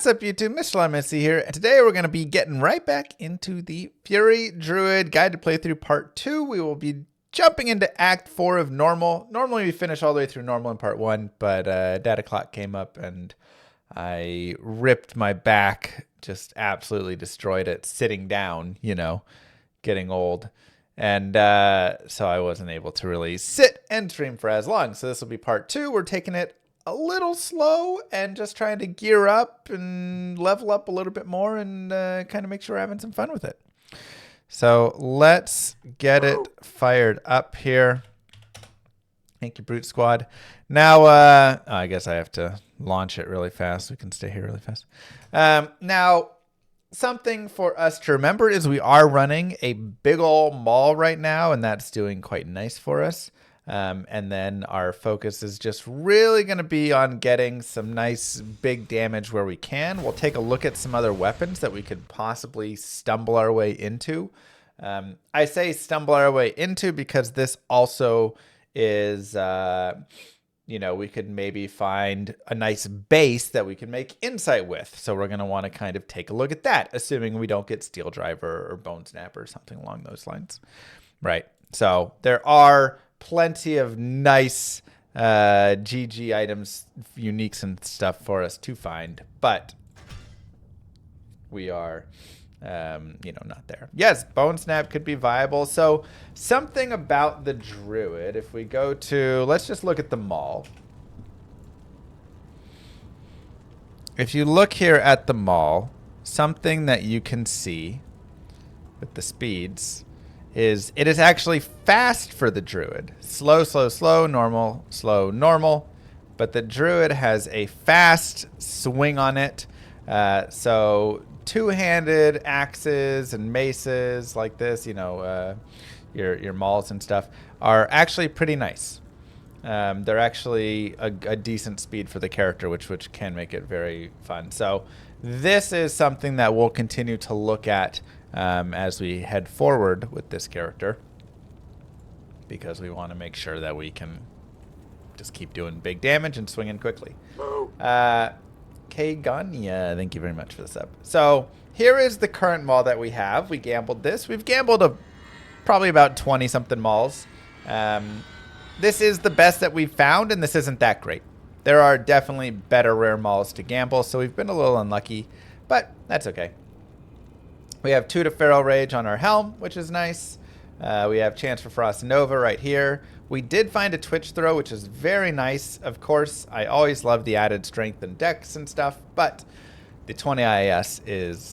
What's up, YouTube? Mr. Missy here. And today we're going to be getting right back into the Fury Druid Guided Playthrough Part 2. We will be jumping into Act 4 of Normal. Normally we finish all the way through Normal in Part 1, but data clock came up and I ripped my back, just absolutely destroyed it, sitting down, you know, getting old. And so I wasn't able to really sit and stream for as long. So this will be Part 2. We're taking it a little slow and just trying to gear up and level up a little bit more and kind of make sure we're having some fun with it. So let's get it fired up here. Thank you, Brute Squad. Now, I guess I have to launch it really fast. We can stay here really fast. Now, something for us to remember is we are running a big ol' maul right now, and that's doing quite nice for us. And then our focus is just really going to be on getting some nice big damage where we can. We'll take a look at some other weapons that we could possibly stumble our way into. I say stumble our way into because this also is, you know, we could maybe find a nice base that we can make insight with. So we're going to want to kind of take a look at that, assuming we don't get Steel Driver or Bone Snapper or something along those lines. Right. So there are plenty of nice GG items, uniques and stuff for us to find, but we are, you know, not there. Yes, Bone Snap could be viable. So something about the Druid, if we go to, let's just look at the Maul. If you look here at the Maul, something that you can see with the speeds is it is actually fast for the Druid. Slow, slow, slow, normal, slow, normal. But the Druid has a fast swing on it. So two-handed axes and maces like this, you know, your mauls and stuff, are actually pretty nice. They're actually a decent speed for the character, which can make it very fun. So this is something that we'll continue to look at as we head forward with this character, because we want to make sure that we can just keep doing big damage and swinging quickly. Anya, thank you very much for this up. So here is the current maul that we have. We gambled this. We've gambled probably about 20 something mauls. This is the best that we've found, and this isn't that great. There are definitely better rare mauls to gamble, so we've been a little unlucky, but that's okay. We have 2 to Feral Rage on our helm, which is nice. We have Chance for Frost Nova right here. We did find a Twitch Throw, which is very nice. Of course, I always love the added strength and dex and stuff, but the 20 IAS is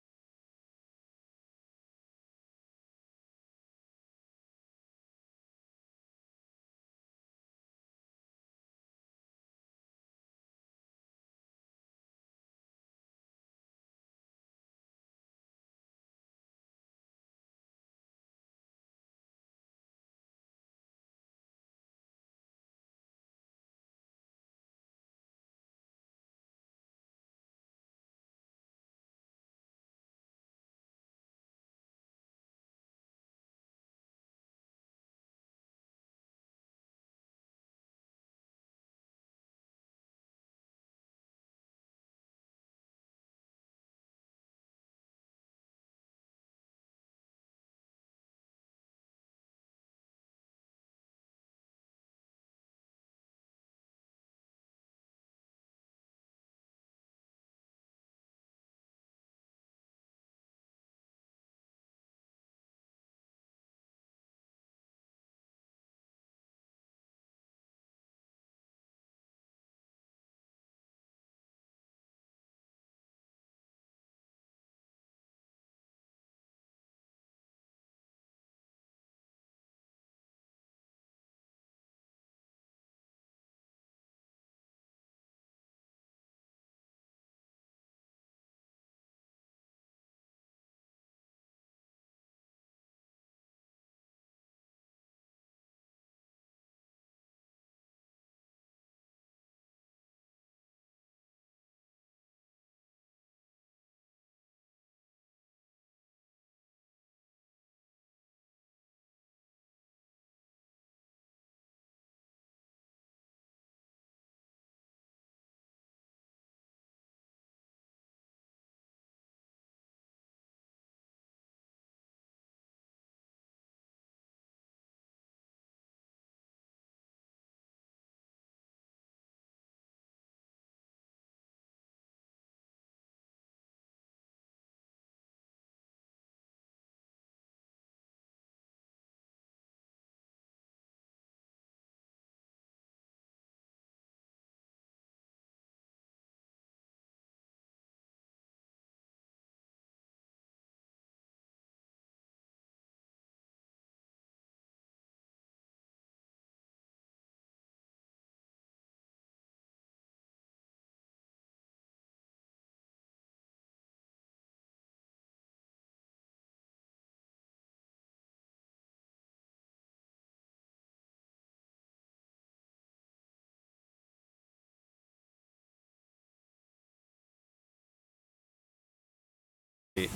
And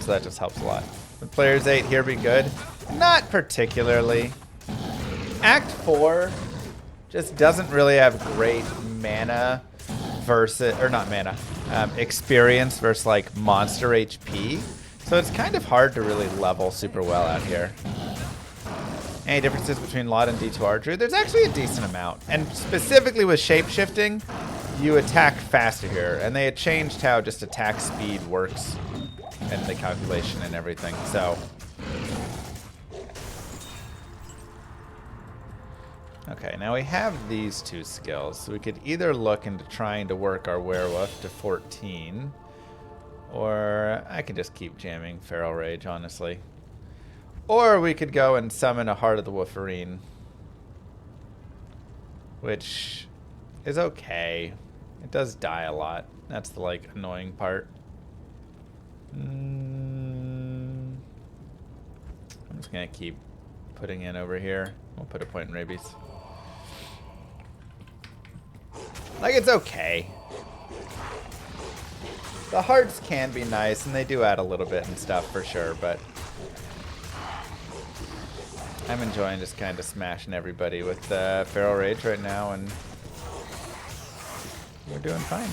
so that just helps a lot. Would players 8 here be good? Not particularly. Act 4 just doesn't really have great mana versus, or not mana, experience versus like monster HP. So it's kind of hard to really level super well out here. Any differences between Lot and D2R Druid? There's actually a decent amount. And specifically with shape-shifting, you attack faster here. And they had changed how just attack speed works and the calculation and everything. So, okay, now we have these two skills. So we could either look into trying to work our werewolf to 14, or I could just keep jamming Feral Rage, honestly. Or we could go and summon a Heart of the Wolverine, which is okay. It does die a lot. That's the like annoying part. I'm just gonna keep putting in over here. We'll put a point in rabies. Like, it's okay. The hearts can be nice, and they do add a little bit and stuff for sure, but I'm enjoying just kind of smashing everybody with Feral Rage right now, and we're doing fine.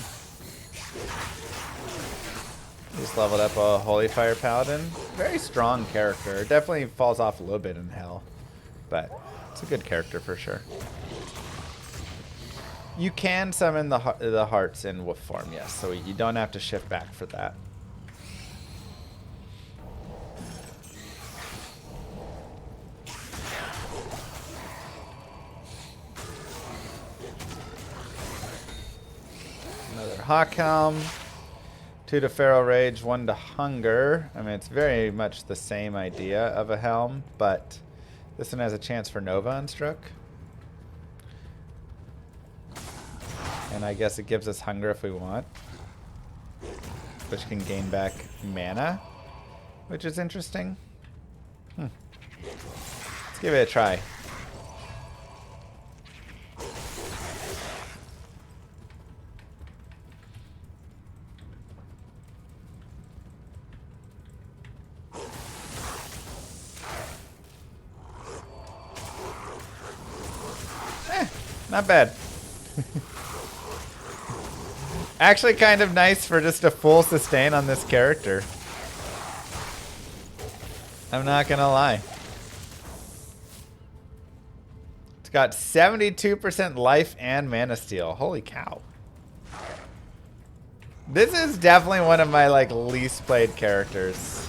Just leveled up a Holy Fire Paladin. Very strong character. Definitely falls off a little bit in hell, but it's a good character for sure. You can summon the hearts in wolf form, yes, so you don't have to shift back for that. Another Hawk Helm. 2 to Feral Rage, 1 to Hunger. I mean, it's very much the same idea of a helm, but this one has a chance for Nova Unstruck. And I guess it gives us Hunger if we want, which can gain back mana, which is interesting. Let's give it a try. Not bad. Actually kind of nice for just a full sustain on this character. I'm not gonna lie. It's got 72% life and mana steal. Holy cow. This is definitely one of my like least played characters.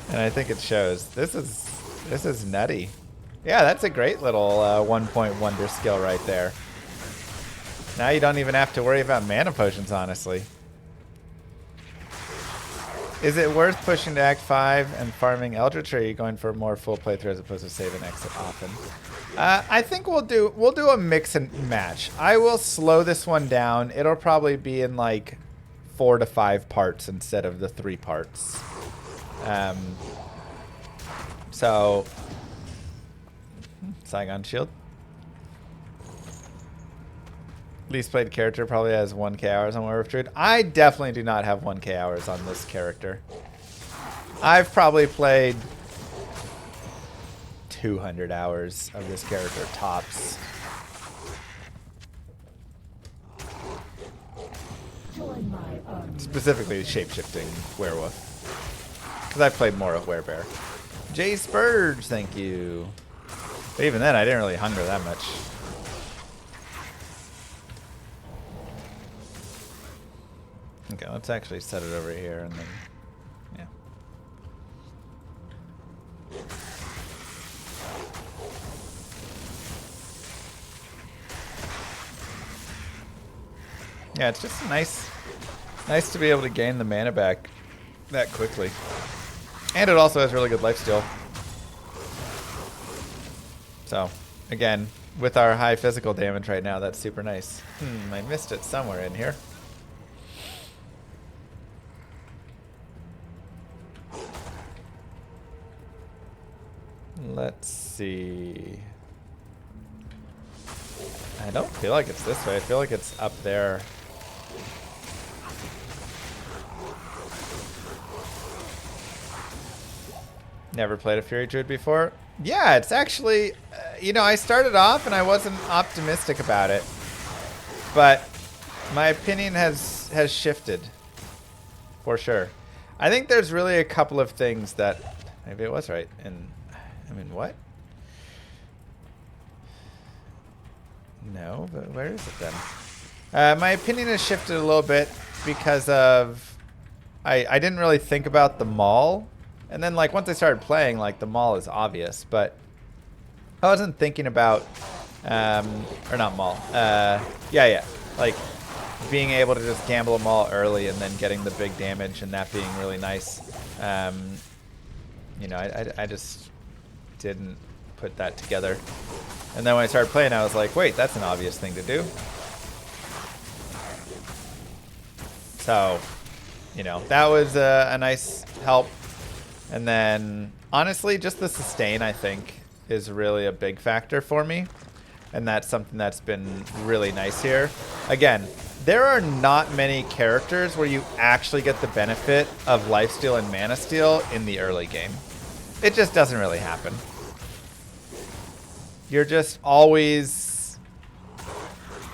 And I think it shows. This is nutty. Yeah, that's a great little 1-point wonder skill right there. Now you don't even have to worry about mana potions, honestly. Is it worth pushing to Act 5 and farming Eldritch, or are you going for a more full playthrough as opposed to save and exit often? I think we'll do a mix and match. I will slow this one down. It'll probably be in like 4 to 5 parts instead of the 3 parts. So Saigon Shield. Least played character probably has 1k hours on Werewolf Druid. I definitely do not have 1k hours on this character. I've probably played 200 hours of this character tops. Specifically shape-shifting werewolf, because I've played more of Werebear. Jay Spurge, thank you. But even then, I didn't really hunger that much. Okay, let's actually set it over here and then, yeah. Yeah, it's just nice to be able to gain the mana back that quickly. And it also has really good lifesteal. So, again, with our high physical damage right now, that's super nice. I missed it somewhere in here. Let's see. I don't feel like it's this way. I feel like it's up there. Never played a Fury Druid before. Yeah, it's actually, you know, I started off and I wasn't optimistic about it, but my opinion has shifted for sure. I think there's really a couple of things that maybe it was right. And I mean, what? No, but where is it then? My opinion has shifted a little bit because of I didn't really think about the maul. And then, like, once I started playing, like, the maul is obvious, but I wasn't thinking about, or not maul, yeah, like, being able to just gamble a maul early and then getting the big damage and that being really nice. You know, I just didn't put that together. And then when I started playing, I was like, wait, that's an obvious thing to do. So, you know, that was a nice help. And then, honestly, just the sustain, I think, is really a big factor for me. And that's something that's been really nice here. Again, there are not many characters where you actually get the benefit of lifesteal and mana steal in the early game. It just doesn't really happen. You're just always,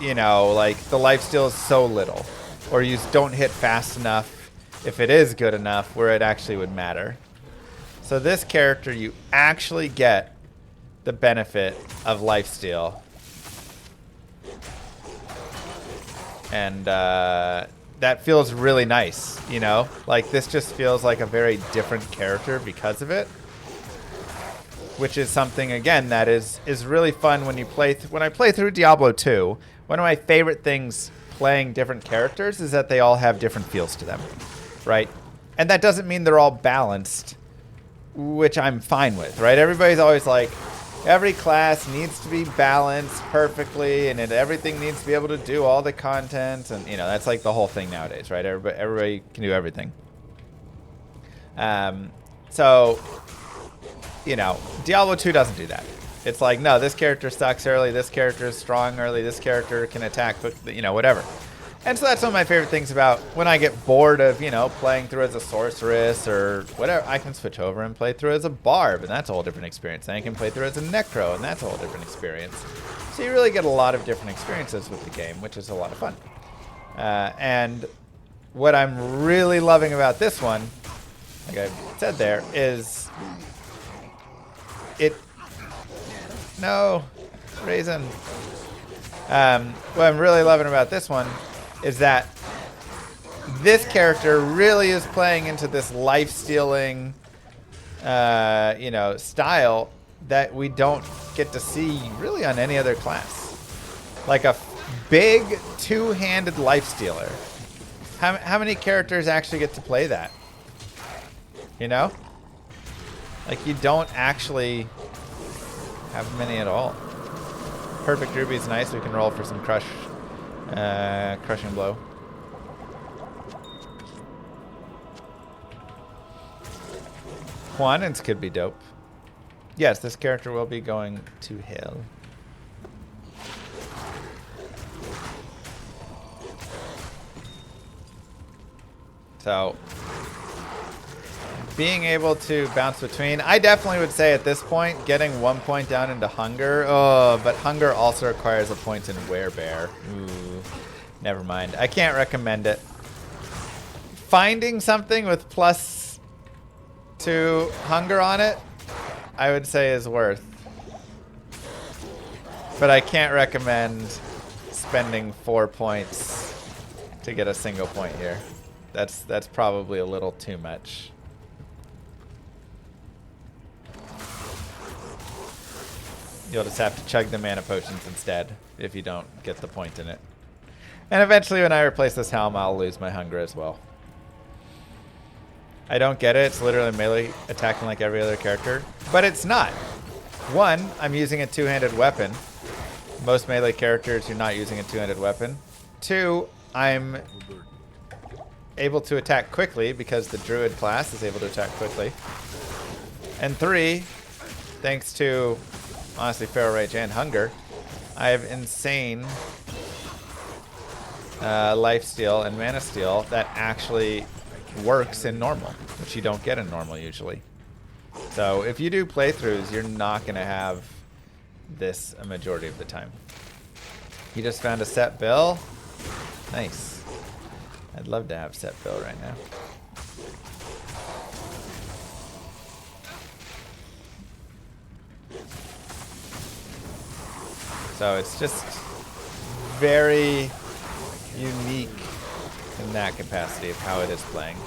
you know, like, the lifesteal is so little. Or you don't hit fast enough, if it is good enough, where it actually would matter. So this character, you actually get the benefit of lifesteal. And that feels really nice, you know? Like, this just feels like a very different character because of it. Which is something, again, that is really fun when you play. When I play through Diablo 2, one of my favorite things playing different characters is that they all have different feels to them, right? And that doesn't mean they're all balanced, which I'm fine with, right? Everybody's always like, every class needs to be balanced perfectly, and everything needs to be able to do all the content, and you know that's like the whole thing nowadays, right? Everybody can do everything. So, you know, Diablo 2 doesn't do that. It's like, no, this character sucks early, this character is strong early, this character can attack quickly, you know, whatever. And so that's one of my favorite things about when I get bored of, you know, playing through as a sorceress or whatever. I can switch over and play through as a barb, and that's a whole different experience. And I can play through as a necro, and that's a whole different experience. So you really get a lot of different experiences with the game, which is a lot of fun. And what I'm really loving about this one, like I said there, is it... No, Raisin. What I'm really loving about this one is that this character really is playing into this life-stealing, you know, style that we don't get to see really on any other class. Like a big two-handed life-stealer. How many characters actually get to play that? You know? Like, you don't actually have many at all. Perfect Ruby is nice. We can roll for some crushing blow. Juanins could be dope. Yes, this character will be going to hell. So, being able to bounce between, I definitely would say at this point, getting 1 point down into hunger. Oh, but hunger also requires a point in werebear. Ooh, never mind. I can't recommend it. Finding something with +2 hunger on it, I would say is worth. But I can't recommend spending 4 points to get a single point here. That's probably a little too much. You'll just have to chug the mana potions instead if you don't get the point in it. And eventually when I replace this helm, I'll lose my hunger as well. I don't get it. It's literally melee attacking like every other character. But it's not. One, I'm using a two-handed weapon. Most melee characters, you're not using a two-handed weapon. Two, I'm able to attack quickly because the druid class is able to attack quickly. And three, thanks to, honestly, Feral Rage and Hunger, I have insane lifesteal and mana steal that actually works in normal, which you don't get in normal usually. So if you do playthroughs, you're not going to have this a majority of the time. You just found a set bill? Nice. I'd love to have set bill right now. So it's just very unique in that capacity of how it is playing.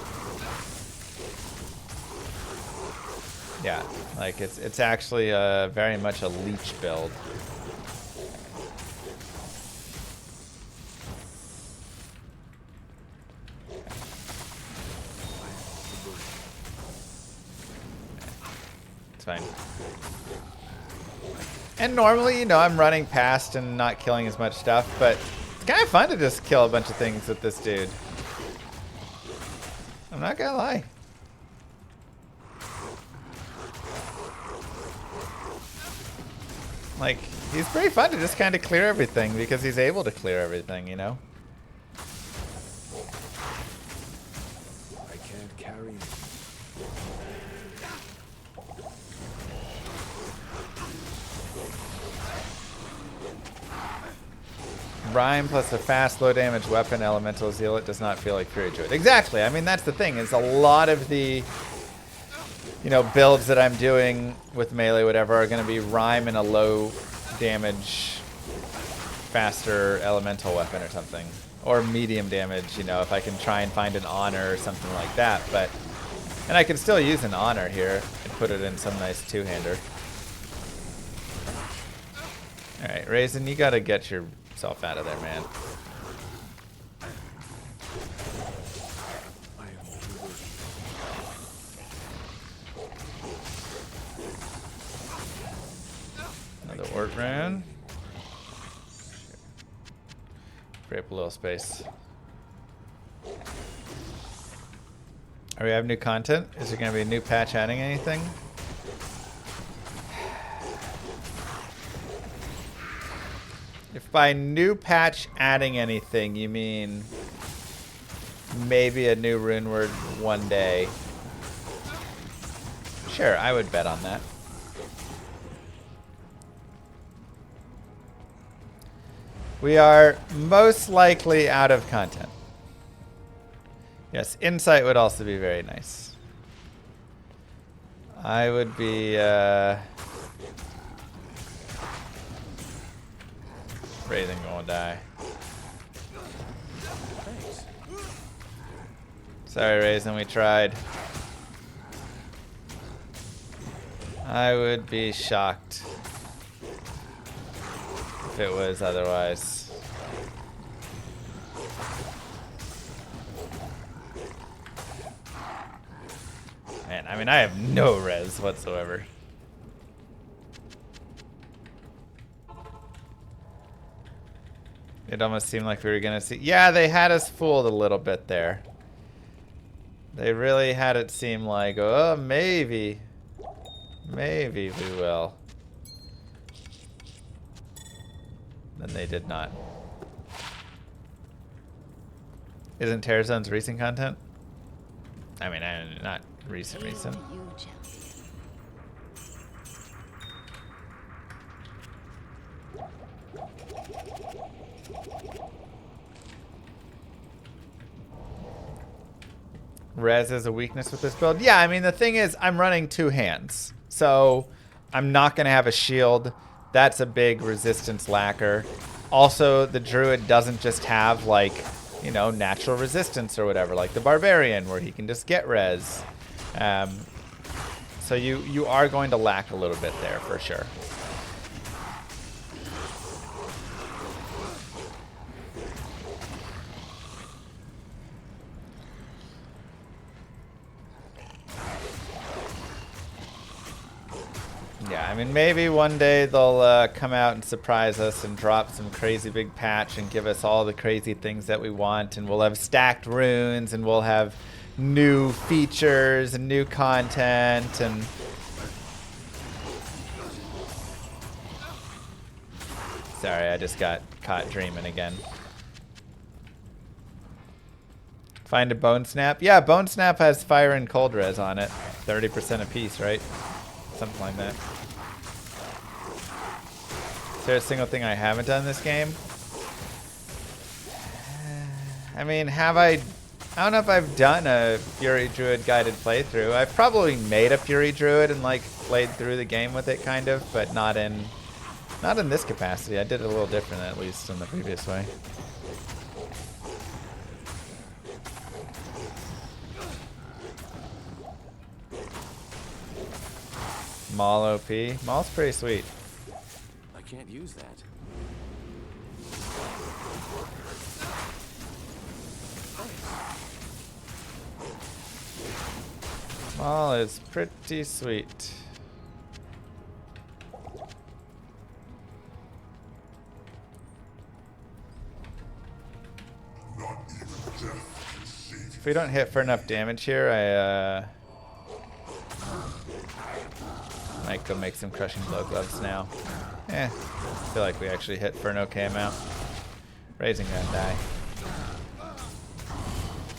Yeah, like it's actually very much a leech build. It's fine. And normally, you know, I'm running past and not killing as much stuff, but it's kind of fun to just kill a bunch of things with this dude. I'm not gonna lie. Like, he's pretty fun to just kind of clear everything because he's able to clear everything, you know? I can't carry it. Rhyme plus a fast, low damage weapon, elemental zealot does not feel like Fury Druid. Exactly. I mean, that's the thing, is a lot of the, you know, builds that I'm doing with melee, whatever, are going to be Rhyme and a low damage, faster elemental weapon or something. Or medium damage, you know, if I can try and find an honor or something like that. But, and I can still use an honor here and put it in some nice two-hander. Alright, Raisin, you got to get yourself out of there, man. Another Wart Rune. Free up a little space. Are we have new content? Is there going to be a new patch adding anything? If by new patch adding anything, you mean maybe a new rune word one day. Sure, I would bet on that. We are most likely out of content. Yes, insight would also be very nice. I would be Raisin gonna die. Thanks. Sorry, Raisin, we tried. I would be shocked if it was otherwise. Man, I mean, I have no res whatsoever. It almost seemed like we were gonna see. Yeah, they had us fooled a little bit there. They really had it seem like, oh, maybe we will. Then they did not. Isn't Terror Zone's recent content? I mean, not recent. Res is a weakness with this build. Yeah, I mean, the thing is, I'm running two hands. So I'm not going to have a shield. That's a big resistance lacquer. Also, the Druid doesn't just have, like, you know, natural resistance or whatever, like the Barbarian, where he can just get res. So you are going to lack a little bit there, for sure. Yeah, I mean, maybe one day they'll come out and surprise us and drop some crazy big patch and give us all the crazy things that we want, and we'll have stacked runes, and we'll have new features and new content, and sorry, I just got caught dreaming again. Find a Bone Snap. Yeah, Bone Snap has fire and cold res on it. 30% a piece, right? Something like that. Is there a single thing I haven't done in this game? I mean, have I don't know if I've done a Fury Druid guided playthrough. I've probably made a Fury Druid and like played through the game with it kind of, but not in this capacity. I did it a little different at least in the previous way. Maul OP. Maul's pretty sweet. I can't use that. Maul is pretty sweet. If we don't hit for enough damage here, I might go make some crushing blow gloves now. I feel like we actually hit for an okay amount. Raisin gonna die.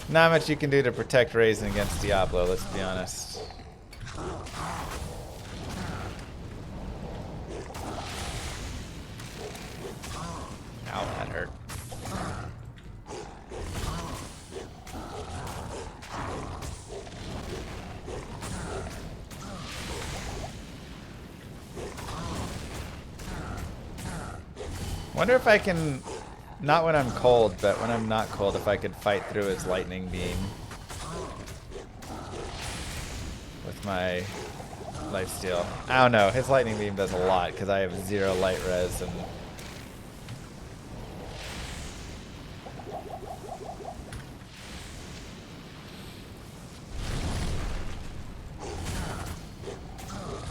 Not much you can do to protect Raisin against Diablo, let's be honest. Ow, that hurt. Wonder if I can, not when I'm cold, but when I'm not cold, if I could fight through his lightning beam with my lifesteal. I don't know, his lightning beam does a lot because I have 0 light res and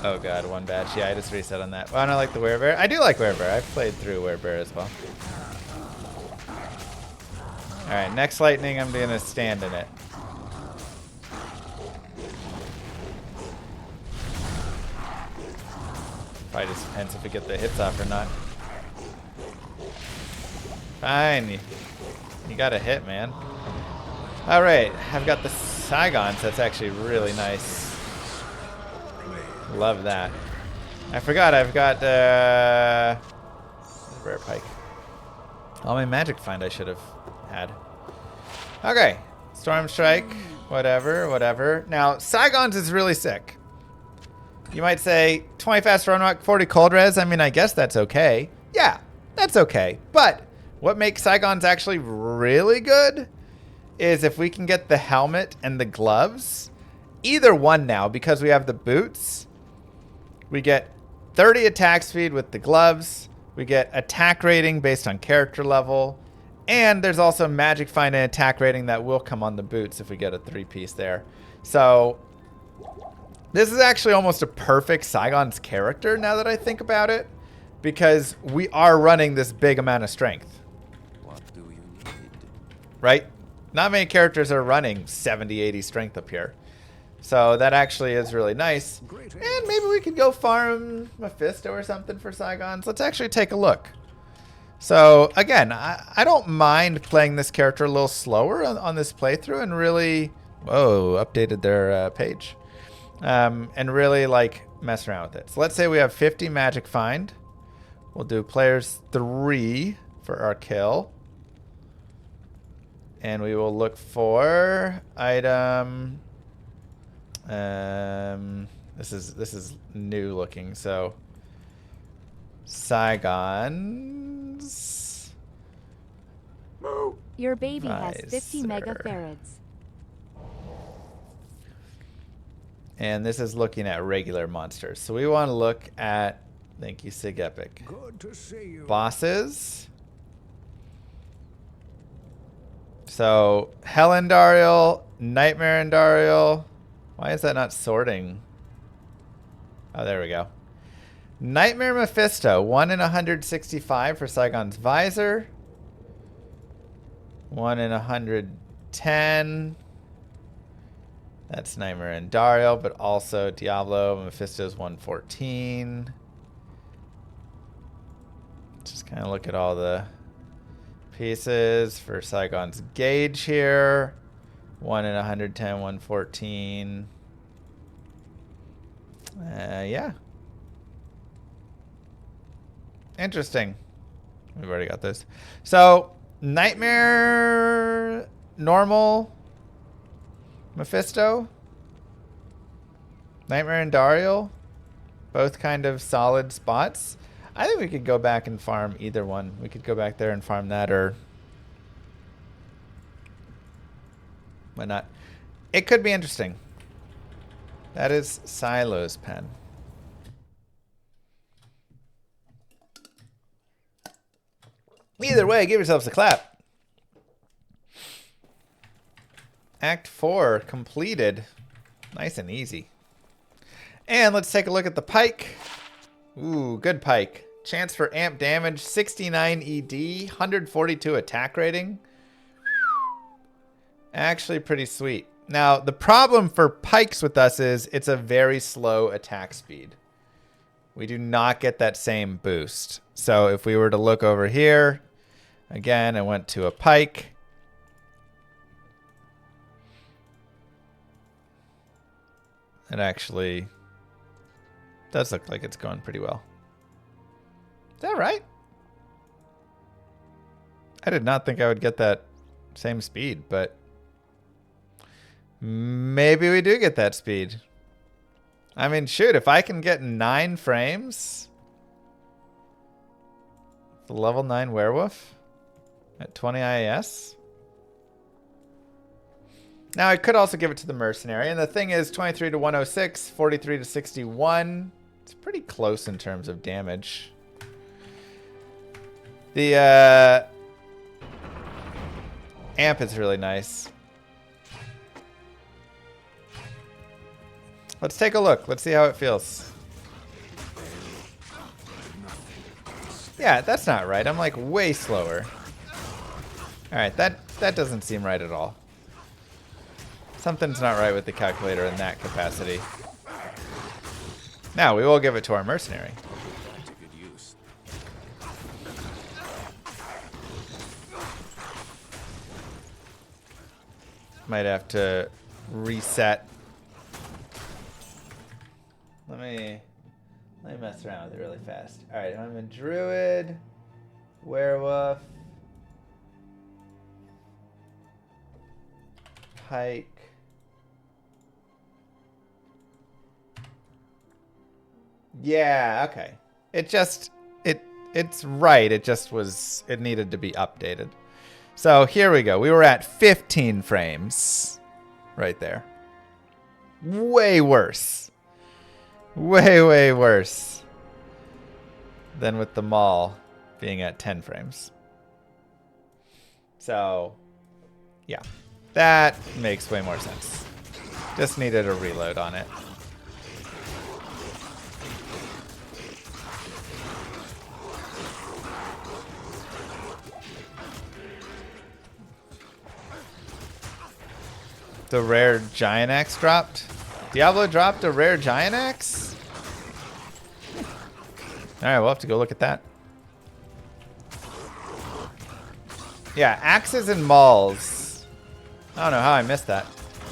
oh god, one badge. Yeah, I just reset on that. Well, I don't like the Werebear. I do like Werebear. I've played through Werebear as well. Alright, next lightning, I'm gonna stand in it. Probably just depends if we get the hits off or not. Fine. You got a hit, man. Alright, I've got the Saigons. That's actually really nice. Love that. I forgot I've got Rare Pike. All my magic find I should have had. Okay. Storm Strike. Whatever. Now, Saigons is really sick. You might say 20 fast run rock, 40 cold res. I mean, I guess that's okay. Yeah, that's okay. But what makes Saigons actually really good is if we can get the helmet and the gloves. Either one now, because we have the boots. We get 30 attack speed with the gloves. We get attack rating based on character level. And there's also magic find and attack rating that will come on the boots if we get a 3-piece there. So this is actually almost a perfect Saigon's character now that I think about it. Because we are running this big amount of strength. What do you need? Right? Not many characters are running 70, 80 strength up here. So that actually is really nice. And maybe we could go farm Mephisto or something for Saigons. Let's actually take a look. So again, I don't mind playing this character a little slower on this playthrough and really, whoa, updated their page. And really like mess around with it. So let's say we have 50 magic find. We'll do players 3 for our kill. And we will look for item. This is new looking, so Saigons. Your baby has 50 Visor. megafarads. And this is looking at regular monsters. So we want to look at, thank you, Sig Epic. Good to see you. Bosses. So Hell Andariel, Nightmare Andariel. Why is that not sorting? Oh, there we go. Nightmare Mephisto, 1 in 165 for Saigon's Visor. 1 in 110. That's Nightmare and Dario, but also Diablo. Mephisto's 114. Just kind of look at all the pieces for Saigon's Gauge here. 1 in 110, 114. Yeah. Interesting. We've already got this. So, Nightmare, normal, Mephisto, Nightmare and Dariel, both kind of solid spots. I think we could go back and farm either one. We could go back there and farm that, or why not? It could be interesting. That is Silo's pen. Either way, give yourselves a clap. Act 4 completed. Nice and easy. And let's take a look at the pike. Ooh, good pike. Chance for amp damage, 69 ED, 142 attack rating. Actually pretty sweet. Now, the problem for pikes with us is it's a very slow attack speed. We do not get that same boost. So if we were to look over here, again, I went to a pike. It actually does look like it's going pretty well. Is that right? I did not think I would get that same speed, but maybe we do get that speed. I mean, shoot, if I can get 9 frames, the level 9 werewolf at 20 IAS. Now, I could also give it to the mercenary. And the thing is, 23 to 106, 43 to 61. It's pretty close in terms of damage. The amp is really nice. Let's take a look. Let's see how it feels. Yeah, that's not right. I'm like way slower. All right, that doesn't seem right at all. Something's not right with the calculator in that capacity. Now, we will give it to our mercenary. To good use. Might have to reset. Let me mess around with it really fast. All right, I'm a druid, werewolf, pike. Yeah, okay. It's right. It just was, it needed to be updated. So here we go. We were at 15 frames right there. Way worse. Way worse than with the Maul being at 10 frames. So, yeah. That makes way more sense. Just needed a reload on it. The rare giant axe dropped. Diablo dropped a rare giant axe? Alright, we'll have to go look at that. Yeah, axes and mauls. I don't know how I missed that.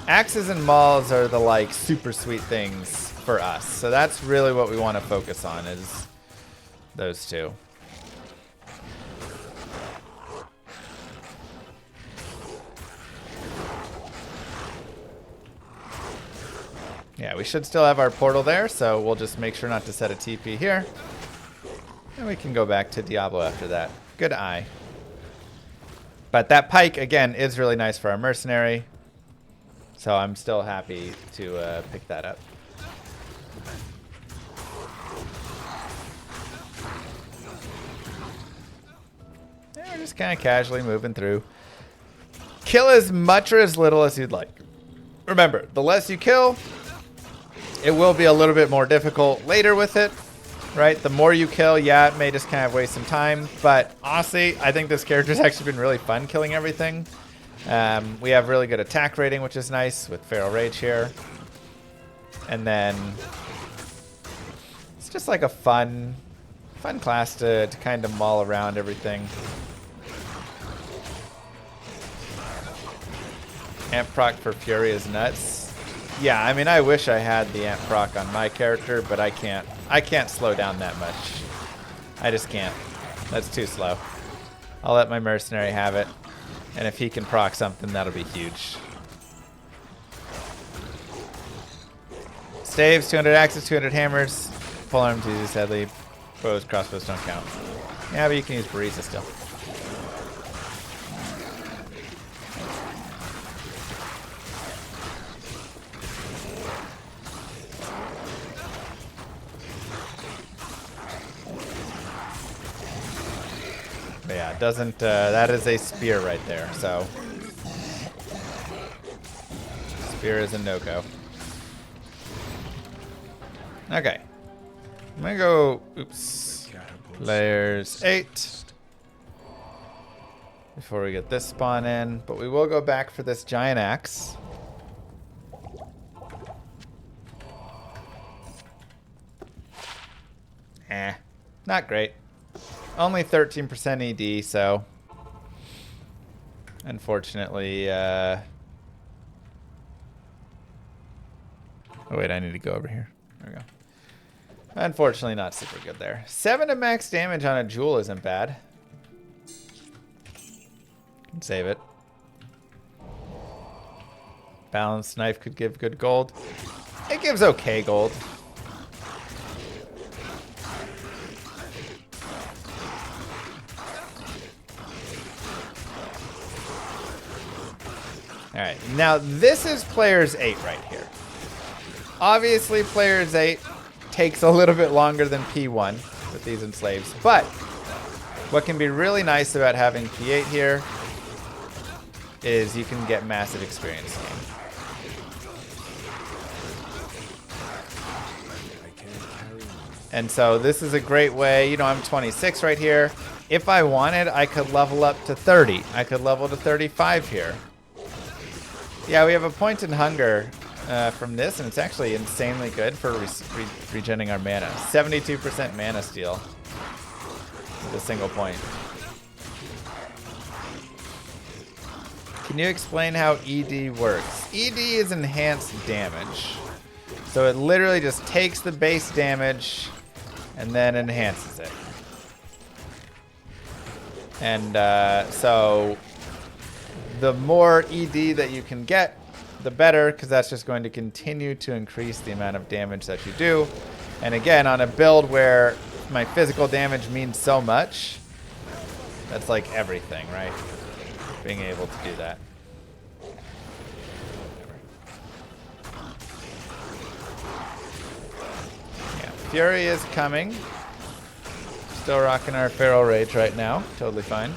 Axes and mauls are the like super sweet things for us. So that's really what we want to focus on is those two. Yeah, we should still have our portal there, so we'll just make sure not to set a TP here. And we can go back to Diablo after that. Good eye. But that pike, again, is really nice for our mercenary. So I'm still happy to pick that up. Yeah, we're just kind of casually moving through. Kill as much or as little as you'd like. Remember, the less you kill, it will be a little bit more difficult later with it, right? The more you kill, yeah, it may just kind of waste some time. But honestly, I think this character's actually been really fun killing everything. We have really good attack rating, which is nice with Feral Rage here. And then it's just like a fun class to kind of maul around everything. Amp proc for Fury is nuts. Yeah, I mean, I wish I had the amp proc on my character, but I can't. I can't slow down that much. I just can't. That's too slow. I'll let my mercenary have it. And if he can proc something, that'll be huge. Staves, 200 axes, 200 hammers. Polearm uses deadly. Bows, crossbows don't count. Yeah, but you can use Barisa still. But yeah, it doesn't, that is a spear right there, so. Spear is a no-go. Okay. I'm gonna go, oops, layers 8 before we get this spawn in, but we will go back for this giant axe. Not great. Only 13% ED, so unfortunately, oh wait, I need to go over here. There we go. Unfortunately, not super good there. 7 to max damage on a jewel isn't bad. Can save it. Balanced knife could give good gold. It gives okay gold. Alright, now this is player's 8 right here. Obviously, player's 8 takes a little bit longer than P1 with these enslaves, but what can be really nice about having P8 here is you can get massive experience gain. And so this is a great way, you know, I'm 26 right here. If I wanted, I could level up to 30. I could level to 35 here. Yeah, we have a point in hunger from this, and it's actually insanely good for regenerating our mana. 72% mana steal with a single point. Can you explain how ED works? ED is enhanced damage. So it literally just takes the base damage and then enhances it. And so the more ED that you can get, the better, because that's just going to continue to increase the amount of damage that you do. And again, on a build where my physical damage means so much, that's like everything, right? Being able to do that. Yeah, Fury is coming. Still rocking our Feral Rage right now. Totally fine.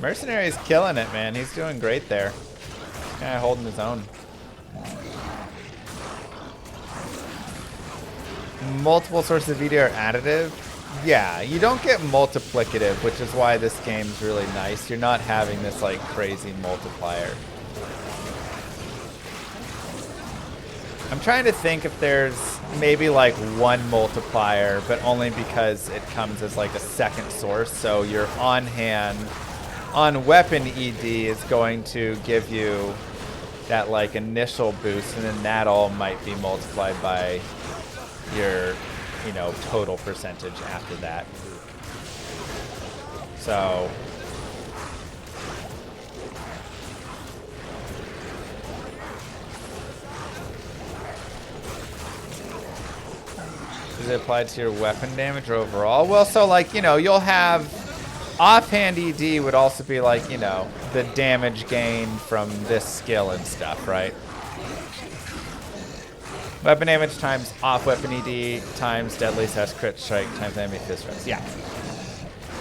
Mercenary is killing it, man. He's doing great there. Kind of holding his own. Multiple sources of ED are additive. Yeah, you don't get multiplicative, which is why this game's really nice. You're not having this like crazy multiplier. I'm trying to think if there's maybe like one multiplier, but only because it comes as like a second source. So your on hand, on weapon ED is going to give you that like initial boost, and then that all might be multiplied by your, you know, total percentage after that. So is it applied to your weapon damage or overall? Well, so like, you know, you'll have offhand ED would also be like, you know, the damage gain from this skill and stuff, right? Weapon damage times off weapon ED times deadly / crit strike times enemy fist strikes. Yeah.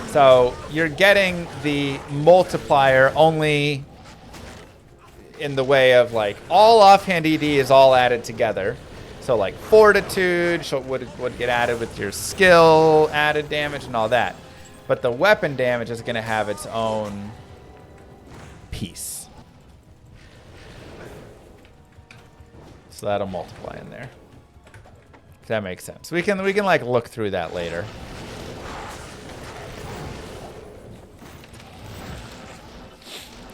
So you're getting the multiplier only in the way of like all offhand ED is all added together. So like fortitude would get added with your skill added damage and all that. But the weapon damage is going to have its own piece. So that'll multiply in there. If that makes sense. We can like look through that later.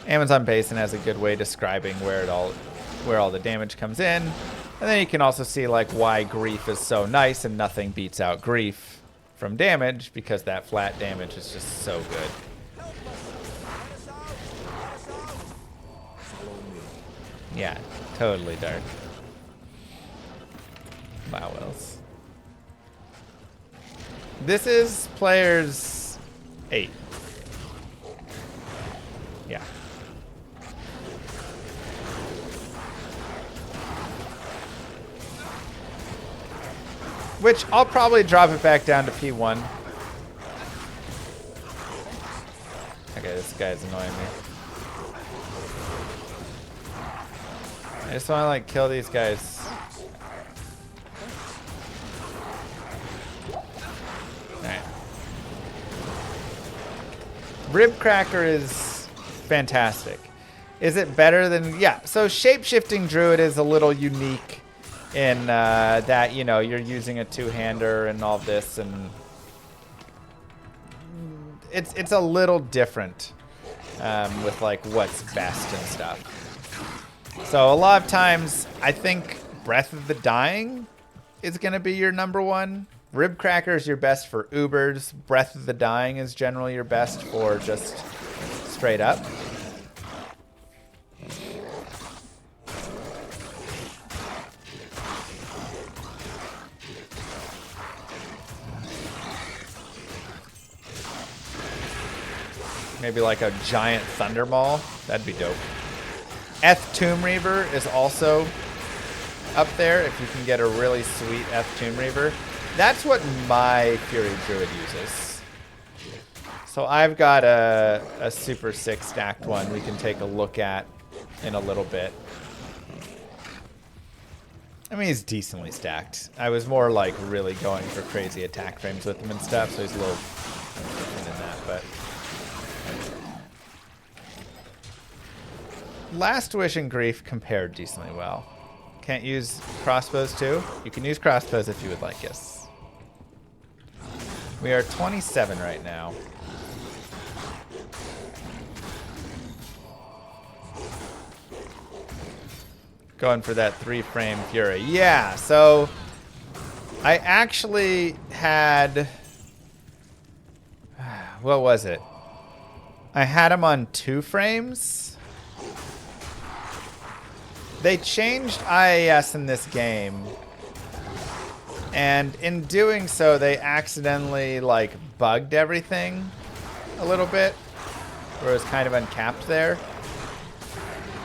Amazon Basin has a good way describing where all the damage comes in. And then you can also see like why grief is so nice and nothing beats out grief from damage, because that flat damage is just so good. Yeah, totally dark. Wow, Wells. This is players 8. Yeah. Which I'll probably drop it back down to P1. Okay, this guy's annoying me. I just want to like kill these guys. Alright. Rib Cracker is fantastic. Is it better than... Yeah, so Shape-Shifting Druid is a little unique in that, you know, you're using a two-hander and all this, and it's a little different with like what's best and stuff. So a lot of times I think Breath of the Dying is going to be your number one. Rib Cracker is your best for Ubers. Breath of the Dying is generally your best for just straight up. Maybe like a giant Thunder Maul. That'd be dope. Eth Tomb Reaver is also up there if you can get a really sweet Eth Tomb Reaver. That's what my Fury Druid uses. So I've got a super sick stacked one we can take a look at in a little bit. I mean, he's decently stacked. I was more like really going for crazy attack frames with him and stuff, so he's a little different in that, but... Last Wish and Grief compared decently well. Can't use crossbows too? You can use crossbows if you would like, yes. We are 27 right now. Going for that 3-frame Fury. Yeah, so I actually had... What was it? I had him on 2 frames. They changed IAS in this game, and in doing so, they accidentally like bugged everything a little bit, where it was kind of uncapped there.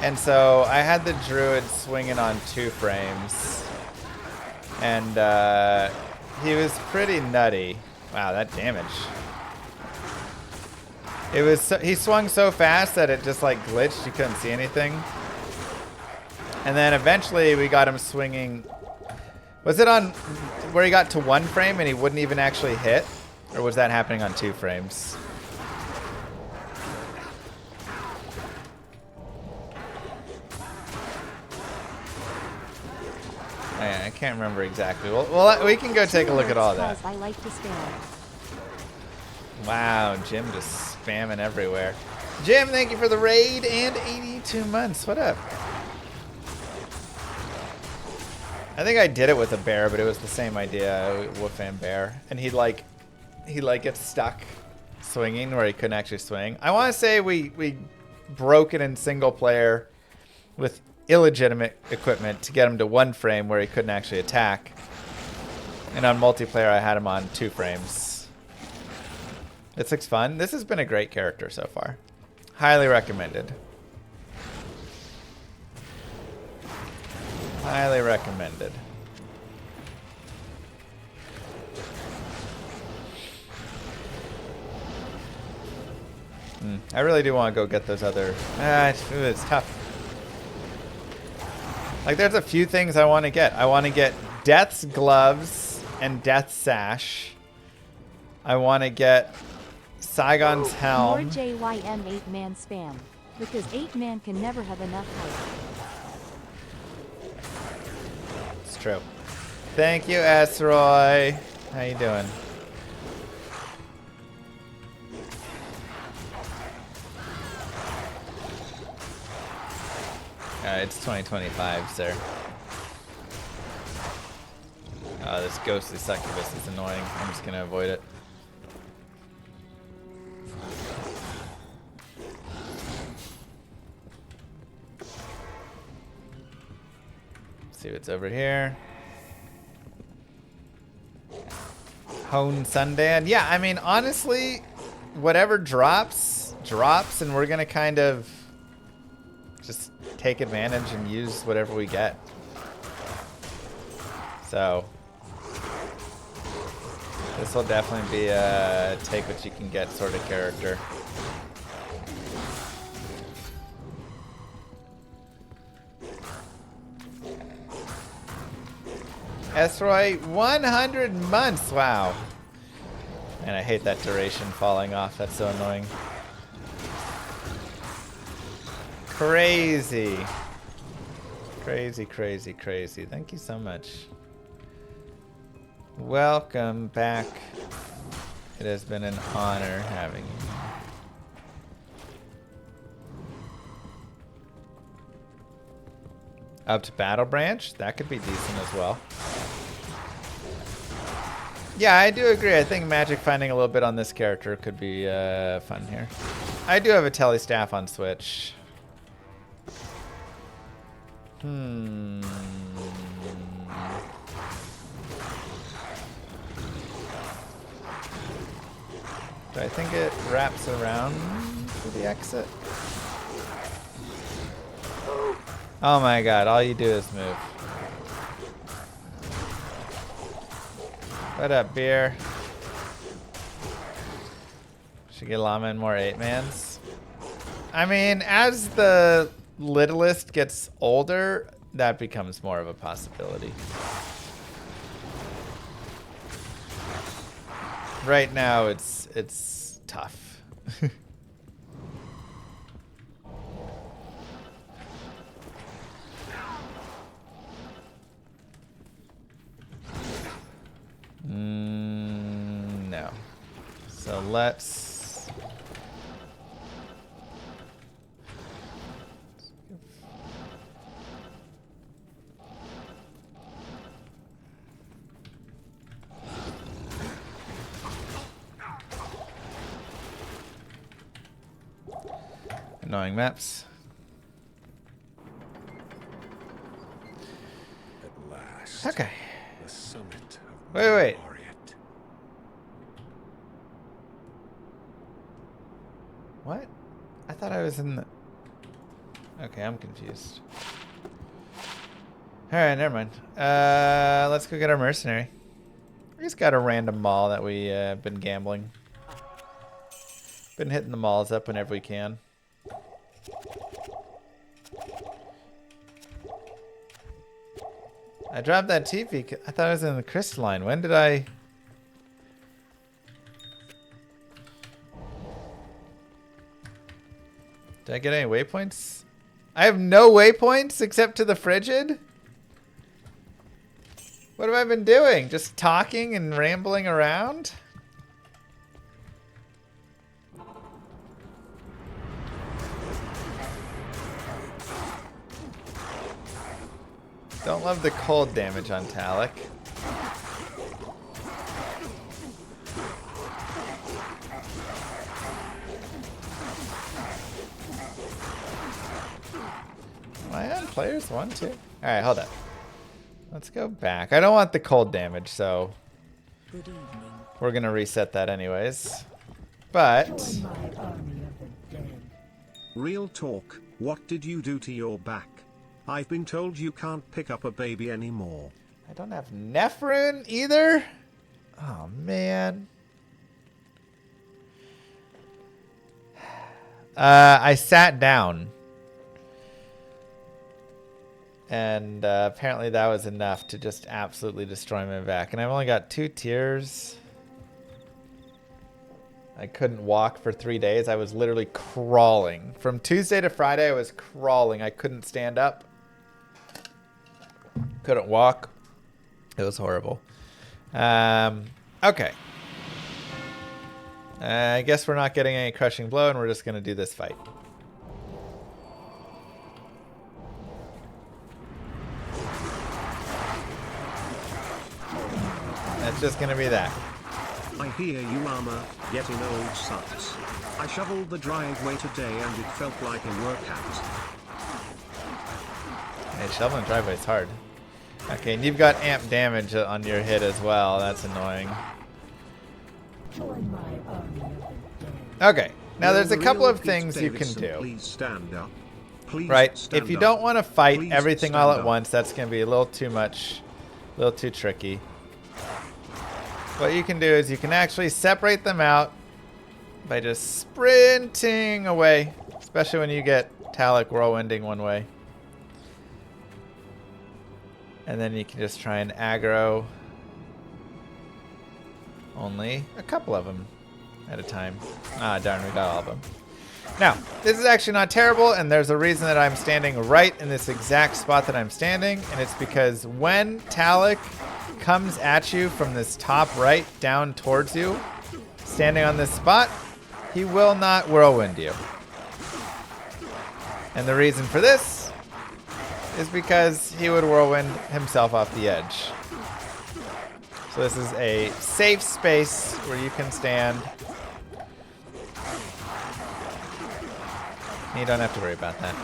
And so I had the Druid swinging on 2 frames, and he was pretty nutty. Wow, that damage. It was he swung so fast that it just like glitched. You couldn't see anything. And then eventually we got him swinging. Was it on where he got to 1 frame and he wouldn't even actually hit? Or was that happening on 2 frames? I can't remember exactly. Well, we can go take a look at all of that. I like to spam. Wow, Jim just spamming everywhere. Jim, thank you for the raid and 82 months. What up? I think I did it with a bear, but it was the same idea, Wolfman bear, and he like gets stuck swinging where he couldn't actually swing. I want to say we broke it in single player with illegitimate equipment to get him to 1 frame where he couldn't actually attack, and on multiplayer I had him on 2 frames. It looks fun. This has been a great character so far. Highly recommended. Highly recommended. I really do want to go get those other... it's tough. Like, there's a few things I want to get. I want to get Death's Gloves and Death's Sash. I want to get Saigon's Helm. More JYM 8-man spam. Because 8-man can never have enough height. It's true. Thank you, Esroy. How you doing? It's 2025, sir. Oh, this ghostly succubus is annoying. I'm just gonna avoid it. See what's over here. Hone Sundan. Yeah, I mean, honestly, whatever drops, and we're gonna kind of just take advantage and use whatever we get. So this will definitely be a take what you can get sort of character. Esroy, 100 months. Wow. And I hate that duration falling off. That's so annoying. Crazy. Crazy, crazy, crazy. Thank you so much. Welcome back. It has been an honor having you. Up to Battle Branch? That could be decent as well. Yeah, I do agree. I think magic finding a little bit on this character could be fun here. I do have a Telly Staff on Switch. Do I think it wraps around to the exit? Oh my god, all you do is move. What up, beer? Should get Llama in more 8-mans. I mean, as the littlest gets older, that becomes more of a possibility. Right now, it's tough. No. So let's... Annoying maps. At last. Okay. The summit of Wait. Laureate. What? I thought I was in the... Okay, I'm confused. Alright, never mind. Let's go get our mercenary. We just got a random mall that we been gambling. Been hitting the malls up whenever we can. I dropped that TP. I thought I was in the crystalline. When did I... Did I get any waypoints? I have no waypoints except to the frigid? What have I been doing? Just talking and rambling around? Don't love the cold damage on Talik. Am I on players 1, 2? Alright, hold up. Let's go back. I don't want the cold damage, so we're gonna reset that anyways. But Real talk, what did you do to your back? I've been told you can't pick up a baby anymore. I don't have Nephrune either. Oh man. I sat down. And apparently that was enough to just absolutely destroy my back. And I've only got 2 tiers. I couldn't walk for 3 days. I was literally crawling. From Tuesday to Friday, I was crawling. I couldn't stand up. Couldn't walk. It was horrible. Okay. I guess we're not getting any crushing blow, and we're just going to do this fight. That's just going to be that. I hear you, armor, getting old sucks. I shoveled the driveway today and it felt like a workout. Hey, shoveling the driveway is hard. Okay, and you've got amp damage on your hit as well. That's annoying. Okay, now there's a couple of things you can do. Please stand up. Please right, stand if you up. don't want to fight Please everything all stand at up. once, that's going to be a little too much, a little too tricky. What you can do is you can actually separate them out by just sprinting away, especially when you get Talic whirlwinding one way. And then you can just try and aggro only a couple of them at a time. Ah, darn, we got all of them. Now, this is actually not terrible, and there's a reason that I'm standing right in this exact spot that I'm standing, and it's because when Talic comes at you from this top right down towards you, standing on this spot, he will not whirlwind you. And the reason for this is because he would whirlwind himself off the edge. So this is a safe space where you can stand. You don't have to worry about that.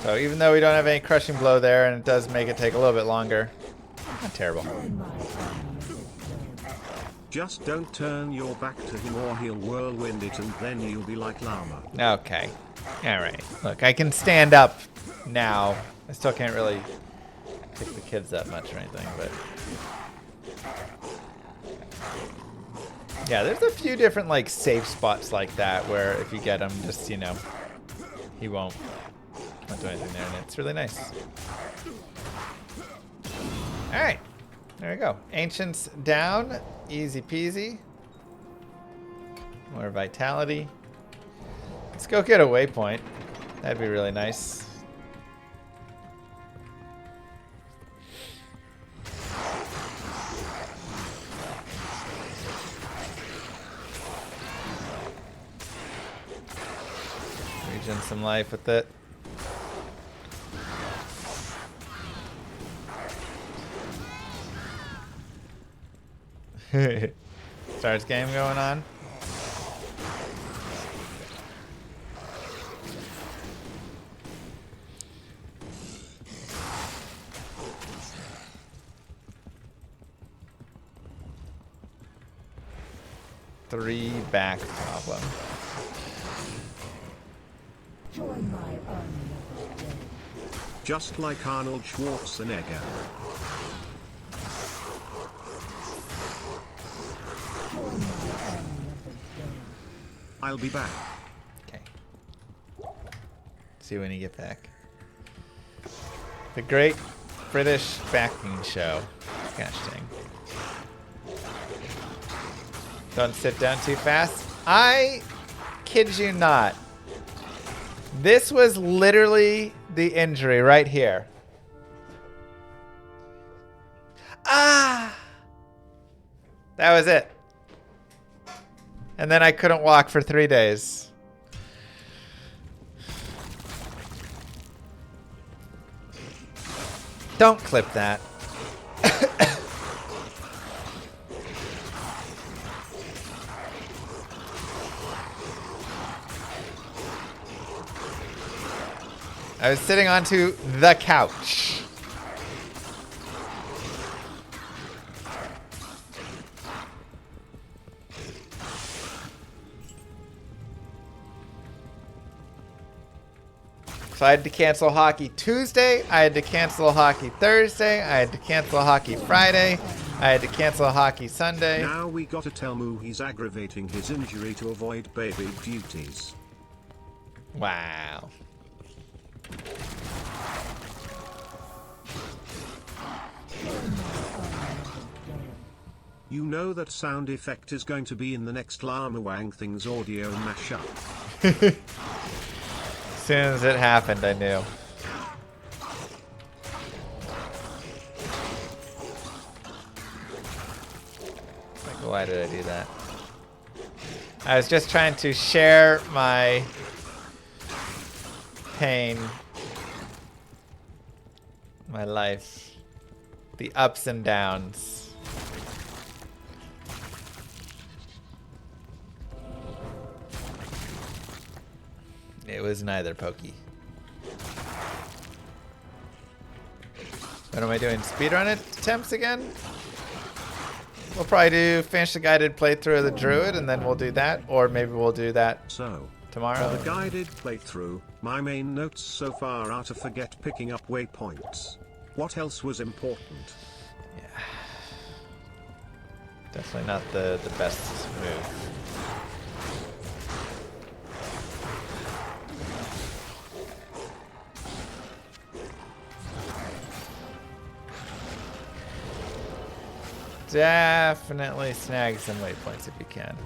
So even though we don't have any crushing blow there, and it does make it take a little bit longer, not terrible. Just don't turn your back to him or he'll whirlwind it and then you'll be like llama. Okay. Alright. Look, I can stand up now. I still can't really kick the kids that much or anything, but... yeah, there's a few different, like, safe spots like that where if you get him, just, you know, he won't do anything there, and it's really nice. Alright. There we go. Ancients down. Easy peasy. More vitality. Let's go get a waypoint. That'd be really nice. Regen some life with it. Starts game going on. Three back problem. Just like Arnold Schwarzenegger. I'll be back. Okay. See you when you get back. The Great British Backing Show. Gosh dang. Don't sit down too fast. I kid you not. This was literally the injury right here. Ah! That was it. And then I couldn't walk for 3 days. Don't clip that. I was sitting onto the couch. So I had to cancel hockey Tuesday, I had to cancel hockey Thursday, I had to cancel hockey Friday, I had to cancel hockey Sunday. Now we gotta tell Moo he's aggravating his injury to avoid baby duties. Wow. You know that sound effect is going to be in the next Llama Wang Things audio mashup. As soon as it happened, I knew. Like, why did I do that? I was just trying to share my pain, my life, the ups and downs. It was neither, Pokey. What am I doing? Speedrun attempts again? We'll probably finish the guided playthrough of the Druid, and then we'll do that. Or maybe we'll do that tomorrow. For the guided playthrough, my main notes so far are to forget picking up waypoints. What else was important? Yeah. Definitely not the best move. Definitely snag some waypoints if you can.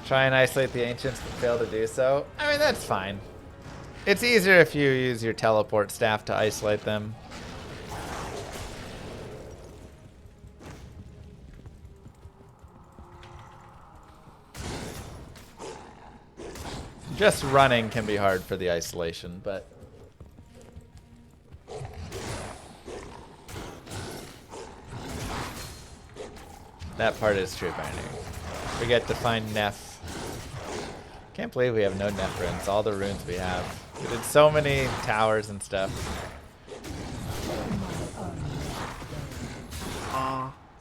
Try and isolate the ancients but fail to do so. I mean, that's fine. It's easier if you use your teleport staff to isolate them. Just running can be hard for the isolation, but that part is true, Binding. Forget to find Neph. Can't believe we have no Neph runes. All the runes we have. We did so many towers and stuff.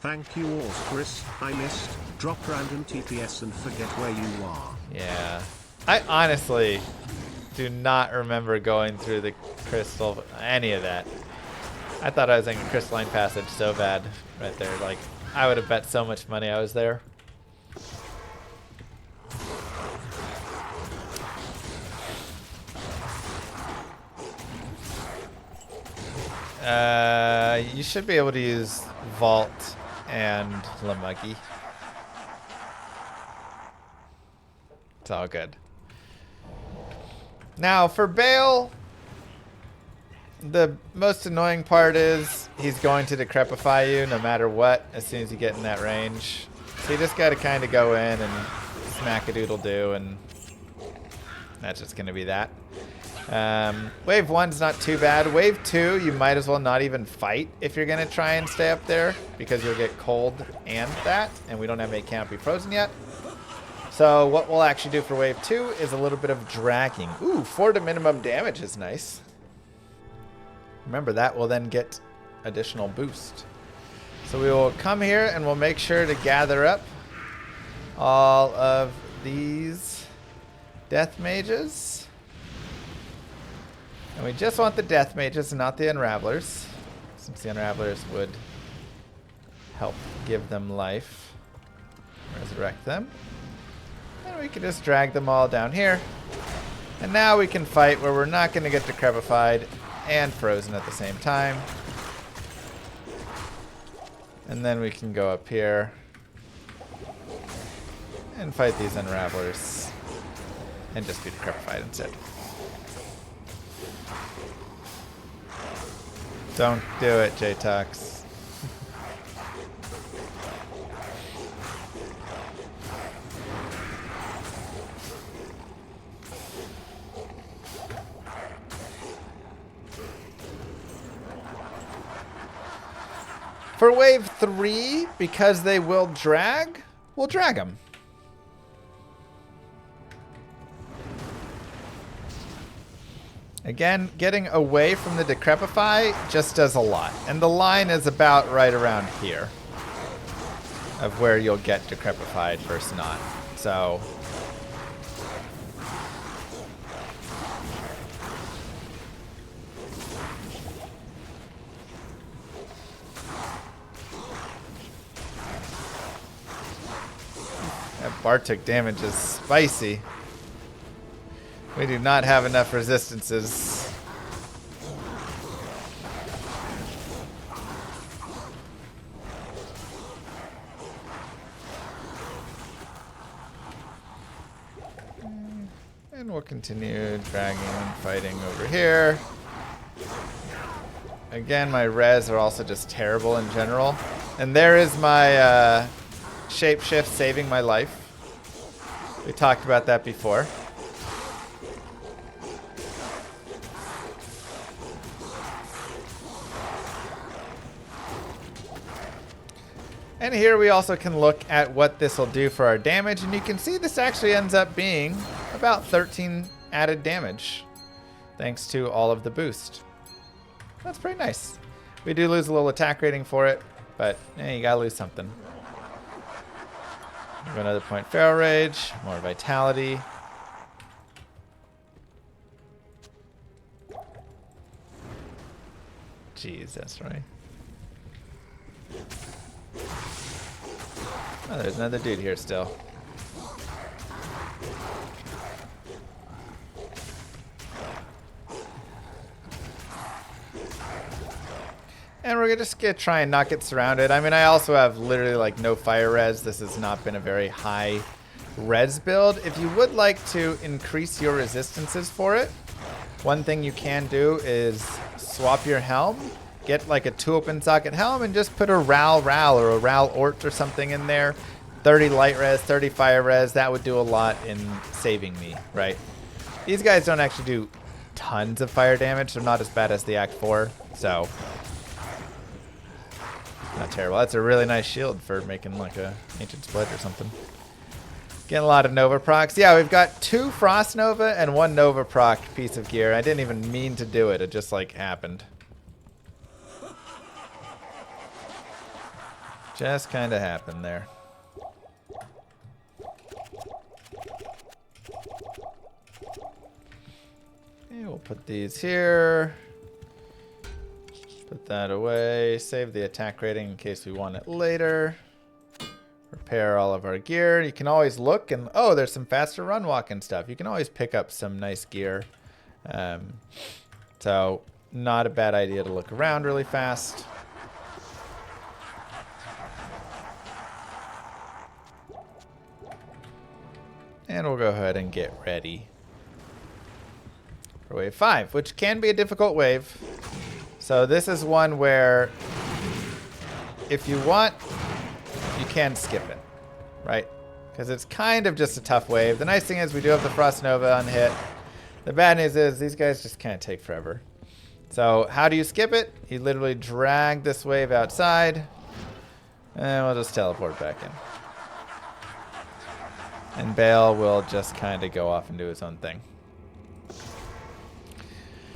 Thank you all, Chris. I missed. Drop random TPS and forget where you are. Yeah. I honestly do not remember going through the crystal, any of that. I thought I was in a crystalline passage so bad right there. Like, I would have bet so much money I was there. You should be able to use Vault and Lamuggy. It's all good. Now, for Baal, the most annoying part is he's going to decrepify you no matter what as soon as you get in that range. So you just got to kind of go in and smack a doodle do, and that's just going to be that. Wave 1's not too bad. Wave 2, you might as well not even fight if you're going to try and stay up there because you'll get cold and that, and we don't have any canopy frozen yet. So what we'll actually do for wave 2 is a little bit of dragging. Ooh, 4 to minimum damage is nice. Remember, that will then get additional boost. So we will come here and we'll make sure to gather up all of these death mages. And we just want the death mages and not the unravelers, since the unravelers would help give them life. Resurrect them. And we can just drag them all down here. And now we can fight where we're not going to get decrepified and frozen at the same time. And then we can go up here and fight these unravelers and just be decrepified instead. Don't do it, J-Tox. For wave 3, because they will drag, we'll drag them. Again, getting away from the decrepify just does a lot. And the line is about right around here of where you'll get decrepified versus not. So that Bartok damage is spicy. We do not have enough resistances. And we'll continue dragging and fighting over here. Again, my res are also just terrible in general. And there is my shapeshift saving my life. We talked about that before. And here we also can look at what this will do for our damage, and you can see this actually ends up being about 13 added damage, thanks to all of the boost. That's pretty nice. We do lose a little attack rating for it, but you gotta lose something. Another point Feral Rage, more Vitality. Jeez, that's right. Oh, there's another dude here still. And we're just gonna try and not get surrounded. I mean, I also have literally like no fire res. This has not been a very high res build. If you would like to increase your resistances for it, one thing you can do is swap your helm. Get like a 2 open socket helm and just put a Ral or a Ral Ort or something in there. 30 light res, 30 fire res. That would do a lot in saving me, right? These guys don't actually do tons of fire damage. They're not as bad as the Act 4, so not terrible. That's a really nice shield for making like a Ancient Split or something. Getting a lot of Nova procs. Yeah, we've got 2 Frost Nova and 1 Nova proc piece of gear. I didn't even mean to do it. It just like happened. Just kind of happened there. Okay, we'll put these here. Put that away. Save the attack rating in case we want it later. Repair all of our gear. You can always look and, oh, there's some faster run walk and stuff. You can always pick up some nice gear. So not a bad idea to look around really fast. And we'll go ahead and get ready for wave 5, which can be a difficult wave. So this is one where if you want, you can skip it, right? Because it's kind of just a tough wave. The nice thing is we do have the Frost Nova unhit. The bad news is these guys just kind of take forever. So how do you skip it? You literally drag this wave outside, and we'll just teleport back in. And Baal will just kind of go off and do his own thing.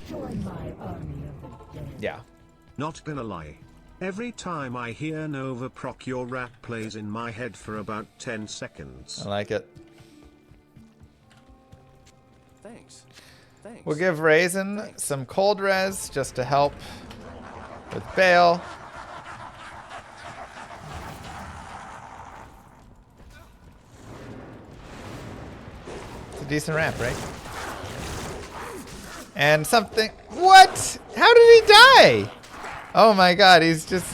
Join my army of the dead. Yeah. Not gonna lie. Every time I hear Nova proc, your rap plays in my head for about 10 seconds. I like it. Thanks. We'll give Raisin some cold res just to help with Baal. It's a decent ramp, right? And something. What? How did he die? Oh my god, he's just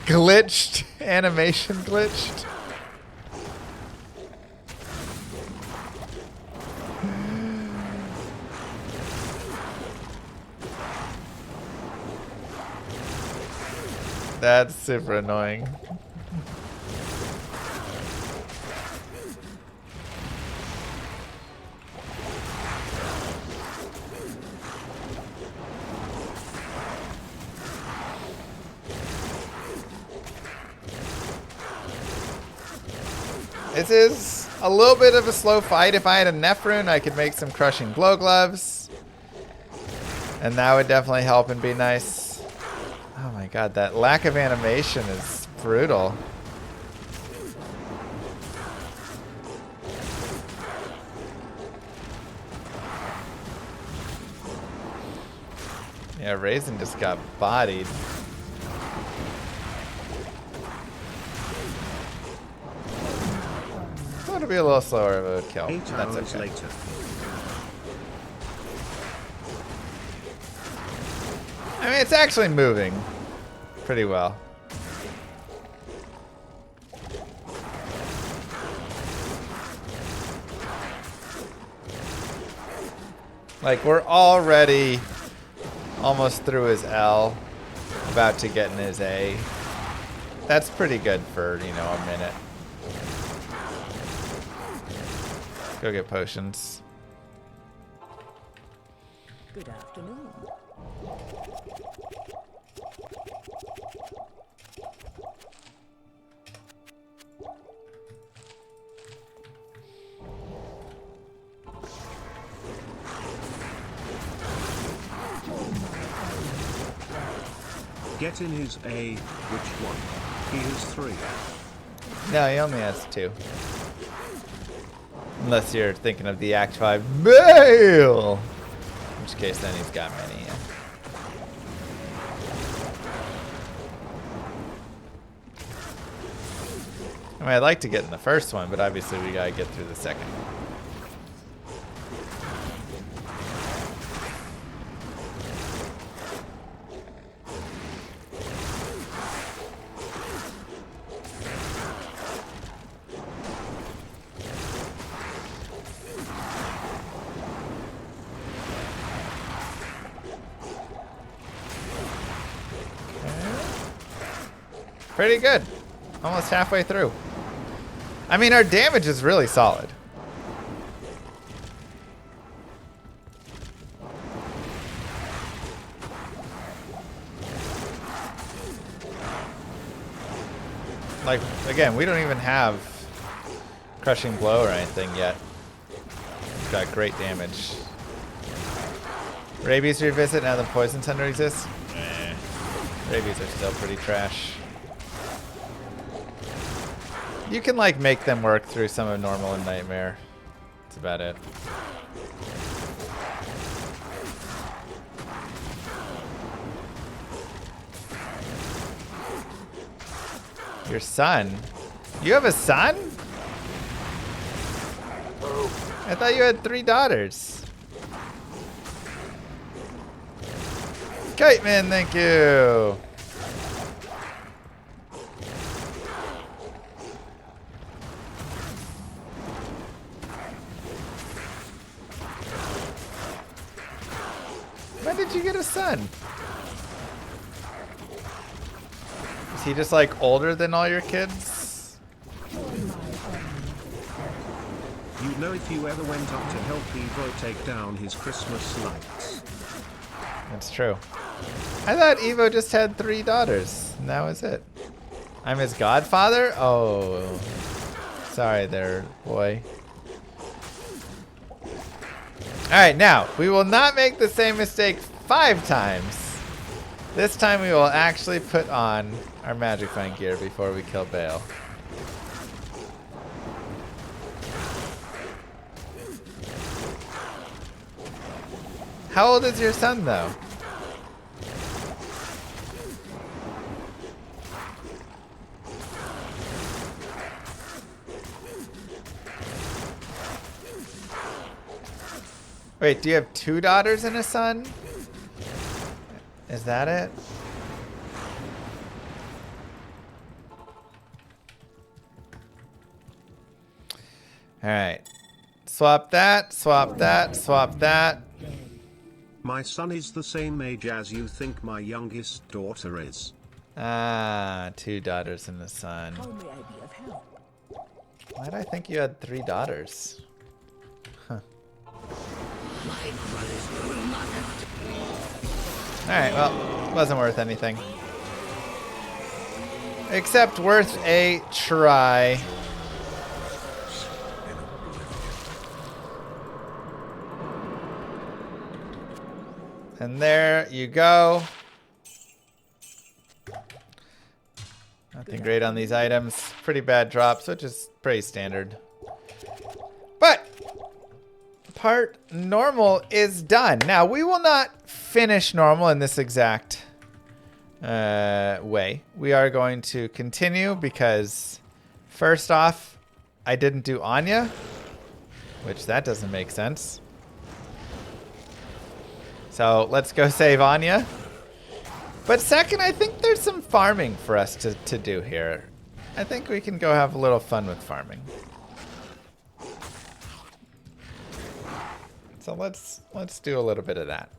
glitched. Animation glitched. That's super annoying. This is a little bit of a slow fight. If I had a Nephrune, I could make some crushing glow gloves. And that would definitely help and be nice. Oh my god, that lack of animation is brutal. Yeah, Raisin just got bodied. So it'll be a little slower of a kill. 8 That's hours okay. later. I mean, it's actually moving pretty well. Like, we're already almost through his L, about to get in his A. That's pretty good for, you know, a minute. Go get potions. Good afternoon. Get in his A, which one? He has 3. No, he only has 2. Unless you're thinking of the Act 5 Baal! In which case, then he's got many, yeah. I mean, I'd like to get in the first one, but obviously we gotta get through the second one. Pretty good. Almost halfway through. I mean, our damage is really solid. Like, again, we don't even have crushing blow or anything yet. We've got great damage. Rabies revisit now the poison tender exists? Rabies are still pretty trash. You can, like, make them work through some of normal and nightmare. That's about it. Your son? You have a son? I thought you had 3 daughters. Kite Man, thank you. When did you get a son? Is he just like older than all your kids? You know, if you ever went up to help Evo take down his Christmas lights. That's true. I thought Evo just had 3 daughters, and that was it. I'm his godfather? Oh. Sorry there, boy. Alright, now, we will not make the same mistake 5 times. This time we will actually put on our Magic Find gear before we kill Baal. How old is your son, though? Wait, do you have 2 daughters and a son? Is that it? Alright. Swap that, swap that, swap that. My son is the same age as you think my youngest daughter is. Ah, 2 daughters and a son. How may I be of help? Why did I think you had 3 daughters? Huh. Alright, well, wasn't worth anything. Except worth a try. And there you go. Nothing great on these items. Pretty bad drops, which is pretty standard. But part normal is done. Now, we will not finish normal in this exact way. We are going to continue because, first off, I didn't do Anya, which that doesn't make sense. So let's go save Anya. But second, I think there's some farming for us to do here. I think we can go have a little fun with farming. So let's do a little bit of that.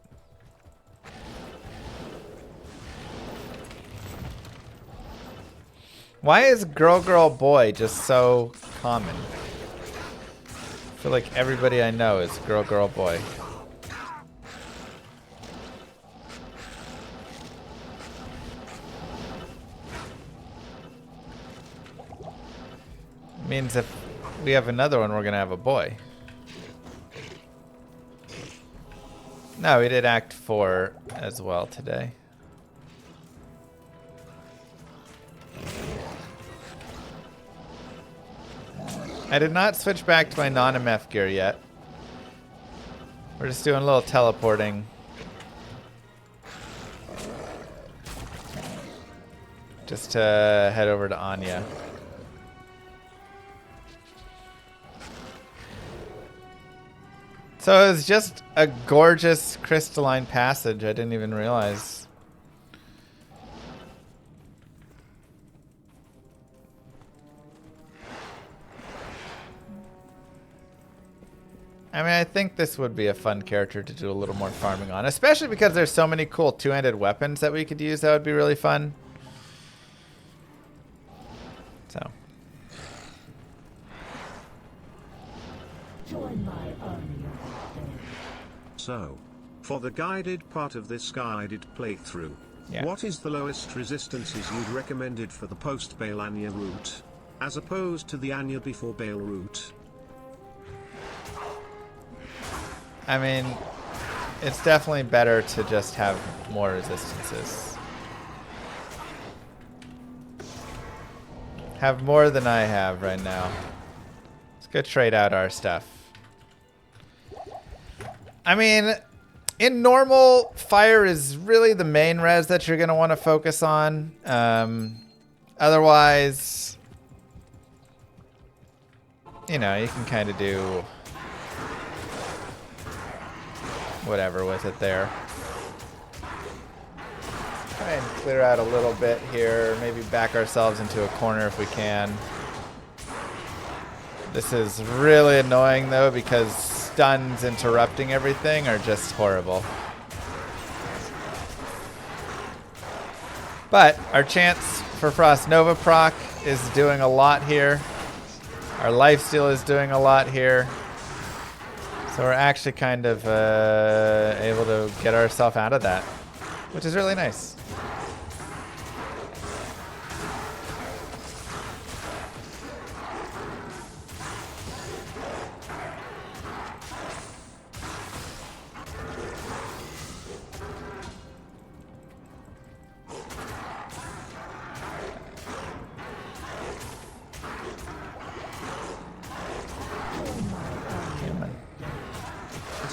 Why is girl, girl, boy just so common? I feel like everybody I know is girl, girl, boy. Means if we have another one, we're gonna have a boy. No, we did Act 4 as well today. I did not switch back to my non-MF gear yet. We're just doing a little teleporting. Just to head over to Anya. So it was just a gorgeous crystalline passage. I didn't even realize. I mean, I think this would be a fun character to do a little more farming on, especially because there's so many cool two-handed weapons that we could use. That would be really fun. So. Join my army of the dead. So, for the guided part of this guided playthrough, Yeah. what is the lowest resistances you'd recommended for the post-Baal Anya route, as opposed to the Anya before Baal route? I mean, it's definitely better to just have more resistances. Have more than I have right now. Let's go trade out our stuff. I mean, in normal, fire is really the main res that you're going to want to focus on. Otherwise, you know, you can kind of do whatever with it there. Try and clear out a little bit here. Maybe back ourselves into a corner if we can. This is really annoying though because stuns interrupting everything are just horrible. But our chance for Frost Nova proc is doing a lot here. Our lifesteal is doing a lot here. So we're actually kind of able to get ourselves out of that, which is really nice.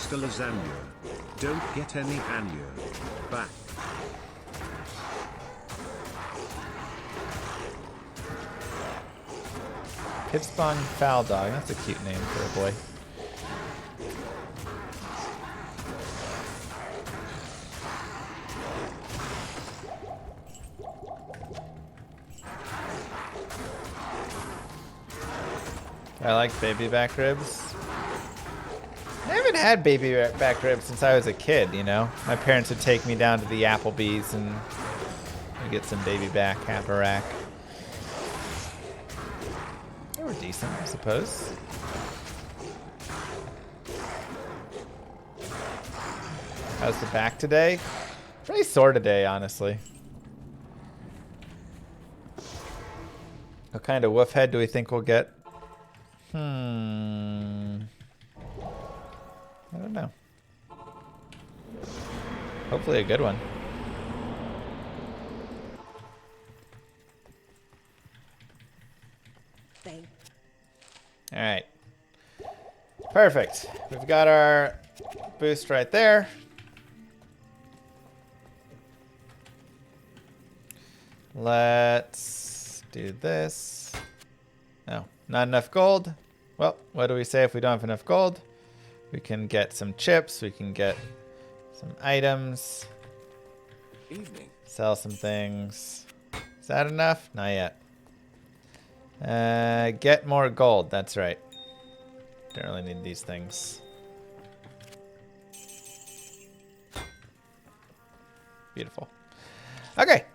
Lasagna. Don't get any Anya. Back. Pitspawn Foul Dog. That's a cute name for a boy. I like baby back ribs. I haven't had baby back ribs since I was a kid, you know. My parents would take me down to the Applebee's and we'd get some baby back, half a rack. They were decent, I suppose. How's the back today? Pretty sore today, honestly. What kind of wolf head do we think we'll get? I don't know. Hopefully a good one. Thank All right. Perfect. We've got our boost right there. Let's do this. No, not enough gold. Well, what do we say if we don't have enough gold? We can get some chips. We can get some items. Evening. Sell some things. Is that enough? Not yet. Get more gold. That's right. Don't really need these things. Beautiful. Okay.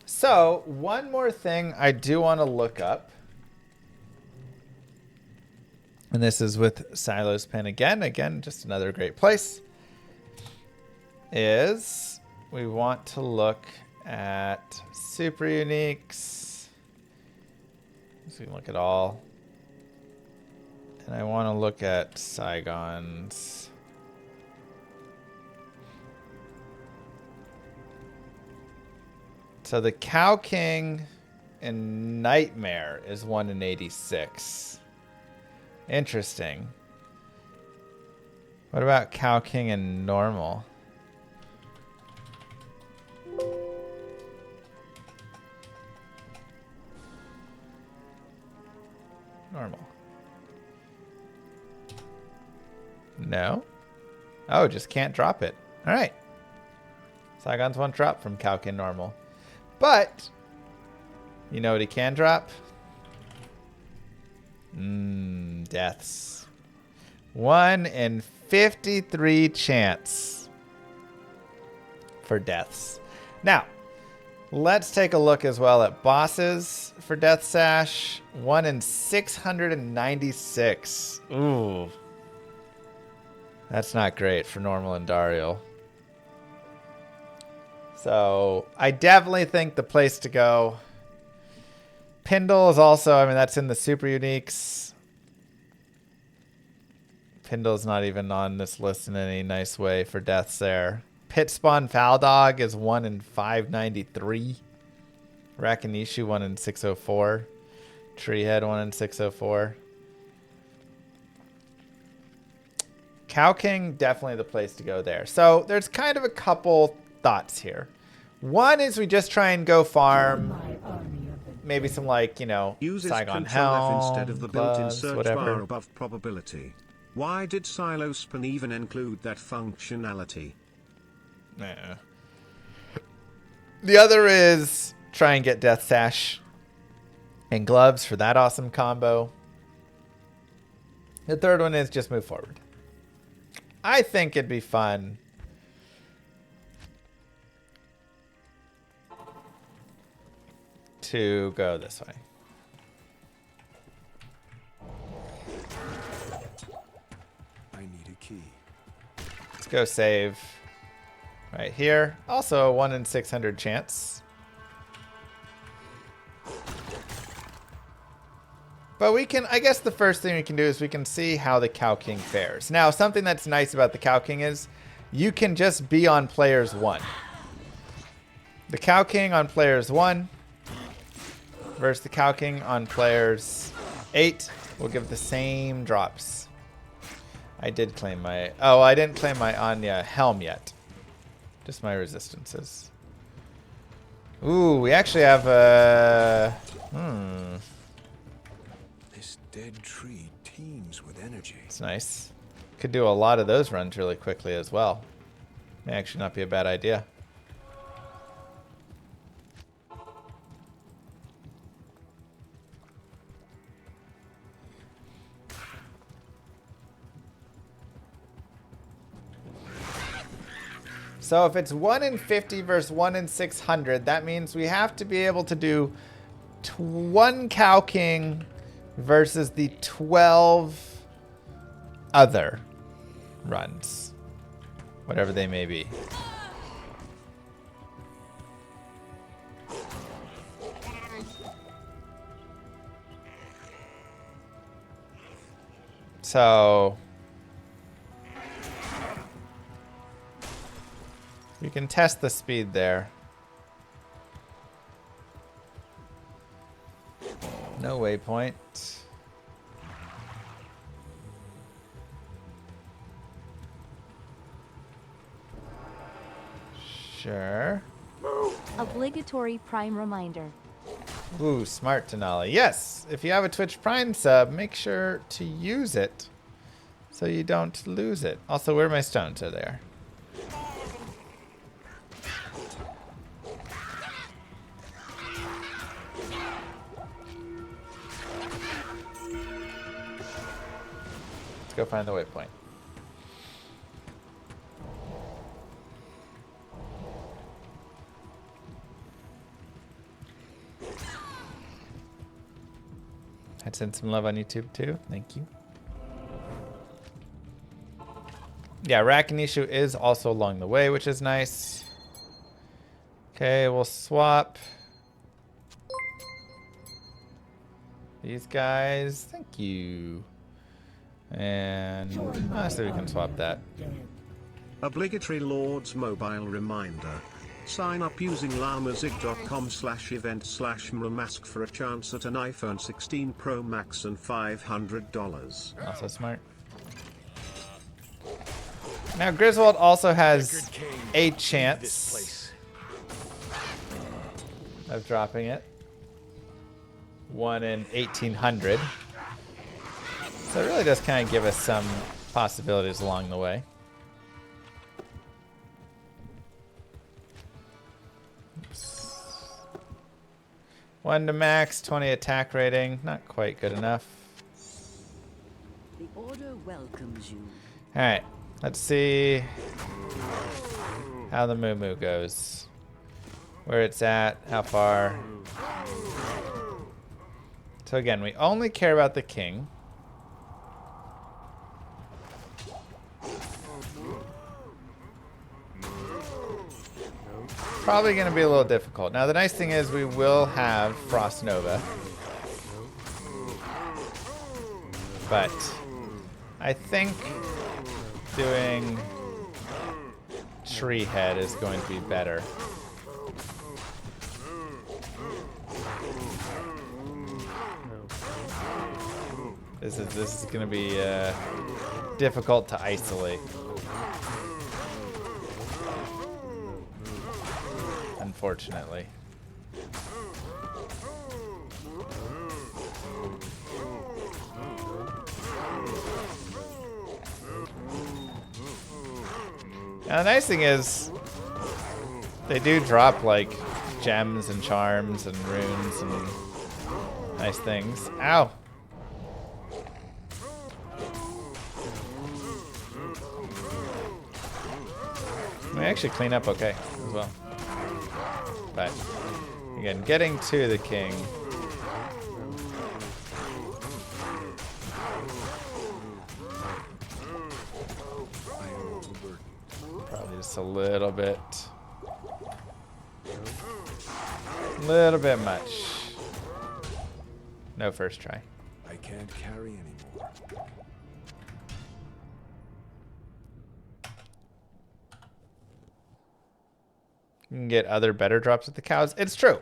So, one more thing I do want to look up. And this is with Silo's Pen again. Again, just another great place. Is we want to look at super uniques. So we can look at all. And I want to look at Saigons. So the Cow King in Nightmare is 1 in 86. Interesting. What about Cow King in Normal? Normal. No? Oh, just can't drop it. All right. Saigon's one drop from Cow King Normal. But, you know what he can drop? Deaths. 1 in 53 chance for deaths. Now, let's take a look as well at bosses for Death Sash. 1 in 696. Ooh. That's not great for Normal and Dariel. So, I definitely think the place to go. Pindle is also, I mean, that's in the super uniques. Pindle's not even on this list in any nice way for deaths there. Pit Spawn Foul Dog is 1 in 593. Rakinishu 1 in 604. Treehead 1 in 604. Cow King, definitely the place to go there. So there's kind of a couple thoughts here. One is we just try and go farm. Maybe some, like, you know, Uses Saigon Control F Helm, instead of the built-in gloves, search whatever. bar above probability. Why did Silo's Pen even include that functionality? Nah. The other is try and get Death Sash and gloves for that awesome combo. The third one is just move forward. I think it'd be fun to go this way. I need a key. Let's go save right here. Also a 1 in 600 chance. But we can, I guess the first thing we can do is we can see how the Cow King fares. Now, something that's nice about the Cow King is you can just be on players 1. The Cow King on players 1 versus the Cow King on players 8 will give the same drops. I did claim my... Oh, I didn't claim my Anya helm yet. Just my resistances. Ooh, we actually have a... This dead tree teems with energy. It's nice. Could do a lot of those runs really quickly as well. May actually not be a bad idea. So if it's 1 in 50 versus 1 in 600, that means we have to be able to do 1 Cow King versus the 12 other runs, whatever they may be. So you can test the speed there. No waypoint. Sure. Obligatory Prime reminder. Ooh, smart Denali. Yes, if you have a Twitch Prime sub, make sure to use it so you don't lose it. Also, where are my stones? Are there? Let's go find the waypoint. I'd send some love on YouTube too. Thank you. Yeah, Rakinishu is also along the way, which is nice. Okay, we'll swap these guys. Thank you. And honestly, we can swap that. Obligatory Lord's mobile reminder. Sign up using lamazig.com/event/mramask for a chance at an iPhone 16 Pro Max and $500. Also smart. Now Griswold also has a chance of dropping it. 1 in 1800. So it really does kind of give us some possibilities along the way. Oops. 1 to max, 20 attack rating. Not quite good enough. The order welcomes you. Alright, let's see how the Moo Moo goes. Where it's at, how far. So again, we only care about the king. Probably going to be a little difficult. Now the nice thing is we will have Frost Nova. But I think doing Tree Head is going to be better. This is going to be difficult to isolate. Unfortunately. Now the nice thing is they do drop like gems and charms and runes and nice things. Ow! We actually clean up okay as well. But again, getting to the king. Probably just a little bit much. No first try. I can't carry anymore. You can get other better drops with the cows. It's true.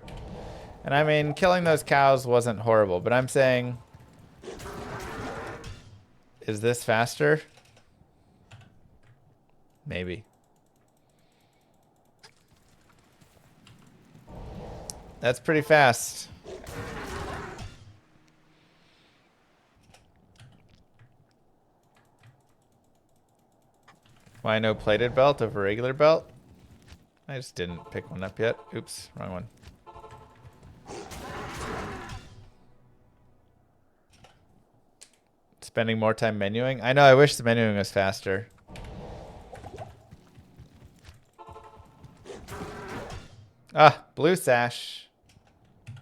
And I mean, killing those cows wasn't horrible, but I'm saying, is this faster? Maybe. That's pretty fast. Why no plated belt over regular belt? I just didn't pick one up yet. Oops, wrong one. Spending more time menuing? I know, I wish the menuing was faster. Ah, blue sash.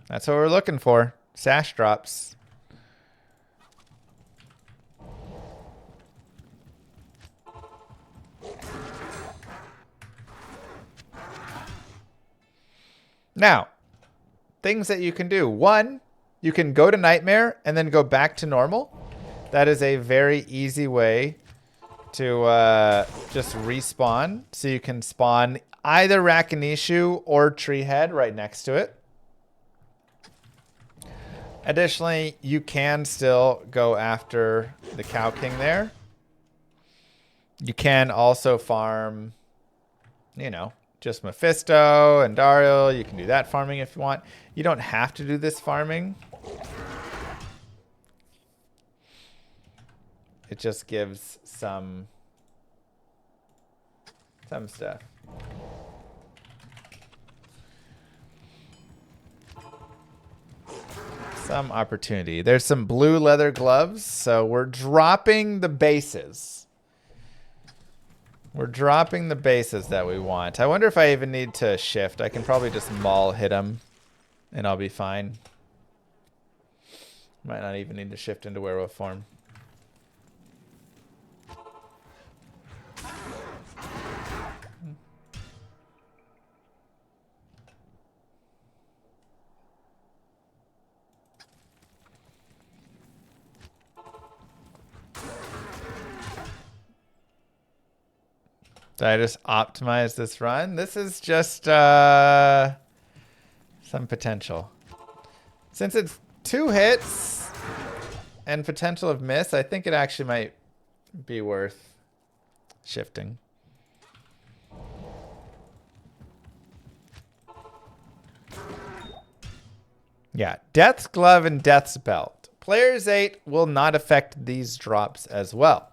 That's what we're looking for. Sash drops. Now, things that you can do. One, you can go to Nightmare and then go back to normal. That is a very easy way to just respawn. So you can spawn either Rakinishu or Treehead right next to it. Additionally, you can still go after the Cow King there. You can also farm, you know, just Mephisto and Daryl. You can do that farming if you want. You don't have to do this farming. It just gives some stuff. Some opportunity. There's some blue leather gloves, so we're dropping the bases. We're dropping the bases that we want. I wonder if I even need to shift. I can probably just maul hit him and I'll be fine. Might not even need to shift into werewolf form. Did I just optimize this run? This is just some potential. Since it's 2 hits and potential of miss, I think it actually might be worth shifting. Yeah, Death's Glove and Death's Belt. Player's 8 will not affect these drops as well.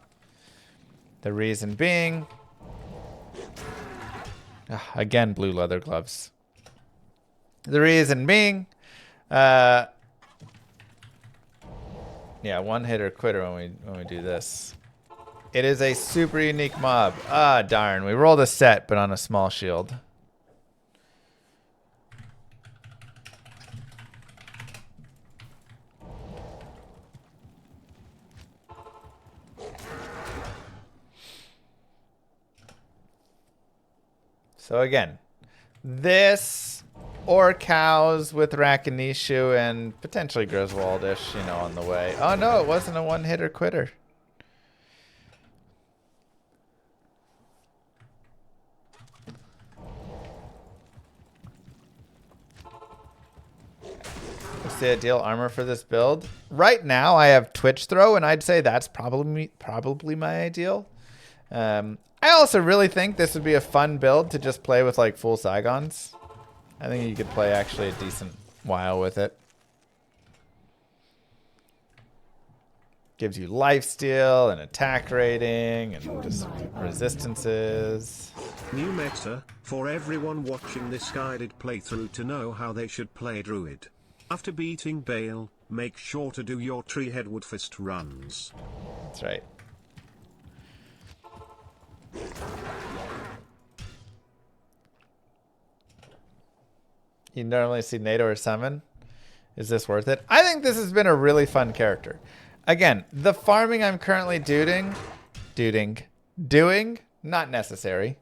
The reason being... again, blue leather gloves. The reason being, yeah, one hitter quitter when we do this. It is a super unique mob. Ah, darn, we rolled a set, but on a small shield. So again, this or cows with Rakanishu and potentially Griswoldish, you know, on the way. Oh no, it wasn't a one-hitter quitter. What's the ideal armor for this build? Right now, I have Twitch Throw, and I'd say that's probably my ideal. I also really think this would be a fun build to just play with like full Saigons. I think you could play actually a decent while with it. Gives you lifesteal and attack rating and just resistances. New meta, for everyone watching this guided playthrough to know how they should play Druid. After beating Baal, make sure to do your tree headwood fist runs. That's right. You normally see NATO or summon. Is this worth it? I think this has been a really fun character. Again, the farming I'm currently doing, not necessary.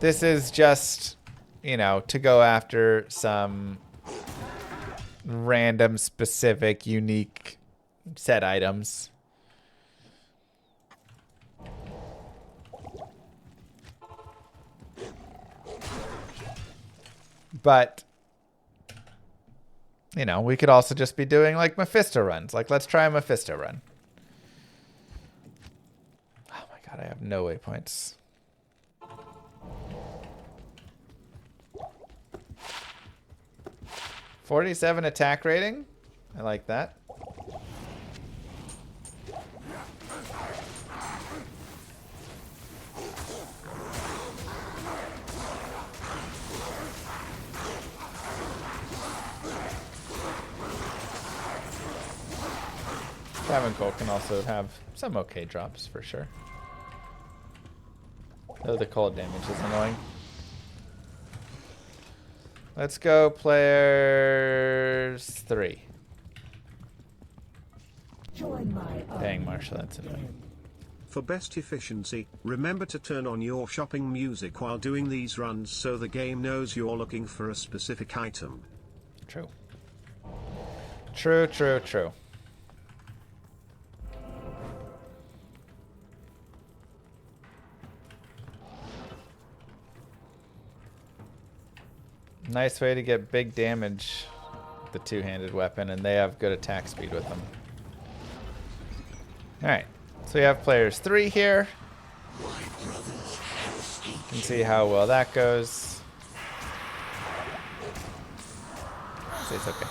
This is just, you know, to go after some random, specific, unique set items. But, you know, we could also just be doing like Mephisto runs. Like, let's try a Mephisto run. Oh my god, I have no waypoints. .47 attack rating. I like that. Cole can also have some okay drops for sure. Though the cold damage is annoying. Let's go players 3. Dang, Marshall, that's annoying. For best efficiency, remember to turn on your shopping music while doing these runs so the game knows you're looking for a specific item. True. True, true, true. Nice way to get big damage with the two-handed weapon, and they have good attack speed with them. Alright, so we have players 3 here. You can see how well that goes. It's okay.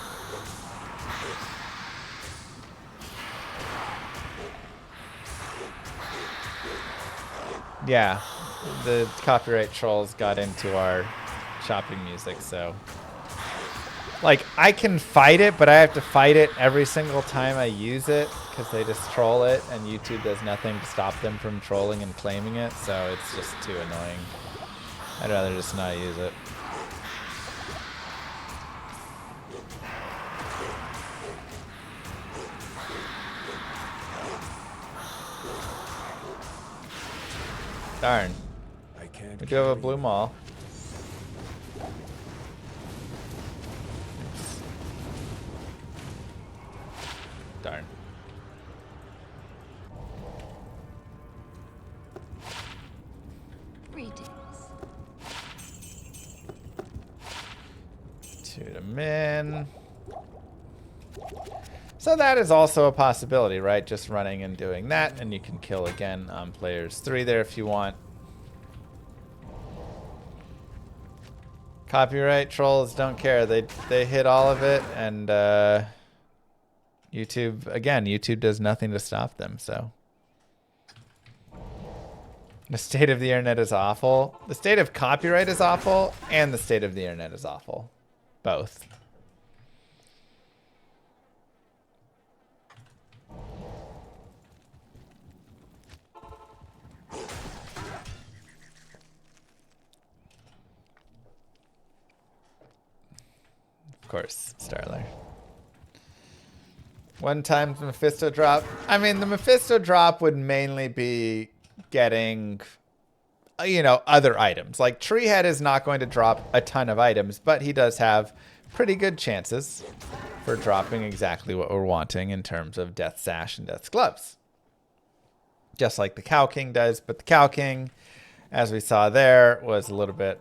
Yeah, the copyright trolls got into our shopping music, so like I can fight it, but I have to fight it every single time I use it because they just troll it, and YouTube does nothing to stop them from trolling and claiming it, so it's just too annoying. I'd rather just not use it. Darn. I can't. We do have a carry blue you. maul. Darn. Greetings. 2 to min. So that is also a possibility, right? Just running and doing that, and you can kill again on players 3 there if you want. Copyright trolls don't care. They hit all of it, and YouTube does nothing to stop them. So the state of the internet is awful. The state of copyright is awful, and the state of the internet is awful. Both. Of course, Starler. One time the Mephisto drop. I mean, the Mephisto drop would mainly be getting, other items. Like, Treehead is not going to drop a ton of items, but he does have pretty good chances for dropping exactly what we're wanting in terms of Death Sash and Death's Gloves. Just like the Cow King does, but the Cow King, as we saw there, was a little bit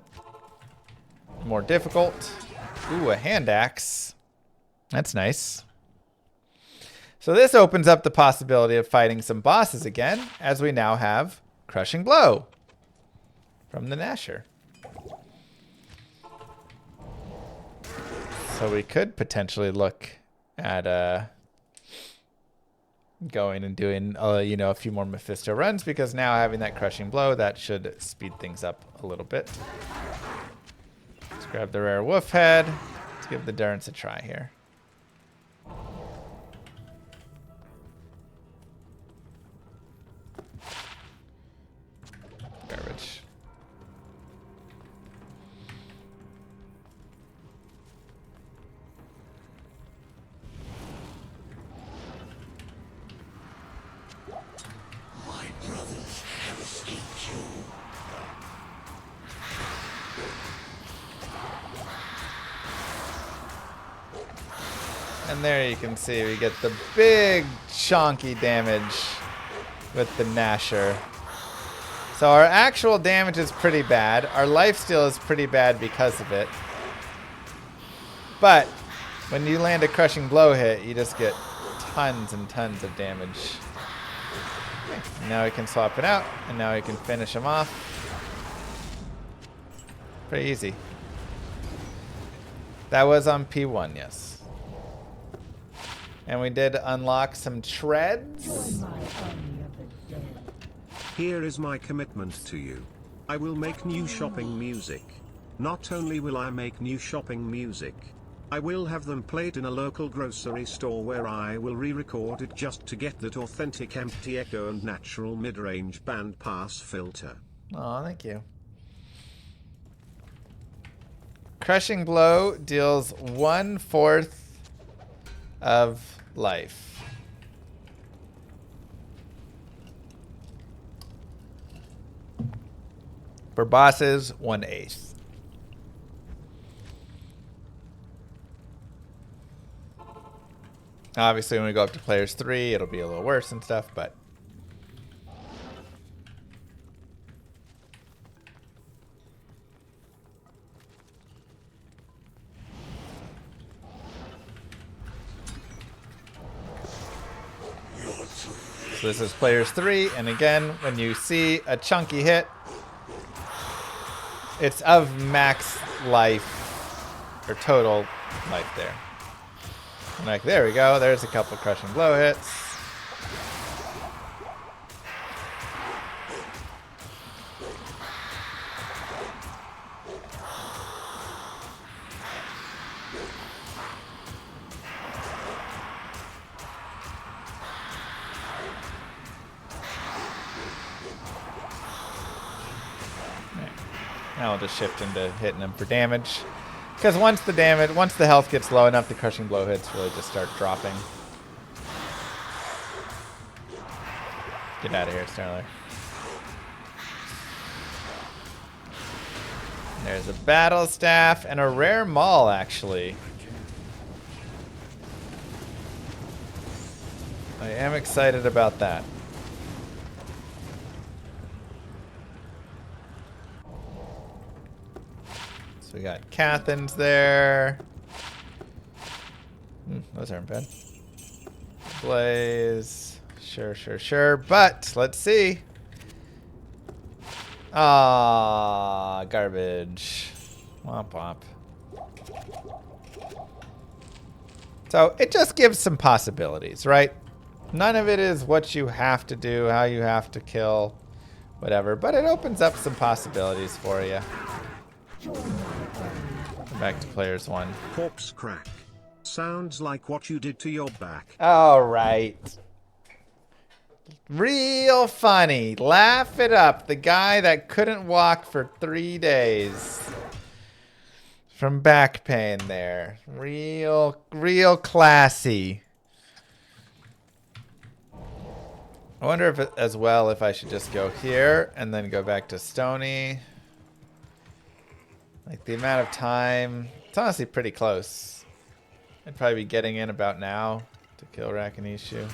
more difficult. Ooh, a hand axe. That's nice. So this opens up the possibility of fighting some bosses again, as we now have Crushing Blow from the Nasher. So we could potentially look at going and doing a few more Mephisto runs, because now having that Crushing Blow, that should speed things up a little bit. Let's grab the rare wolf head. Let's give the Durance a try here. Garbage. And there you can see we get the big chonky damage with the Nasher. So our actual damage is pretty bad. Our lifesteal is pretty bad because of it. But when you land a Crushing Blow hit, you just get tons and tons of damage. Okay. Now we can swap it out, and now we can finish him off. Pretty easy. That was on P1, yes. And we did unlock some treads. Join my army of the dead. Here is my commitment to you. I will make new shopping music. Not only will I make new shopping music, I will have them played in a local grocery store where I will re-record it just to get that authentic empty echo and natural mid-range band pass filter. Oh, thank you. Crushing Blow deals 1/4 of life. For bosses, 1/8. Obviously, when we go up to players 3, it'll be a little worse and stuff, but so this is players 3, and again, when you see a chunky hit, it's of max life, or total life there. And like, there we go, there's a couple Crushing Blow hits. Now we'll just shift into hitting them for damage. Because once the health gets low enough, the Crushing Blow hits really just start dropping. Get out of here, Starler. There's a battle staff and a rare maul, actually. I am excited about that. So we got Cathins there. Those aren't bad. Blaze. Sure, sure, sure. But let's see. Ah, garbage. Womp womp. So it just gives some possibilities, right? None of it is what you have to do, how you have to kill, whatever. But it opens up some possibilities for you. Back to players 1. Corpse crack. Sounds like what you did to your back. All right. Real funny. Laugh it up. The guy that couldn't walk for 3 days. From back pain there. Real classy. I wonder if as well if I should just go here and then go back to Stony. Like the amount of time. It's honestly pretty close. I'd probably be getting in about now to kill Rakanishu.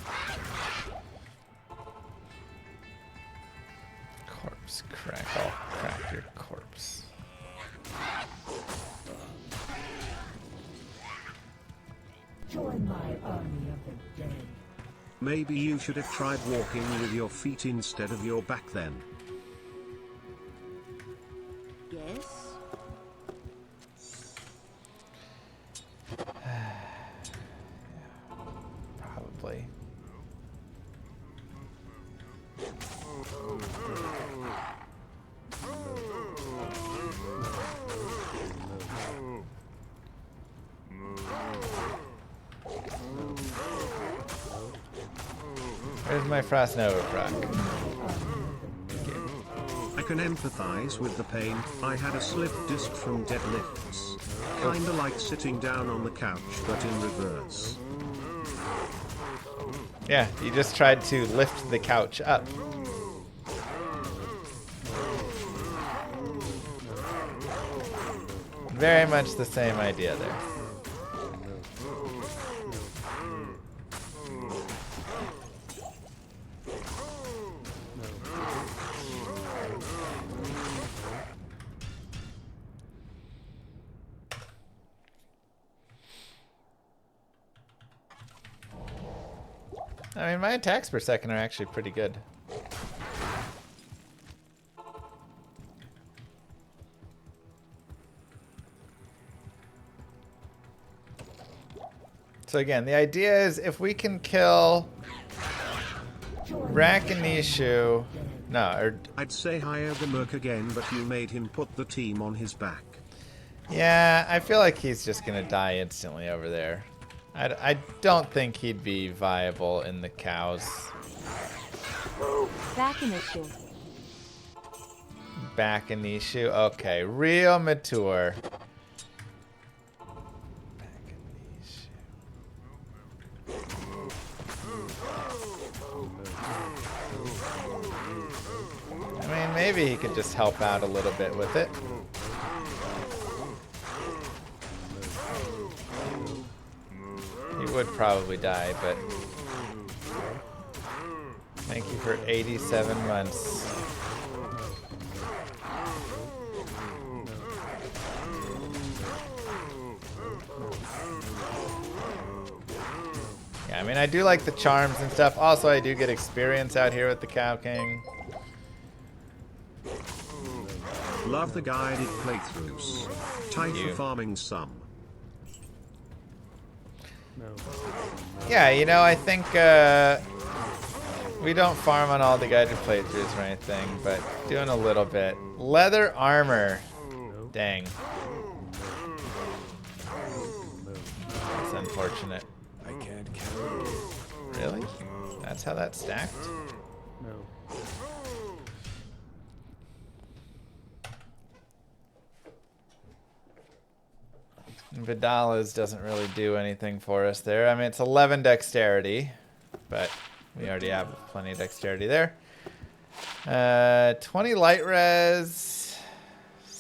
Corpse crack. I'll crack your corpse. Join my army of the dead. Maybe you should have tried walking with your feet instead of your back then. Yes? Probably. Where's my Frost Nova proc? I can empathize with the pain. I had a slip disc from deadlifts. Kinda like sitting down on the couch, but in reverse. Yeah, you just tried to lift the couch up. Very much the same idea there. I mean, my attacks per second are actually pretty good. So again, the idea is if we can kill Rakanishu, I'd say hire the Merc again, but you made him put the team on his back. yeah, I feel like he's just gonna die instantly over there. I don't think he'd be viable in the cows. Back in issue. Back in the issue. Okay, real mature. Back in the issue. I mean, maybe he could just help out a little bit with it. He would probably die, but thank you for 87 months. Yeah, I mean, I do like the charms and stuff. Also, I do get experience out here with the Cow King. Love the guided playthroughs. Time for farming some. Yeah, you know, I think we don't farm on all the guided playthroughs or anything, but doing a little bit. Leather armor. Dang. That's unfortunate. I can't carry it. Really? That's how that stacked? Vidala's doesn't really do anything for us there. I mean, it's 11 dexterity, but we already have plenty of dexterity there. 20 light res.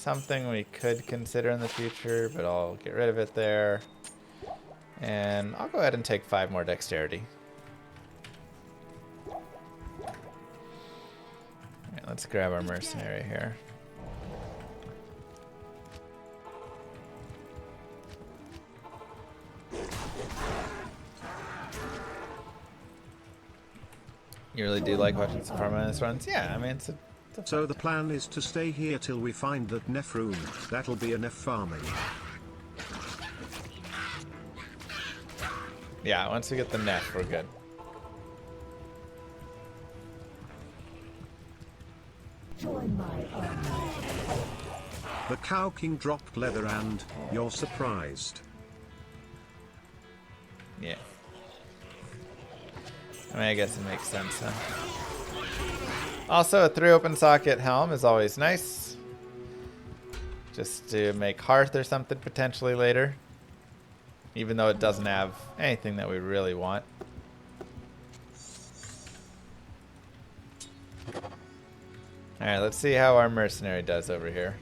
something we could consider in the future, but I'll get rid of it there. And I'll go ahead and take 5 more dexterity. All right, let's grab our mercenary here. You really do like watching some Farmlands runs? Yeah, I mean, it's a So the plan is to stay here till we find that Neph rune. That'll be enough farming. Yeah, once we get the Neph, we're good. Join my army. The Cow King dropped leather and you're surprised. Yeah. I mean, I guess it makes sense, huh? Also, a 3 open socket helm is always nice. Just to make hearth or something potentially later. Even though it doesn't have anything that we really want. Alright, let's see how our mercenary does over here.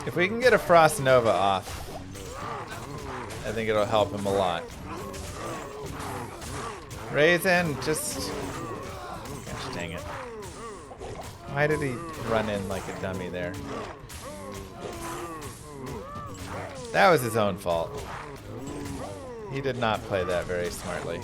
If we can get a Frost Nova off, I think it'll help him a lot. Raisin, just... Gosh dang it. Why did he run in like a dummy there? That was his own fault. He did not play that very smartly.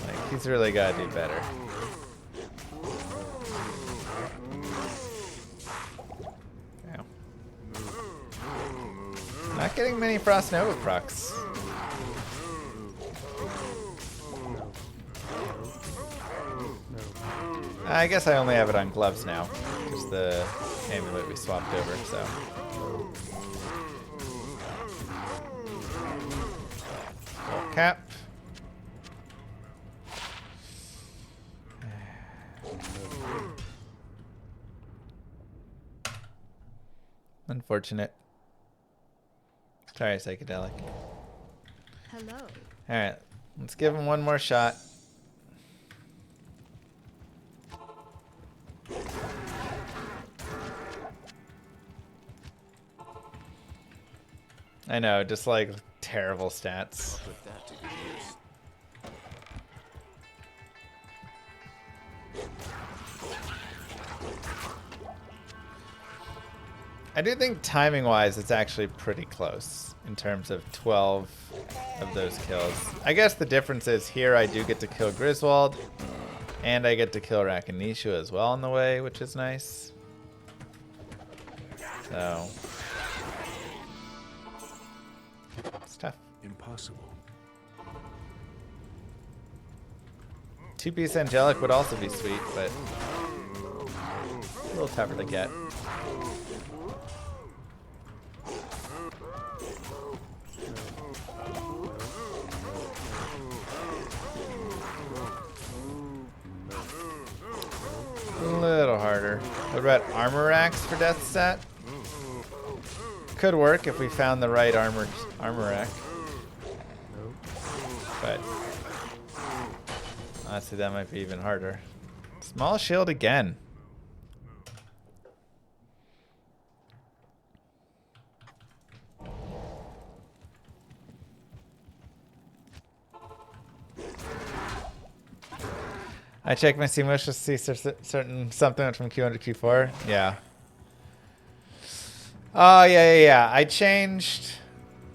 Like, he's really got to do better. Not getting many Frost Nova procs. I guess I only have it on gloves now, because the amulet we swapped over, so. Full cap. Unfortunate. Sorry, psychedelic. Hello. Alright, let's give him one more shot. I know, just like terrible stats. Put that to good use. I do think timing-wise, it's actually pretty close in terms of 12 of those kills. I guess the difference is here I do get to kill Griswold, and I get to kill Rakanishu as well on the way, which is nice. So, it's tough. Impossible. 2-piece Angelic would also be sweet, but a little tougher to get. A little harder. What about armor racks for death set? Could work if we found the right armor rack. But honestly, that might be even harder. Small shield again. I check my Steam wish to see certain something from Q1 to Q4. Yeah. Oh, yeah. I changed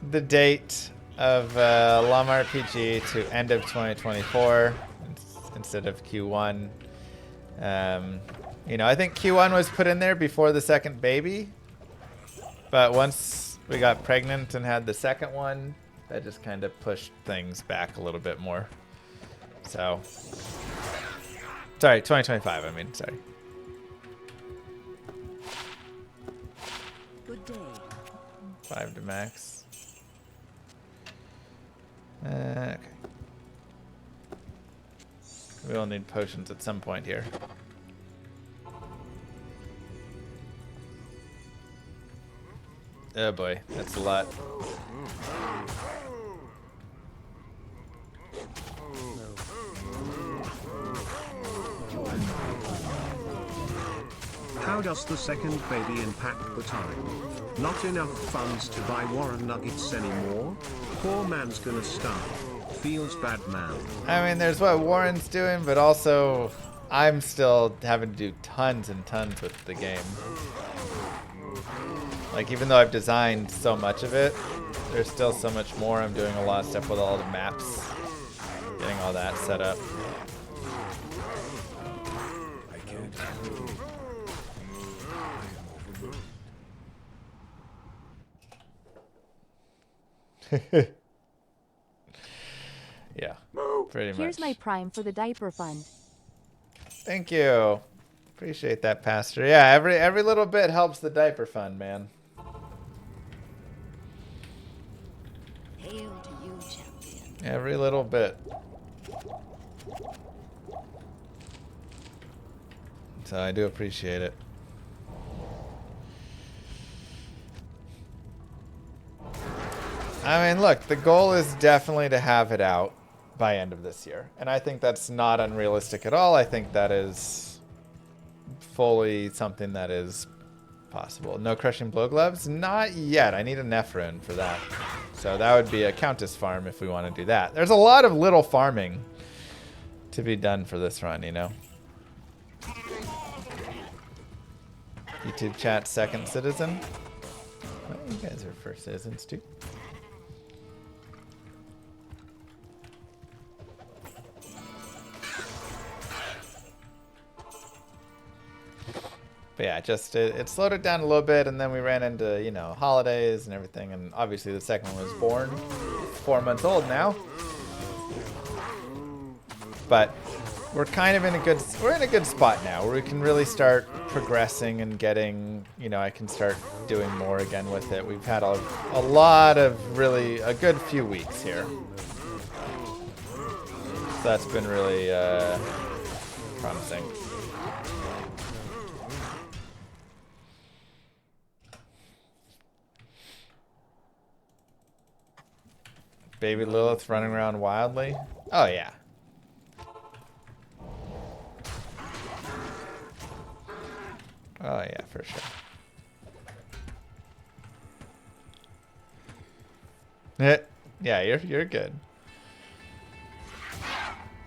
the date of LUM RPG to end of 2024 instead of Q1. You know, I think Q1 was put in there before the second baby. But once we got pregnant and had the second one, that just kind of pushed things back a little bit more. So... Sorry, 2025, I mean, sorry. Good day. 5 to max. Okay. We will need potions at some point here. Oh boy, that's a lot. How does the second baby impact the time? Not enough funds to buy Warren nuggets anymore? Poor man's gonna starve. Feels bad, man. I mean, there's what Warren's doing, but also I'm still having to do tons and tons with the game. Like, even though I've designed so much of it, there's still so much more. I'm doing a lot of stuff with all the maps, getting all that set up. I can't. Yeah, pretty much. Here's my prime for the diaper fund. Thank you. Appreciate that, Pastor. Yeah, every little bit helps the diaper fund, man. Hail to you, champion. Every little bit. So I do appreciate it. I mean, look, the goal is definitely to have it out by end of this year. And I think that's not unrealistic at all. I think that is fully something that is possible. No crushing blow gloves? Not yet. I need a Nephrune for that. So that would be a Countess farm if we want to do that. There's a lot of little farming to be done for this run, you know? YouTube chat, second citizen. Well, you guys are first citizens too. But yeah, just it slowed it down a little bit, and then we ran into, you know, holidays and everything, and obviously the second one was born. It's 4 months old now. But we're kind of in a good spot now where we can really start progressing and getting, you know, I can start doing more again with it. We've had a lot of really a good few weeks here. So that's been really promising. Baby Lilith running around wildly. Oh yeah. Oh yeah, for sure. Yeah, you're good.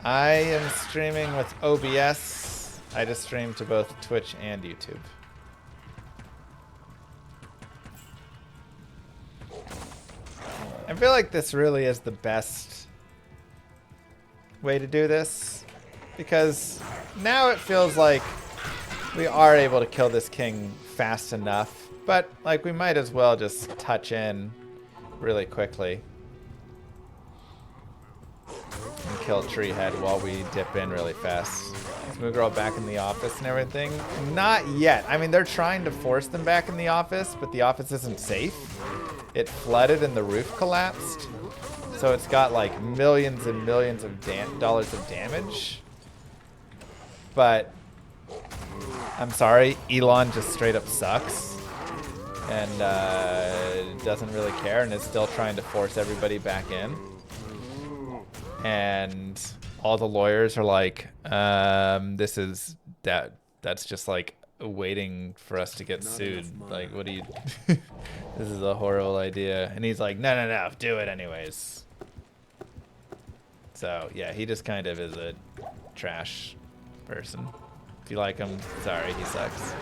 I am streaming with OBS. I just stream to both Twitch and YouTube. I feel like this really is the best way to do this, because now it feels like we are able to kill this king fast enough, but like we might as well just touch in really quickly and kill Treehead while we dip in really fast. Is Moo Girl back in the office and everything? Not yet. I mean, they're trying to force them back in the office, but the office isn't safe. It flooded and the roof collapsed. So it's got like millions and millions of dollars of damage. But I'm sorry, Elon just straight up sucks. And doesn't really care and is still trying to force everybody back in. And all the lawyers are like, that's just like waiting for us to get sued. Like, what do you... This is a horrible idea. And he's like, no, do it anyways. So, yeah, he just kind of is a trash person. If you like him, sorry, he sucks.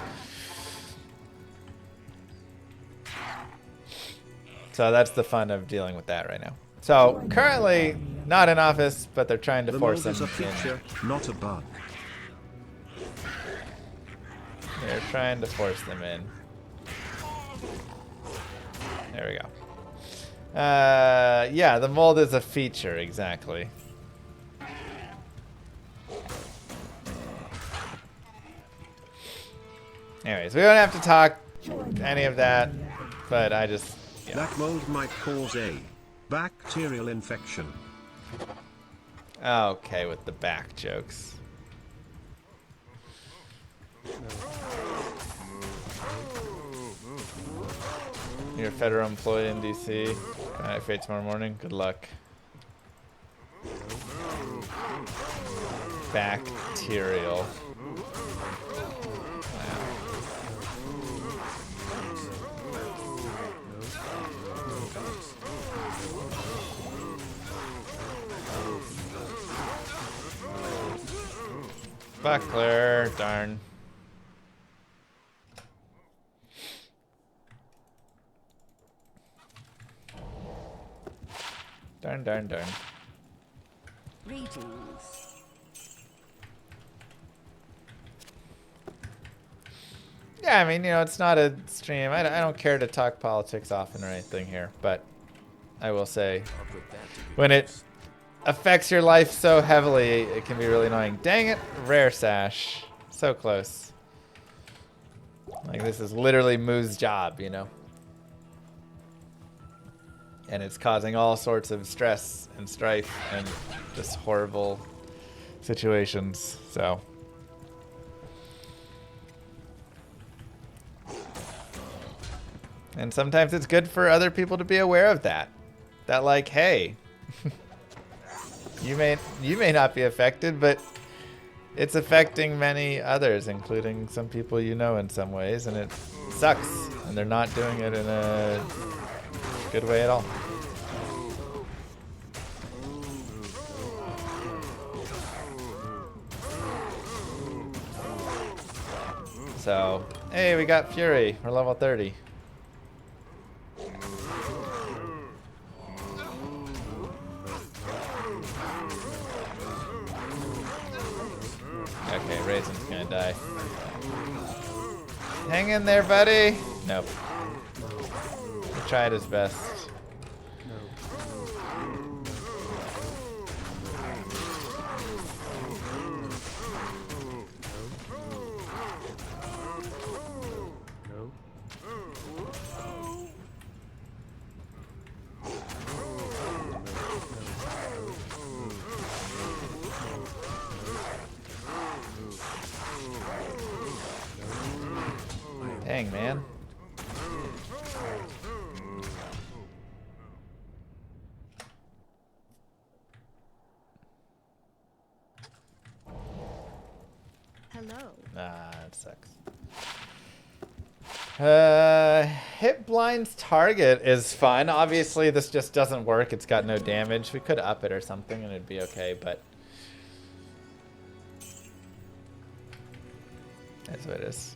So that's the fun of dealing with that right now. So, currently, not in office, but they're trying to force him in. The mold is a feature, not a bug. They're trying to force them in. There we go. Yeah, the mold is a feature, exactly. Anyways, we don't have to talk any of that, but I just... Yeah. That mold might cause a bacterial infection. Okay, with the back jokes. You're a federal employee in DC. Night Fate tomorrow morning. Good luck. Bacterial. Buckler, darn. Darn, darn, darn. Greetings. Yeah, I mean, you know, it's not a stream. I don't care to talk politics often or anything here, but I will say, when it affects your life so heavily, it can be really annoying. Dang it, rare sash. So close. Like, this is literally Moo's job, you know? And it's causing all sorts of stress and strife and just horrible situations, so. And sometimes it's good for other people to be aware of that. That, like, hey, you may not be affected, but it's affecting many others, including some people you know in some ways, and it sucks. And they're not doing it in a good way at all. So, hey, we got Fury. We're level 30. Okay, Raisin's gonna die. Hang in there, buddy. Nope. He tried his best. Dang, man. Hello. Ah, that sucks. Hit blinds target is fun. Obviously, this just doesn't work. It's got no damage. We could up it or something and it'd be okay, but that's what it is.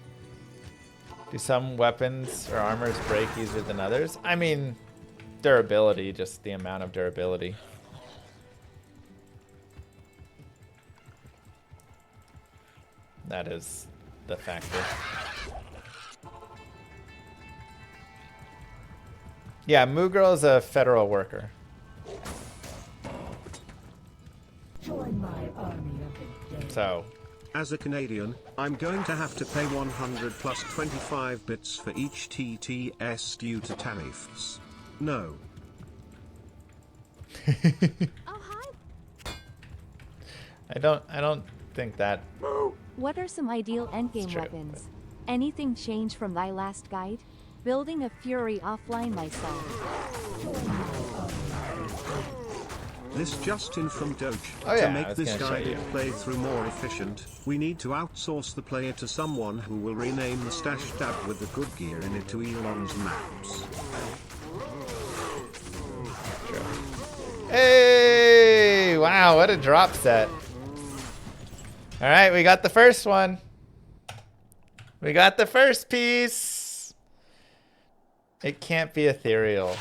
Do some weapons or armors break easier than others? I mean, durability, just the amount of durability. That is the factor. Yeah, Moo Girl is a federal worker. Join my army of the dead. So, As a Canadian, I'm going to have to pay 100 plus 25 bits for each TTS due to tariffs. No. Oh, hi. I don't think that. What are some ideal endgame true, weapons? Anything change from thy last guide? Building a Fury offline myself. This Justin from Doge. Oh, yeah, to I make was this gonna show guided you. playthrough more efficient, we need to outsource the player to someone who will rename the stash tab with the good gear in it to Elon's maps. Hey! Wow, what a drop set. Alright, we got the first one. We got the first piece. It can't be ethereal.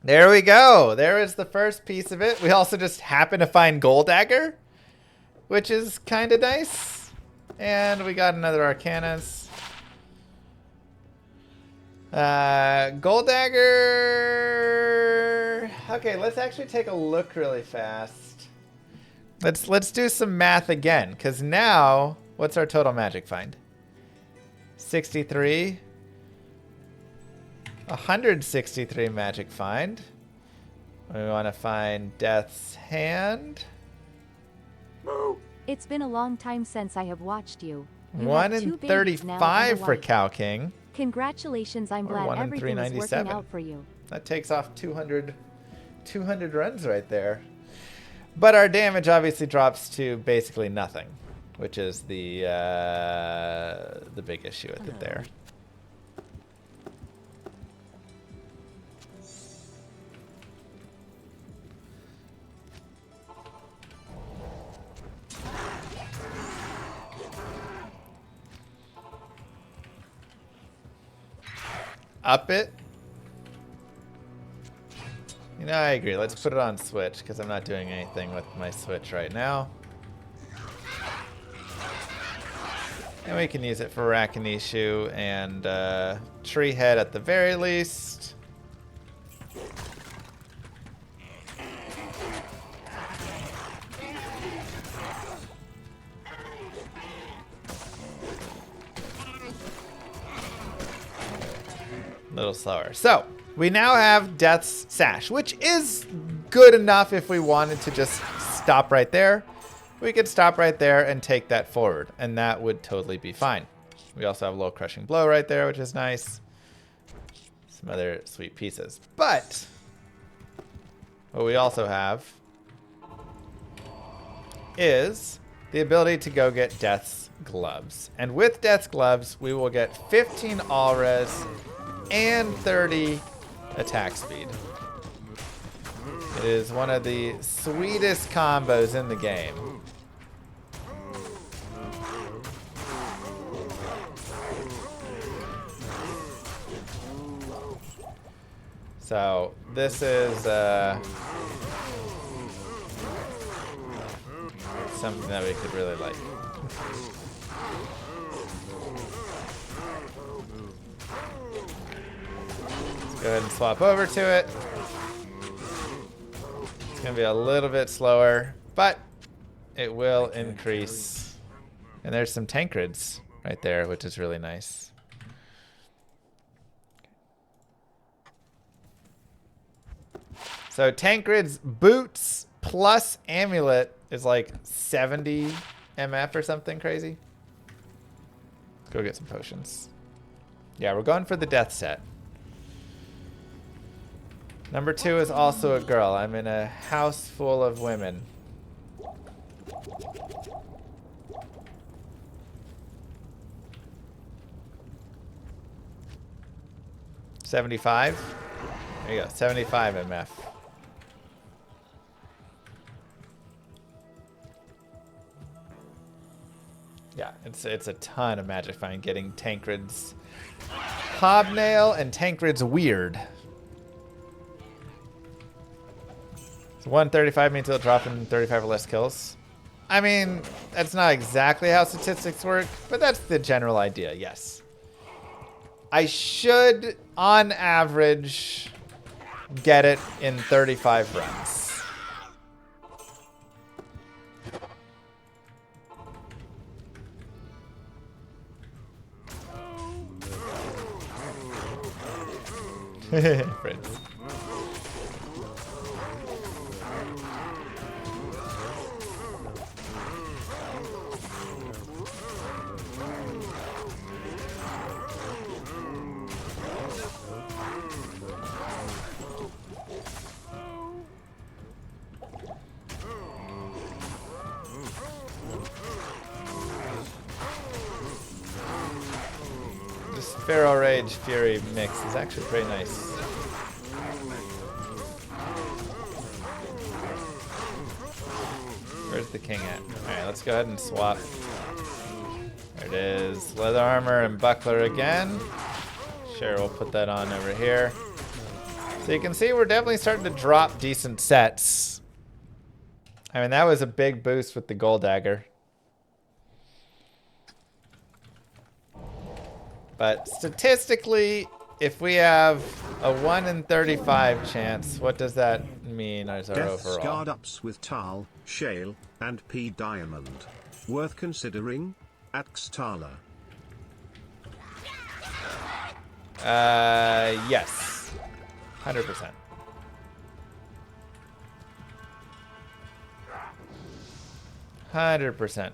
There we go. There is the first piece of it. We also just happen to find Gold Dagger, which is kind of nice. And we got another Arcanus. Gold Dagger. Okay, let's actually take a look really fast. Let's do some math again, because now, what's our total magic find? 63. 163 magic find. We want to find Death's Hand. It's been a long time since I have watched you. You 1 have in 2 babies now and a 35 for wife. Cow King. Congratulations, I'm Or glad 1 in everything is working 397. out for you. That takes off 200 runs right there. But our damage obviously drops to basically nothing, which is the big issue with it there. Up it. You know, I agree. Let's put it on Switch because I'm not doing anything with my Switch right now. And we can use it for Rakinishu and Tree Head at the very least. A little slower. So, we now have Death's Sash, which is good enough if we wanted to just stop right there. We could stop right there and take that forward, and that would totally be fine. We also have a little Crushing Blow right there, which is nice. Some other sweet pieces. But what we also have is the ability to go get Death's Gloves. And with Death's Gloves, we will get 15 all-res and 30 attack speed. It is one of the sweetest combos in the game. So this is something that we could really like. Go ahead and swap over to it. It's going to be a little bit slower, but it will increase. And there's some Tancrids right there, which is really nice. So Tancred's boots plus amulet is like 70 MF or something crazy. Let's go get some potions. Yeah, we're going for the death set. Number 2 is also a girl. I'm in a house full of women. $75. There you go, 75 MF. Yeah, it's a ton of magic find getting Tancred's Hobnail and Tancred's Weird. So 135 means it'll drop in 35 or less kills. I mean, that's not exactly how statistics work, but that's the general idea, yes. I should, on average, get it in 35 runs. Friends. This Pharaoh Rage Fury mix is actually pretty nice. Where's the king at? Alright, let's go ahead and swap. There it is. Leather armor and buckler again. Sure, we'll put that on over here. So you can see we're definitely starting to drop decent sets. I mean, that was a big boost with the gold dagger. But statistically, if we have a 1 in 35 chance, what does that mean as our Death's overall? Guard ups with Tal, Shale, and P Diamond. Worth considering? Axtala. Yes. 100%. %.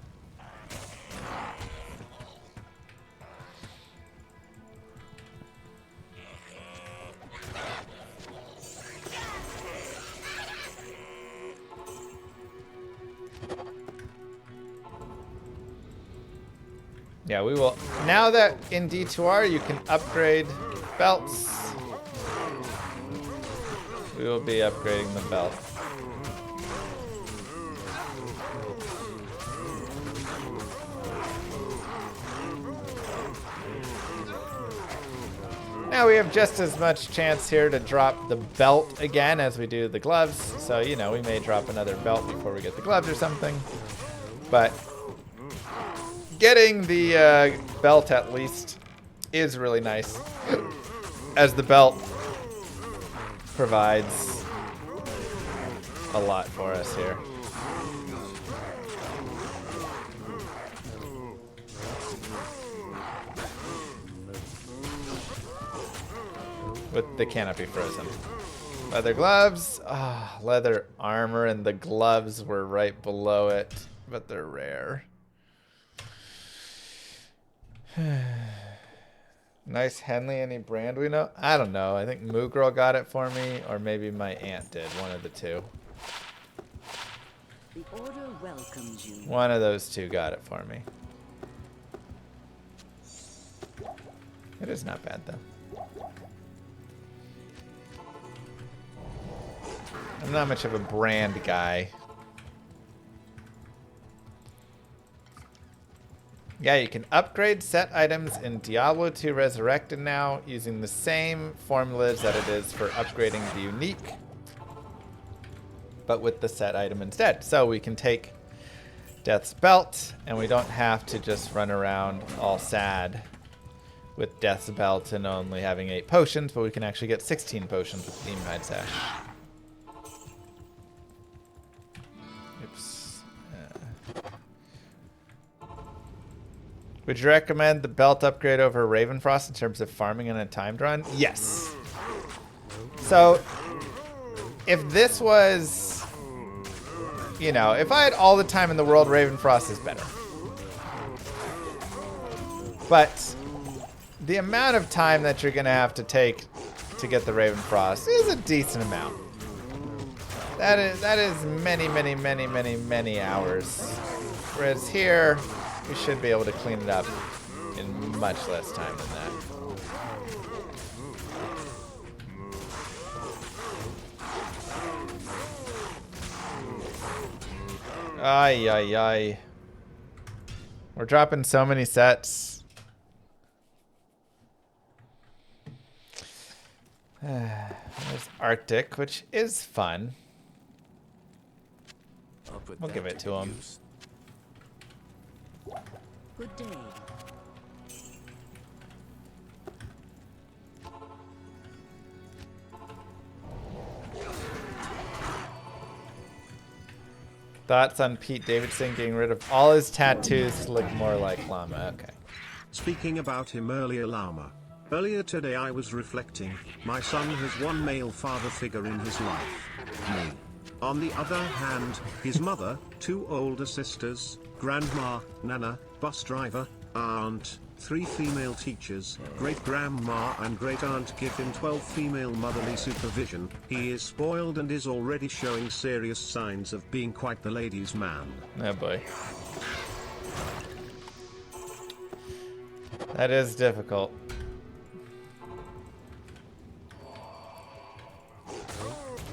Yeah, we will. Now that in D2R you can upgrade belts, we will be upgrading the belt. Now we have just as much chance here to drop the belt again as we do the gloves. So, you know, we may drop another belt before we get the gloves or something. But getting the belt at least is really nice, as the belt provides a lot for us here. With the canopy frozen. Leather gloves. Ah, leather armor and the gloves were right below it, but they're rare. Nice Henley, any brand we know? I don't know. I think Moo Girl got it for me, or maybe my aunt did. One of the two. The order welcomes you. One of those two got it for me. It is not bad though. I'm not much of a brand guy. Yeah, you can upgrade set items in Diablo 2 Resurrected now using the same formulas that it is for upgrading the unique, but with the set item instead. So we can take Death's Belt, and we don't have to just run around all sad with Death's Belt and only having 8 potions, but we can actually get 16 potions with Demon Hide Sash. Would you recommend the belt upgrade over Ravenfrost in terms of farming in a timed run? Yes. So, if this was, you know, if I had all the time in the world, Ravenfrost is better. But the amount of time that you're going to have to take to get the Ravenfrost is a decent amount. That is many, many, many, many, many hours. Whereas here, we should be able to clean it up in much less time than that. Ay, ay, ay. We're dropping so many sets. There's Arctic, which is fun. We'll give it to him. Good day. Thoughts on Pete Davidson getting rid of all his tattoos to look more like Llama? Okay. Speaking about him earlier, Llama. Earlier today I was reflecting, my son has one male father figure in his life. Me. On the other hand, his mother, 2 older sisters, grandma, nana, bus driver, aunt, 3 female teachers, great-grandma and great-aunt give him 12 female motherly supervision. He is spoiled and is already showing serious signs of being quite the ladies' man. Oh boy. That is difficult.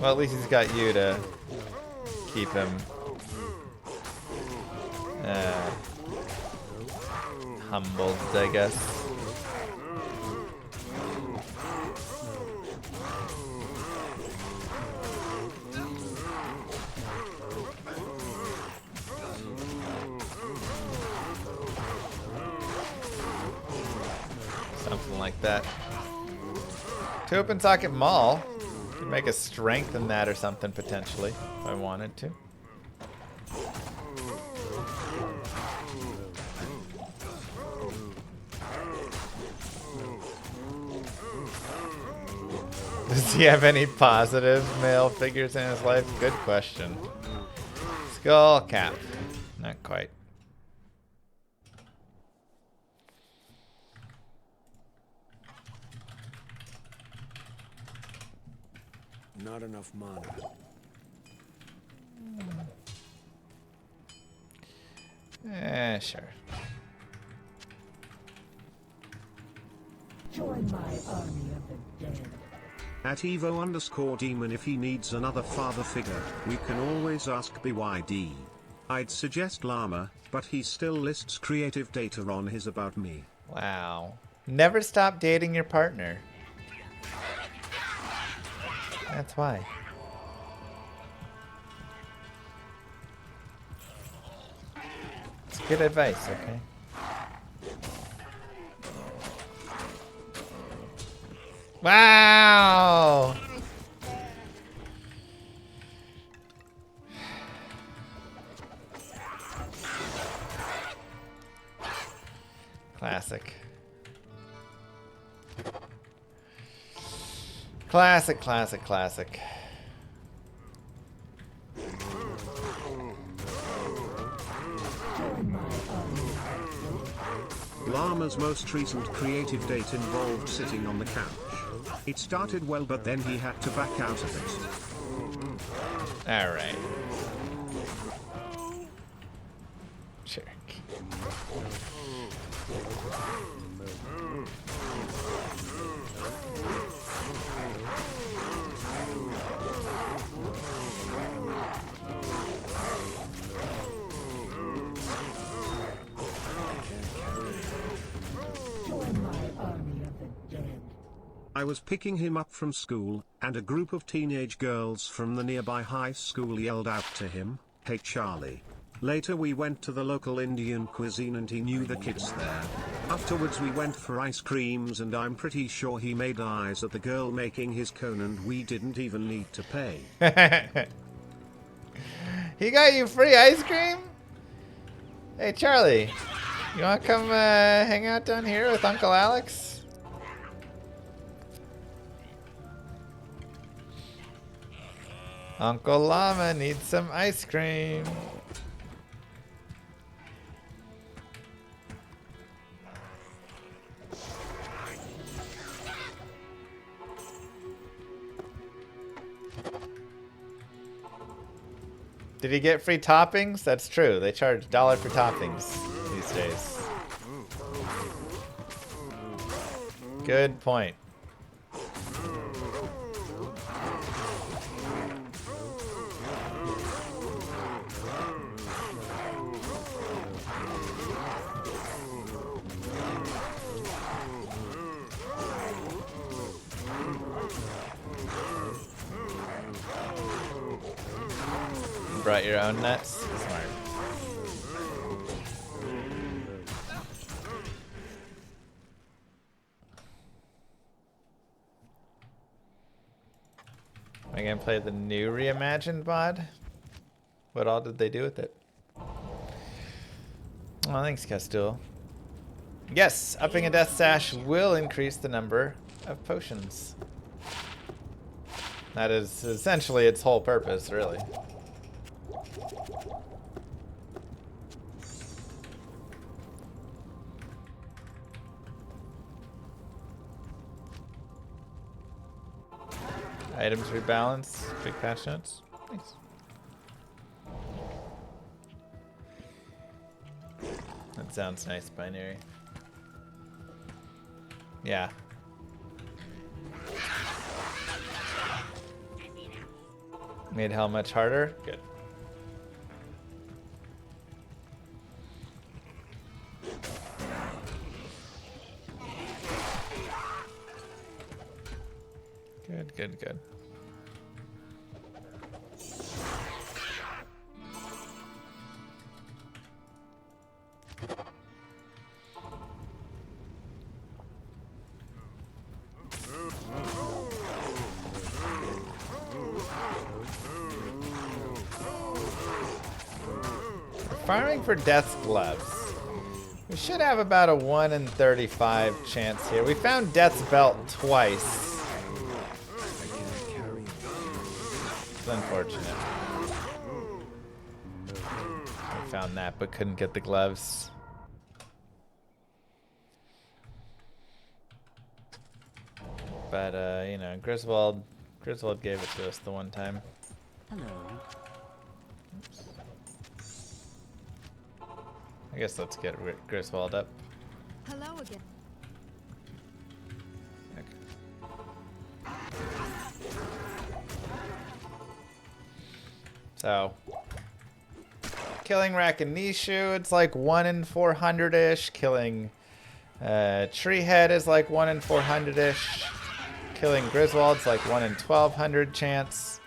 Well, at least he's got you to keep him humbled, I guess. Something like that. 2 open socket maul. Could make a strength in that or something potentially, if I wanted to. Does he have any positive male figures in his life? Good question. Skull cap. Not quite. Not enough mana. Sure. Join my army of the dead. At Evo_demon if he needs another father figure, we can always ask BYD. I'd suggest Llama, but he still lists creative data on his About Me. Wow. Never stop dating your partner. That's why. It's good advice, okay? Wow! Classic. Classic, classic, classic. Llama's most recent creative date involved sitting on the couch. It started well, but then he had to back out of it. Alright. Jerk. Join my army of the dead. I was picking him up from school, and a group of teenage girls from the nearby high school yelled out to him, "Hey Charlie." Later we went to the local Indian cuisine and he knew the kids there. Afterwards we went for ice creams and I'm pretty sure he made eyes at the girl making his cone and we didn't even need to pay. He got you free ice cream? Hey Charlie, you wanna come hang out down here with Uncle Alex? Uncle Llama needs some ice cream. Did he get free toppings? That's true. They charge $1 for toppings these days. Good point. Brought your own nuts? Smart. Am I gonna play the new reimagined mod? What all did they do with it? Oh, thanks, Castul. Yes, upping a death sash will increase the number of potions. That is essentially its whole purpose, really. Items rebalance, big patch notes. Nice. That sounds nice, binary. Yeah. Made hell much harder? Good. Good, good, good. Farming for Death's Gloves. We should have about a 1 in 35 chance here. We found Death's Belt twice. It's unfortunate. I found that, but couldn't get the gloves. But, you know, Griswold gave it to us the one time. Hello. Oops. I guess let's get Griswold up. Hello again. So, killing Rakinishu, it's like 1 in 400-ish. Killing Treehead is like 1 in 400-ish. Killing Griswold's like 1 in 1200 chance.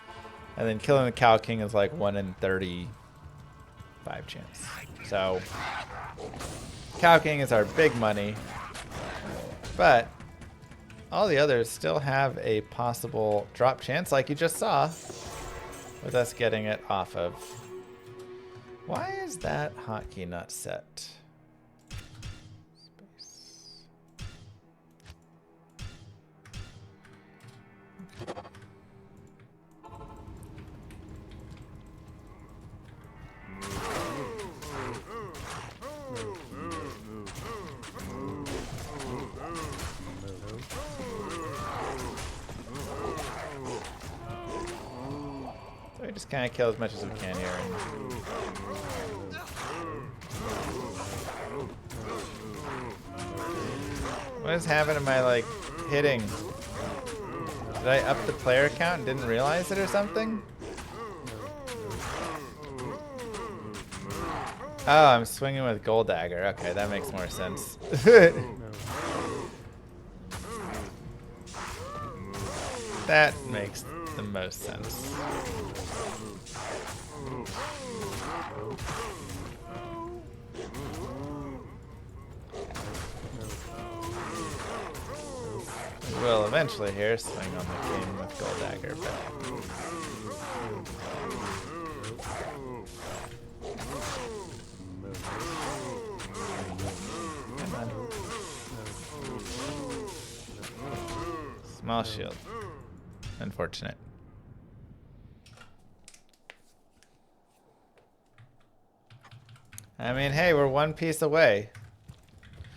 And then killing the Cow King is like 1 in 35 chance. So, Cow King is our big money. But all the others still have a possible drop chance, like you just saw, with us getting it off of. Why is that hotkey not set? Space. So we just kind of kill as much as we can here. What is happening? Am I like hitting? Did I up the player count and didn't realize it or something? Oh, I'm swinging with Gold Dagger. Okay, that makes more sense. That makes the most sense. We'll eventually here swing on the king with Gold Dagger, but come on. Small shield. Unfortunate. I mean, hey, we're one piece away.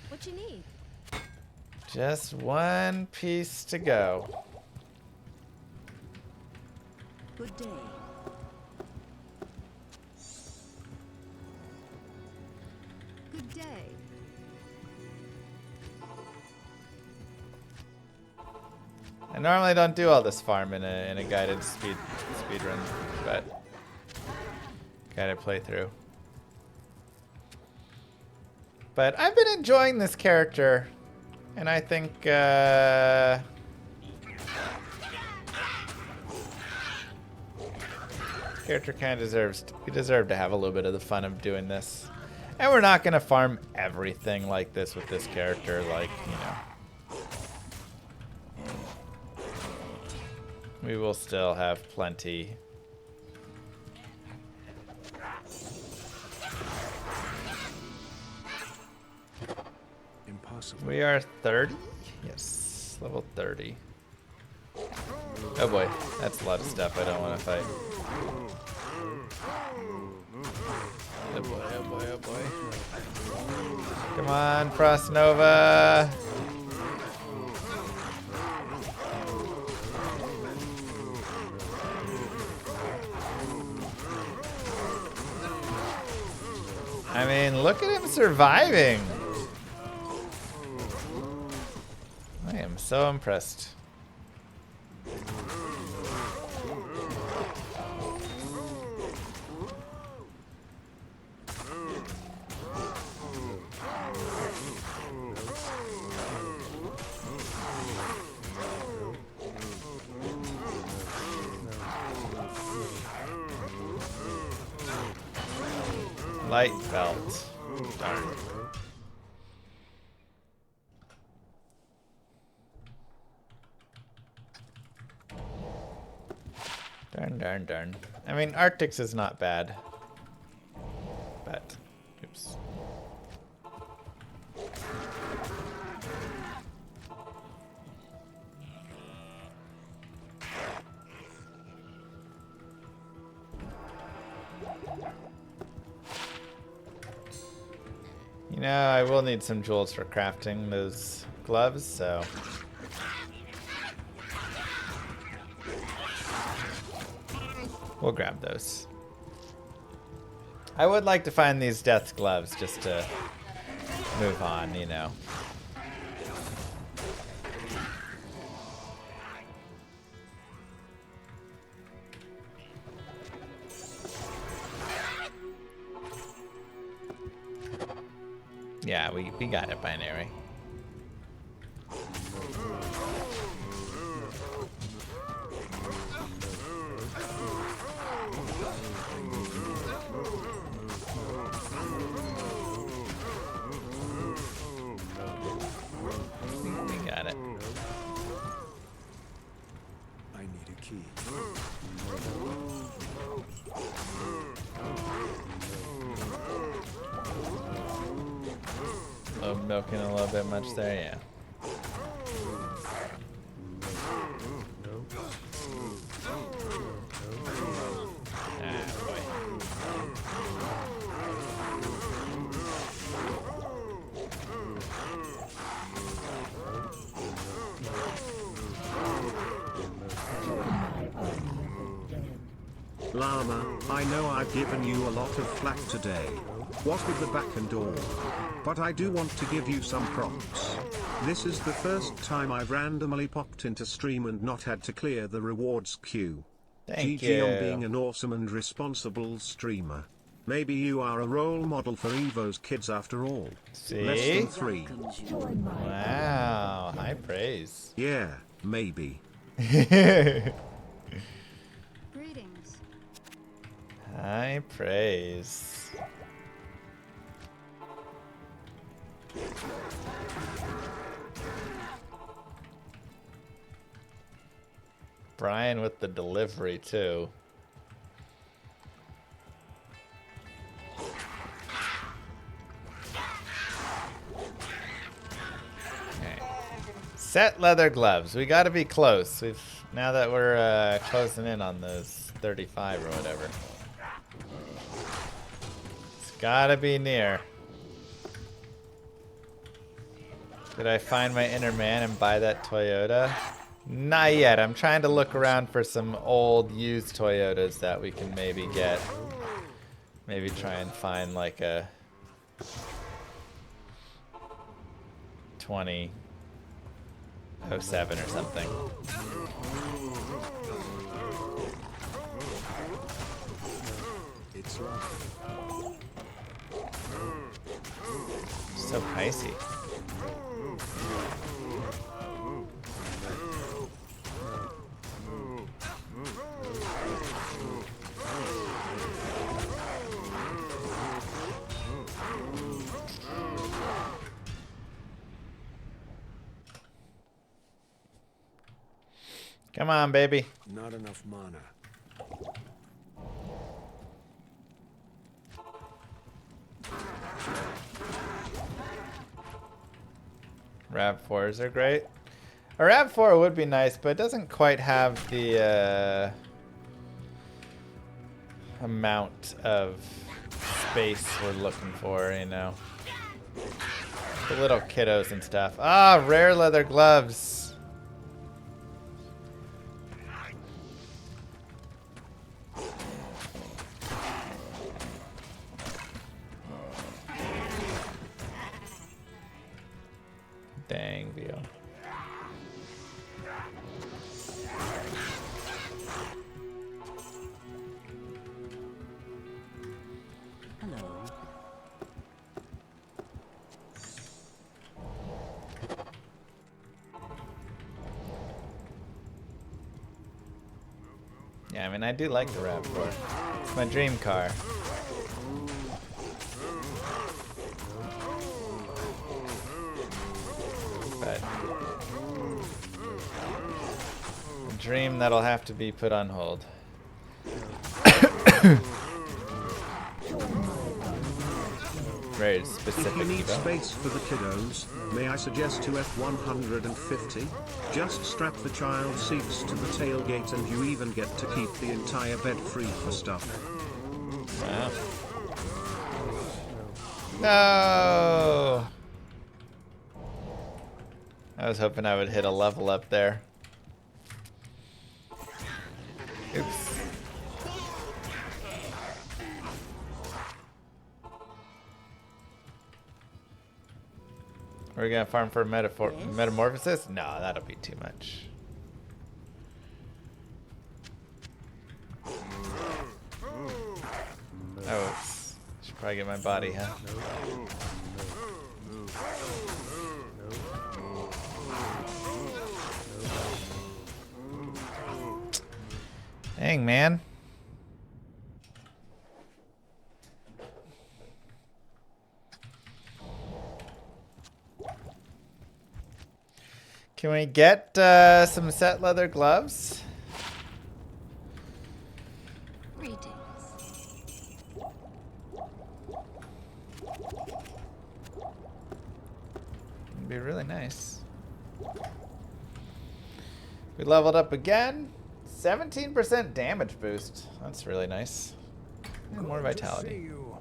What you need? Just one piece to go. Good day. Good day. I normally don't do all this farm in a guided speed run, but guided playthrough. But I've been enjoying this character, and I think character kind of deserve to have a little bit of the fun of doing this. And we're not gonna farm everything like this with this character, like, you know. We will still have plenty. Impossible. We are 30? Yes, level 30. Oh boy, that's a lot of stuff I don't want to fight. Oh boy, oh boy, oh boy. Come on, Frost Nova. I mean, look at him surviving. I am so impressed. Light belt. Darn. Darn. I mean, Arctics is not bad. But, oops. You know, I will need some jewels for crafting those gloves, so. We'll grab those. I would like to find these death gloves just to move on, you know. Yeah, we got it, binary. We got it. I need a key. A little milking a little bit much there, yeah. Ah, boy. Llama, I know I've given you a lot of flack today. What with the back and all. But I do want to give you some props. This is the first time I've randomly popped into stream and not had to clear the rewards queue. Thank GG you. on being an awesome and responsible streamer. Maybe you are a role model for Evo's kids after all. See? Less than 3. Wow, high praise. Yeah, maybe. Greetings. High praise. Brian with the delivery too. Okay. Set leather gloves. We got to be close. Now that we're closing in on those 35 or whatever. It's got to be near. Did I find my inner man and buy that Toyota? Not yet. I'm trying to look around for some old used Toyotas that we can maybe get. Maybe try and find like a 2007 or something. It's locked. So pricey. Come on, baby. Not enough mana. RAV4s are great. A RAV4 would be nice, but it doesn't quite have the amount of space we're looking for, you know. The little kiddos and stuff. Ah, rare leather gloves. Dang, Vio. Hello. Yeah, I mean, I do like the RAV4. It's my dream car. But a dream that'll have to be put on hold. Very specific. If you need though. space for the kiddos, may I suggest to F150? Just strap the child seats to the tailgate and you even get to keep the entire bed free for stuff. Wow. No! I was hoping I would hit a level up there. Oops. Are we gonna farm for metamorphosis? No, that'll be too much. Oh, oops. Should probably get my body, huh? Dang, man. Can we get some set leather gloves? Greetings. It'd be really nice. We leveled up again. 17% damage boost. That's really nice. And more Good to see vitality. you.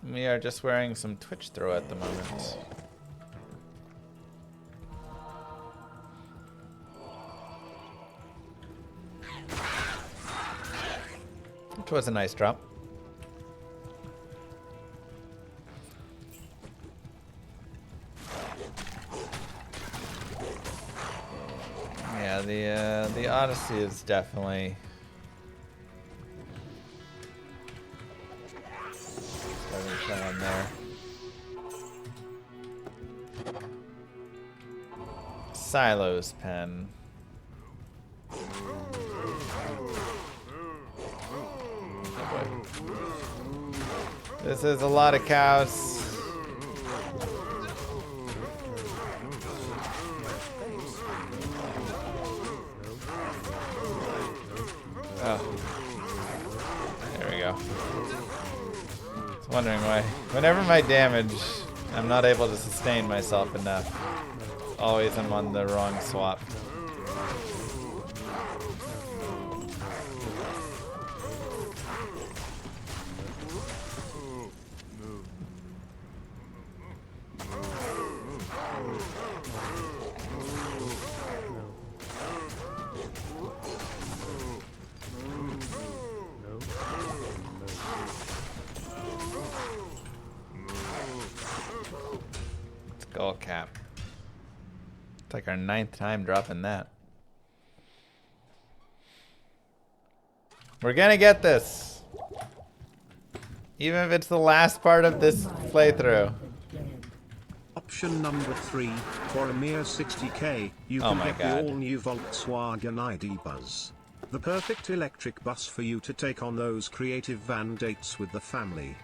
We are just wearing some Twitch throw at the moment. Which was a nice drop. Yeah, the Odyssey is definitely starting to play on there. Silo's pen. This is a lot of cows. Oh. There we go. I was wondering why. Whenever my damage, I'm not able to sustain myself enough. Always I'm on the wrong swap. Skull cap. It's like our 9th time dropping that. We're gonna get this. Even if it's the last part of this playthrough. Option number 3, for a mere 60k, you Oh can my get God. the all-new Volkswagen ID Buzz. The perfect electric bus for you to take on those creative van dates with the family.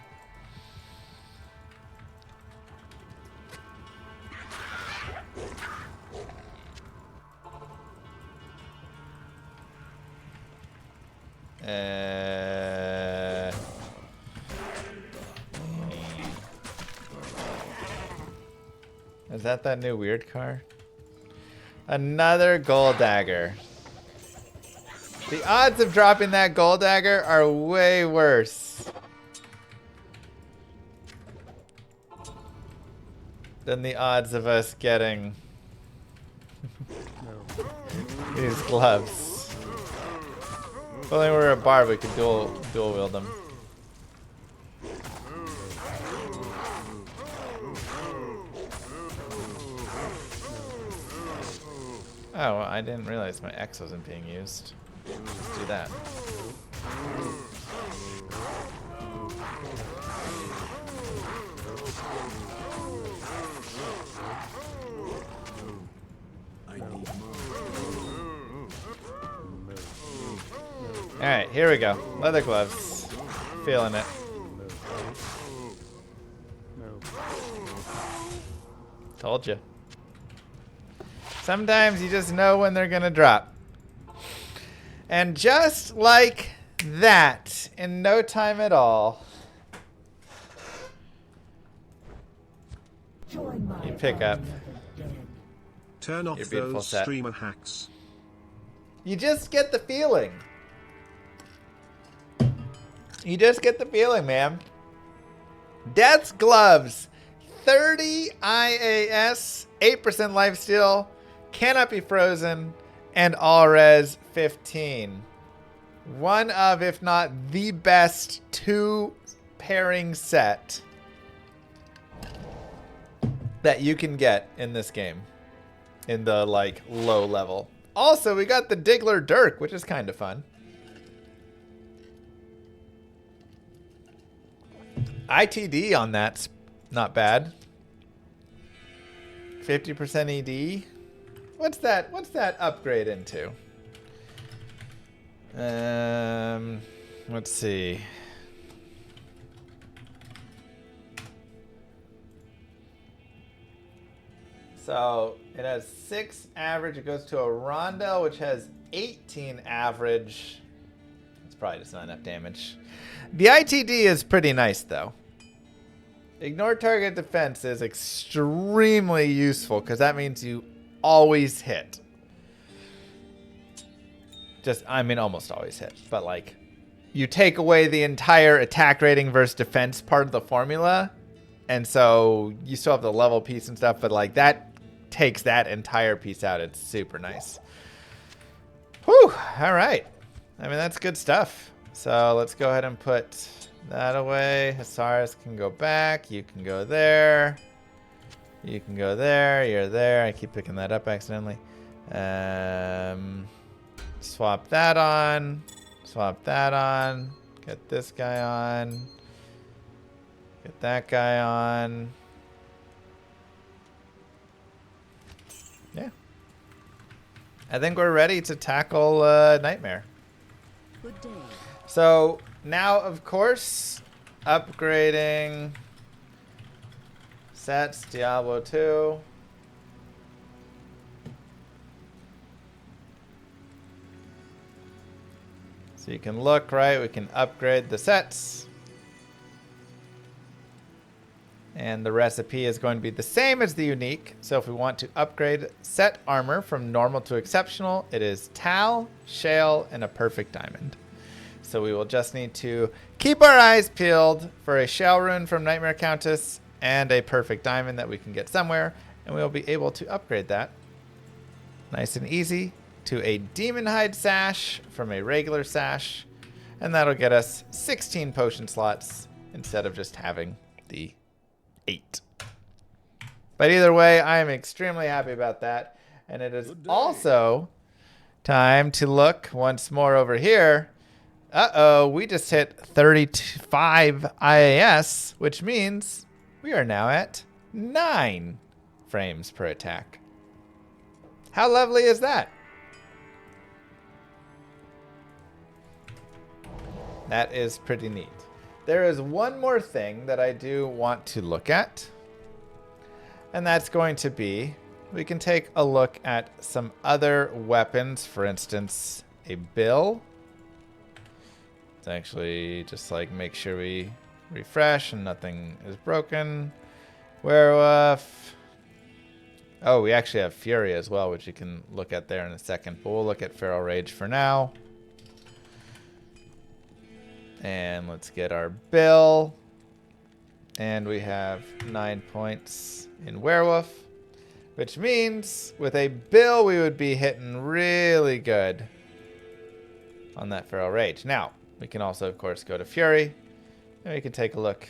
Is that new weird car? Another gold dagger. The odds of dropping that gold dagger are way worse than the odds of us getting these gloves. If only we were a bar, we could dual wield them. Oh, well, I didn't realize my X wasn't being used. Let's do that. Alright, here we go. Leather gloves. Feeling it. Told you. Sometimes you just know when they're gonna drop. And just like that, in no time at all, you pick up Turn off your beautiful those set. streamer hacks. You just get the feeling. You just get the feeling, man. Death's Gloves. 30 IAS, 8% lifesteal, cannot be frozen, and all res 15. One of, if not the best, 2 pairing set that you can get in this game. In the, like, low level. Also, we got the Diggler Dirk, which is kind of fun. ITD on that's not bad. 50% ED. What's that upgrade into? Let's see. So it has 6 average. It goes to a Rondel, which has 18 average. It's probably just not enough damage. The ITD is pretty nice, though. Ignore target defense is extremely useful because that means you always hit. I mean, almost always hit. But, like, you take away the entire attack rating versus defense part of the formula. And so you still have the level piece and stuff, but, like, that takes that entire piece out. It's super nice. Whew. All right. I mean, that's good stuff. So let's go ahead and put that away. Hasaris can go back. You can go there. You can go there. You're there. I keep picking that up accidentally. Swap that on. Swap that on. Get this guy on. Get that guy on. Yeah. I think we're ready to tackle Nightmare. Good day. So now, of course, upgrading sets, Diablo 2. So you can look, right? We can upgrade the sets. And the recipe is going to be the same as the unique. So if we want to upgrade set armor from normal to exceptional, it is Tal, Shale, and a perfect diamond. So we will just need to keep our eyes peeled for a Shale rune from Nightmare Countess and a perfect diamond that we can get somewhere. And we'll be able to upgrade that nice and easy to a Demon Hide sash from a regular sash. And that'll get us 16 potion slots instead of just having the 8. But either way, I am extremely happy about that. And it is also time to look once more over here. Uh-oh, we just hit 35 IAS, which means we are now at 9 frames per attack. How lovely is that? That is pretty neat. There is one more thing that I do want to look at, and that's going to be, we can take a look at some other weapons. For instance, a bill. Let's actually just like make sure we refresh and nothing is broken. Werewolf. Oh, we actually have Fury as well, which you can look at there in a second, but we'll look at Feral Rage for now. And let's get our bill. And we have 9 points in Werewolf, which means with a bill, we would be hitting really good on that Feral Rage. Now, we can also, of course, go to Fury, and we can take a look.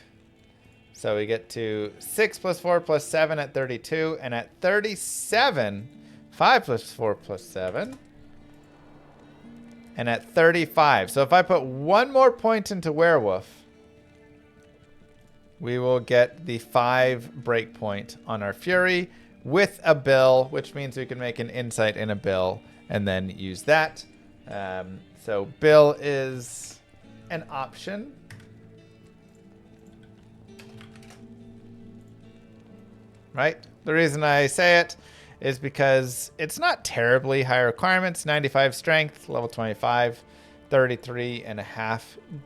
So we get to 6 plus 4 plus 7 at 32, and at 37, 5 plus 4 plus 7. And at 35. So if I put one more point into Werewolf, we will get the 5 breakpoint on our Fury with a bill, which means we can make an insight in a bill and then use that. So bill is an option. Right? The reason I say it is because it's not terribly high requirements. 95 strength, level 25, 33.5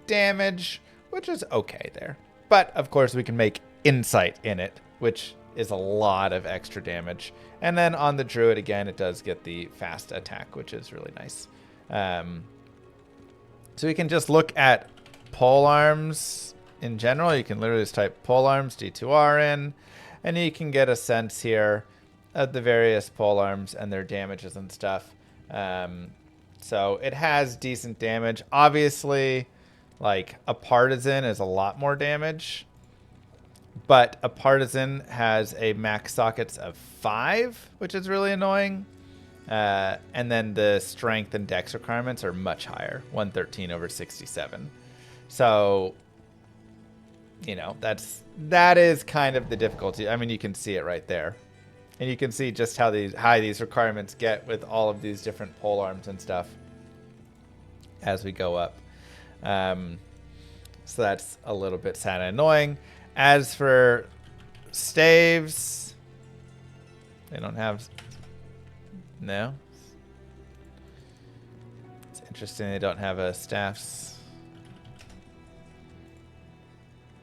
damage, which is okay there. But of course we can make insight in it, which is a lot of extra damage. And then on the Druid again, it does get the fast attack, which is really nice. So we can just look at pole arms in general. You can literally just type pole arms D2R in, and you can get a sense here of the various pole arms and their damages and stuff. So it has decent damage. Obviously, like a partisan is a lot more damage, but a partisan has a max sockets of 5, which is really annoying. And then the strength and dex requirements are much higher, 113 over 67. So, you know, that is kind of the difficulty. I mean, you can see it right there. And you can see just how high these requirements get with all of these different pole arms and stuff as we go up. So that's a little bit sad and annoying. As for staves, they don't have... No. It's interesting they don't have a staffs.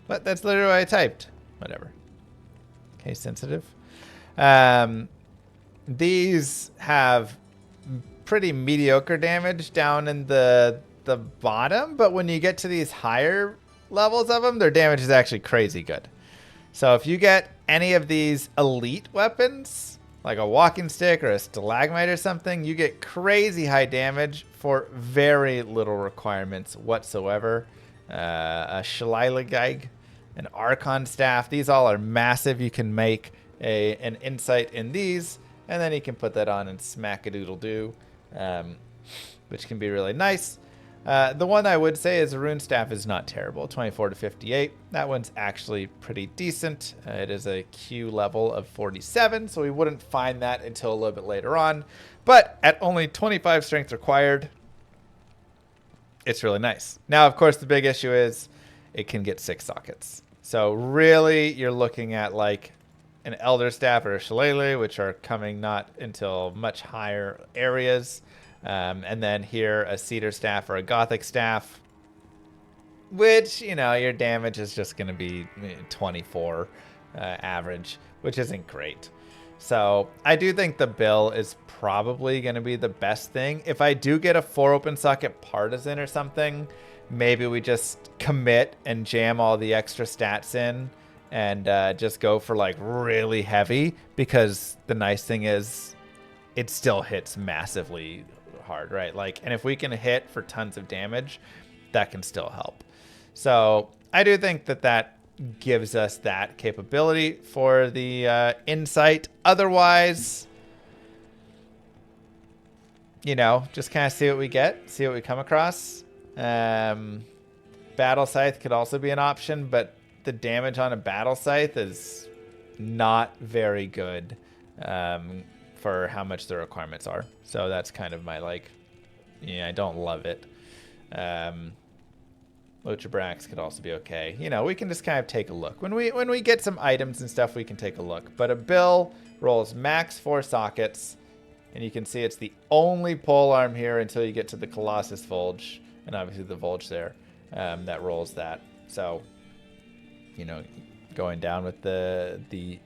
But that's literally what I typed. Whatever. Case sensitive. These have pretty mediocre damage down in the bottom, but when you get to these higher levels of them, their damage is actually crazy good. So if you get any of these elite weapons, like a walking stick or a stalagmite or something, you get crazy high damage for very little requirements whatsoever. A Shillelagh, an Archon staff, these all are massive. You can make an insight in these, and then you can put that on and smack a doodle do, which can be really nice. The one I would say is a rune staff is not terrible, 24 to 58. That one's actually pretty decent. It is a Q level of 47, so we wouldn't find that until a little bit later on. But at only 25 strength required, it's really nice. Now, of course, the big issue is it can get 6 sockets. So really, you're looking at like an Elder Staff or a Shillelagh, which are coming not until much higher areas. And then here, a Cedar Staff or a Gothic Staff, which, you know, your damage is just going to be 24 average, which isn't great. So I do think the bill is probably going to be the best thing. If I do get a 4 open socket Partisan or something, maybe we just commit and jam all the extra stats in and just go for like really heavy, because the nice thing is it still hits massively hard, right? Like, and if we can hit for tons of damage, that can still help. So I do think that that gives us that capability for the insight. Otherwise, you know, just kind of see what we get, see what we come across. Battle Scythe could also be an option, but the damage on a Battle Scythe is not very good for how much the requirements are. So that's kind of my, like, yeah, I don't love it. Lochabrax could also be okay. You know, we can just kind of take a look. When we get some items and stuff, we can take a look. But a bill rolls max 4 sockets, and you can see it's the only pole arm here until you get to the Colossus Vulge, and obviously the Vulge there, that rolls that. So, you know, going down with the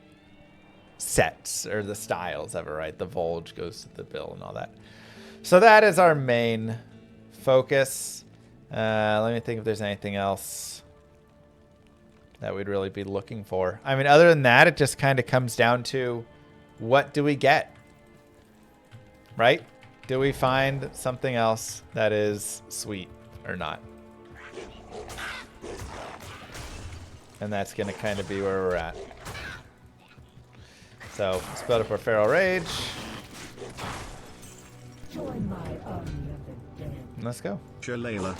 sets or the styles of it, right? The Vulge goes to the bill and all that. So that is our main focus. Let me think if there's anything else that we'd really be looking for. I mean, other than that, it just kind of comes down to what do we get, right? Do we find something else that is sweet or not? And that's going to kind of be where we're at. So let's build up our Feral Rage. Join my army of the dead. Let's go. Shillelagh.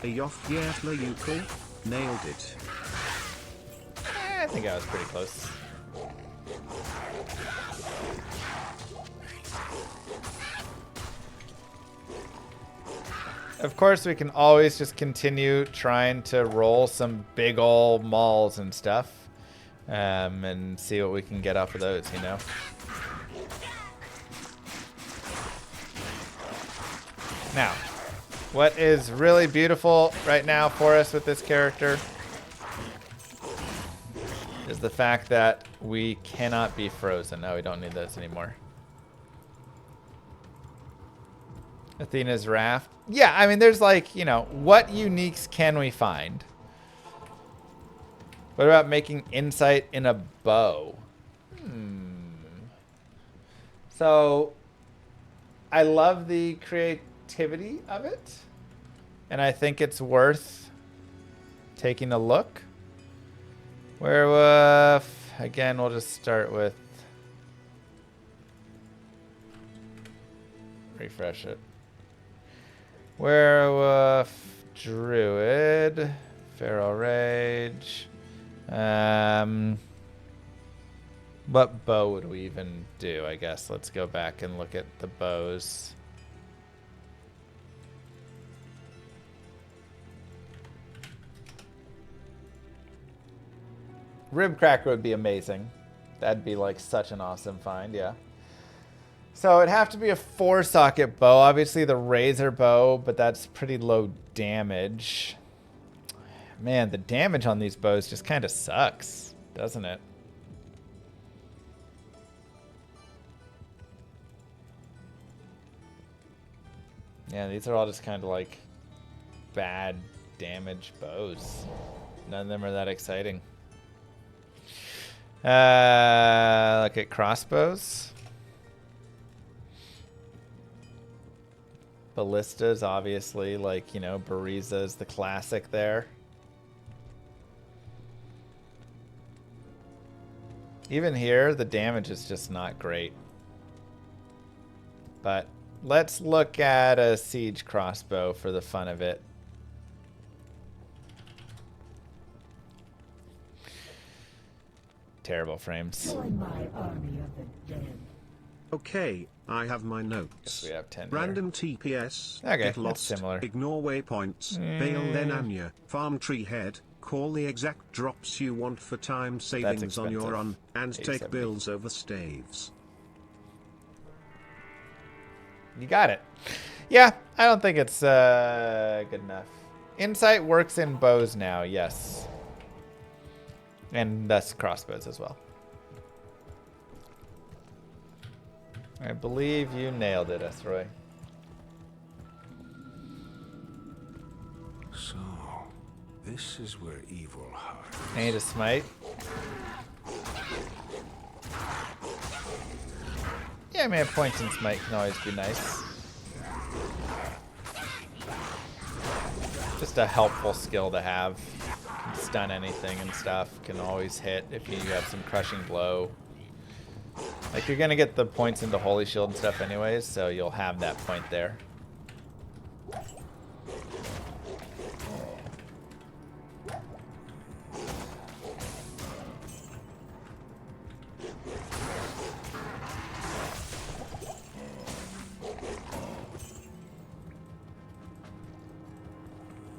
Ayofyetla Yukul. Nailed it. I think I was pretty close. Of course, we can always just continue trying to roll some big ol' mauls and stuff. And see what we can get off of those, you know? Now, what is really beautiful right now for us with this character is the fact that we cannot be frozen. No, we don't need those anymore. Athena's Raft. Yeah, I mean, there's like, you know, what uniques can we find? What about making insight in a bow? So, I love the creativity of it. And I think it's worth taking a look. Werewolf. Again, we'll just start with... refresh it. Werewolf. Druid. Feral Rage. What bow would we even do, I guess? Let's go back and look at the bows. Rib cracker would be amazing. That'd be like such an awesome find, yeah. So it'd have to be a 4-socket bow. Obviously the razor bow, but that's pretty low damage. Man, the damage on these bows just kind of sucks, doesn't it? Yeah, these are all just kind of like bad damage bows. None of them are that exciting. Look at crossbows. Ballistas, obviously, like, you know, Bariza is the classic there. Even here, the damage is just not great. But let's look at a siege crossbow for the fun of it. Terrible frames. Join my army of the dead. Okay, I have my notes. Guess we have 10 Random TPS. Okay, Get that's lost. similar. Ignore waypoints. Baal then Anya. Farm tree head. Call the exact drops you want for time savings on your run, and take 870. bills over staves. You got it. Yeah, I don't think it's good enough. Insight works in bows now, yes. And thus crossbows as well. I believe you nailed it, Esroy. So, this is where evil hides. I need a smite. Yeah, I mean, points in smite can always be nice. Just a helpful skill to have. Can stun anything and stuff. Can always hit if you have some crushing blow. Like, you're gonna get the points into Holy Shield and stuff anyways, so you'll have that point there.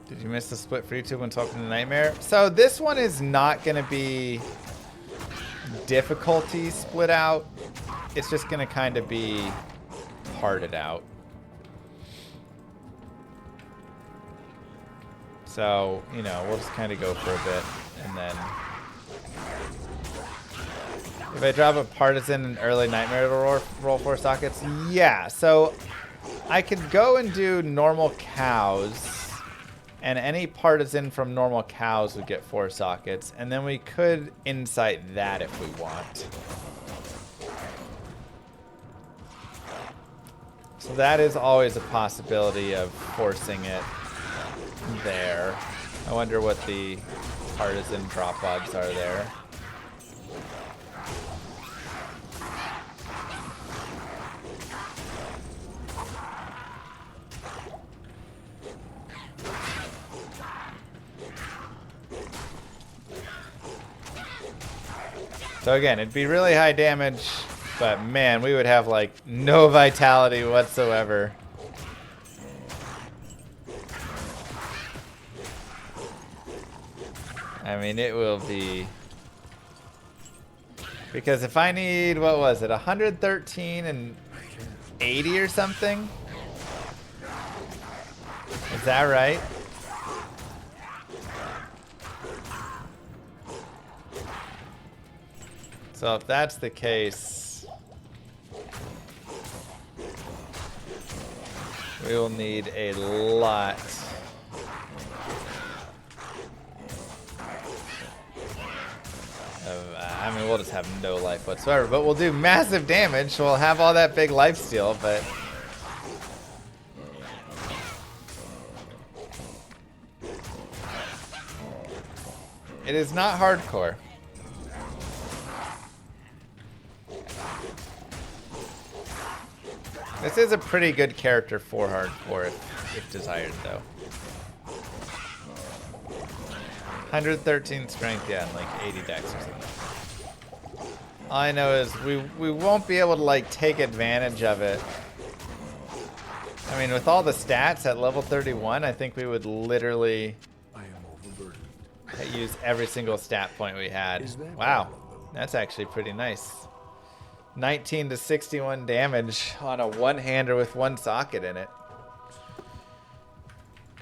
Did you miss the split for YouTube when talking to Nightmare? So this one is not gonna be difficulty split out. It's just gonna kind of be parted out. So, you know, we'll just kind of go for a bit, and then if I drop a partisan and early nightmare to roll 4 sockets, yeah. So I could go and do normal cows, and any partisan from normal cows would get 4 sockets, and then we could insight that if we want. So that is always a possibility of forcing it there. I wonder what the partisan drop odds are there. So again, it'd be really high damage, but man, we would have like no vitality whatsoever. I mean, it will be... Because if I need, what was it, 113 and 80 or something? Is that right? So if that's the case, we will need a lot. I mean, we'll just have no life whatsoever, but we'll do massive damage. We'll have all that big life steal, but it is not hardcore. This is a pretty good character for hardcore if desired, though. 113 strength, yeah, and like 80 dex or something. All I know is we won't be able to like take advantage of it. I mean, with all the stats at level 31, I think we would literally I am overburdened. use every single stat point we had. Is that Wow, all of them? that's actually pretty nice. 19 to 61 damage on a one-hander with one socket in it.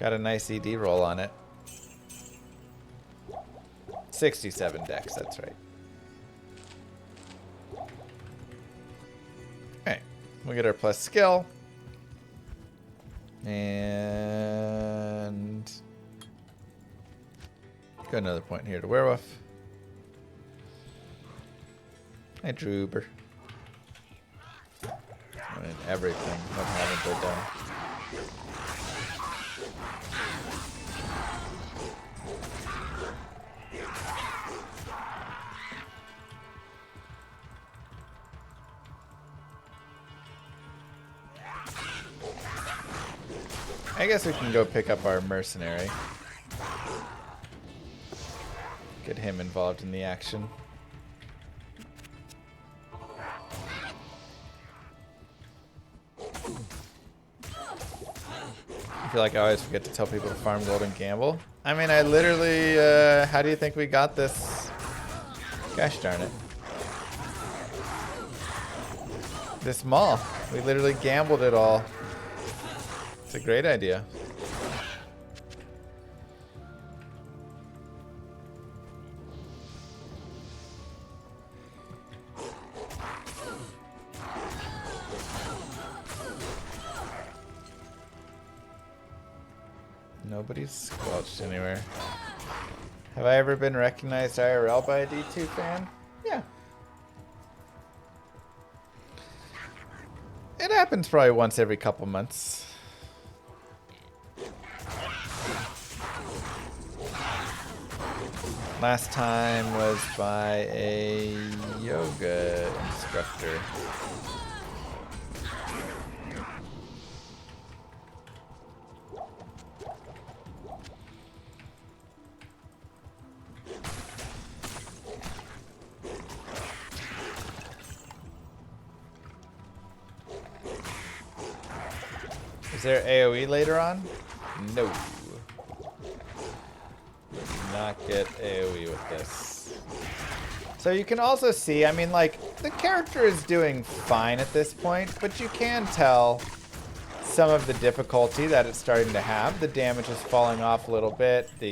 Got a nice ED roll on it. 67 dex, that's right. Okay, we get our plus skill. And got another point here to werewolf. Hi, Droober. I mean, everything. What haven't they done? I guess we can go pick up our mercenary. Get him involved in the action. I feel like I always forget to tell people to farm gold and gamble. I mean, I literally, how do you think we got this? Gosh darn it. This mall. We literally gambled it all. It's a great idea. Nobody's squelched anywhere. Have I ever been recognized IRL by a D2 fan? Yeah. It happens probably once every couple months. Last time was by a yoga instructor. Is there AoE later on? No. Would not get AoE with this. So you can also see, I mean, like, the character is doing fine at this point, but you can tell some of the difficulty that it's starting to have. The damage is falling off a little bit. The,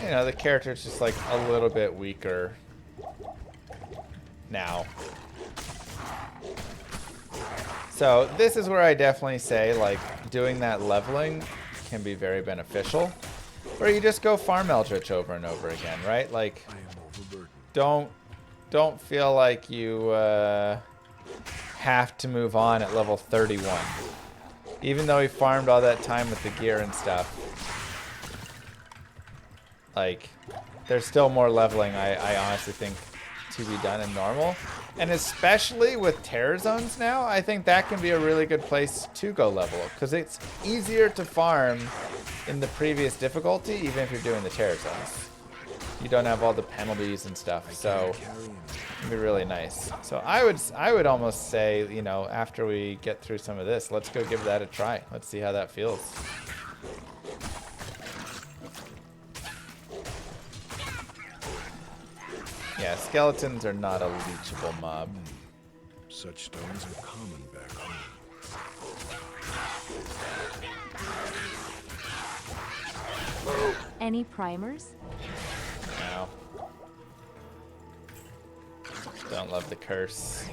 you know, the character is just like a little bit weaker now. So this is where I definitely say, like, doing that leveling can be very beneficial. Or you just go farm Eldritch over and over again, right? Like, I am overburdened. don't feel like you have to move on at level 31. Even though we farmed all that time with the gear and stuff. Like, there's still more leveling, I honestly think, to be done in normal. And especially with terror zones now, I think that can be a really good place to go level. Because it's easier to farm in the previous difficulty, even if you're doing the terror zones. You don't have all the penalties and stuff, so it'd be really nice. So I would almost say, you know, after we get through some of this, let's go give that a try. Let's see how that feels. Yeah, skeletons are not a leechable mob. Such stones are common back home. Any primers? No. Don't love the curse.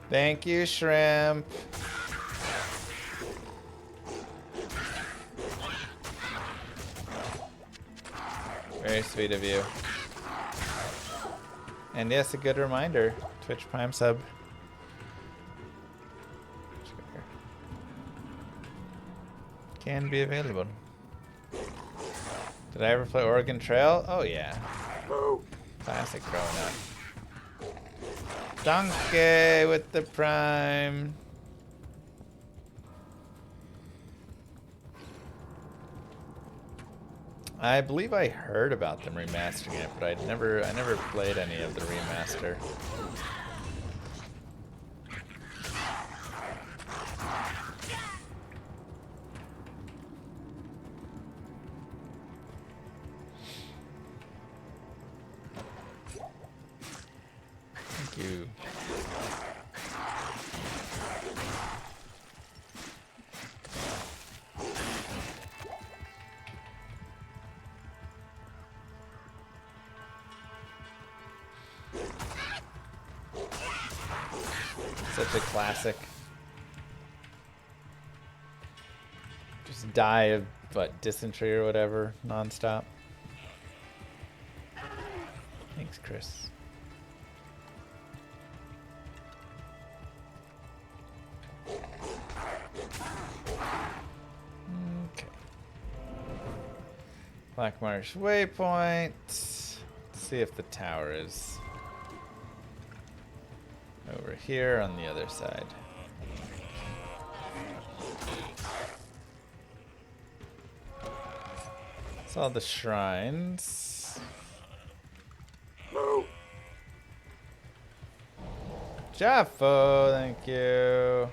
Thank you, shrimp. Very sweet of you. And yes, a good reminder. Twitch Prime sub. Can be available. Did I ever play Oregon Trail? Oh yeah. Classic growing up. Donkey with the Prime. I believe I heard about them remastering it, but I never played any of the remaster. Thank you. Such a classic. Just die of, what, dysentery or whatever, nonstop. Thanks, Chris. Okay. Black Marsh Waypoint. Let's see if the tower is over here on the other side. Saw the shrines. Jaffo, thank you.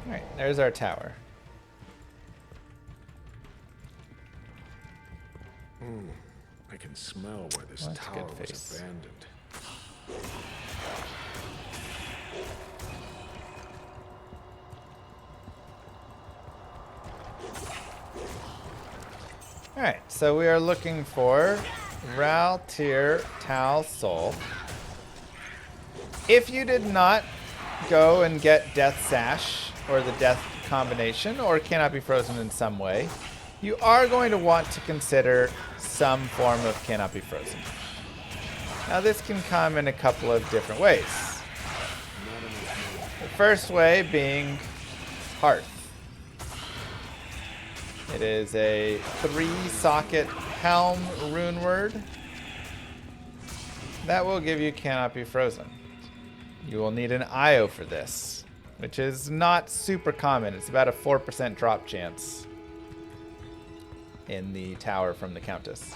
Alright, there's our tower. I can smell where this That's a tower good was face. abandoned. Alright, so we are looking for Ral Tyr Tal Soul. If you did not go and get Death Sash, or the Death combination, or cannot be frozen in some way, you are going to want to consider some form of cannot be frozen. Now this can come in a couple of different ways. The first way being Hearth. It is a 3-socket helm rune word that will give you cannot be frozen. You will need an IO for this, which is not super common. It's about a 4% drop chance in the tower from the Countess.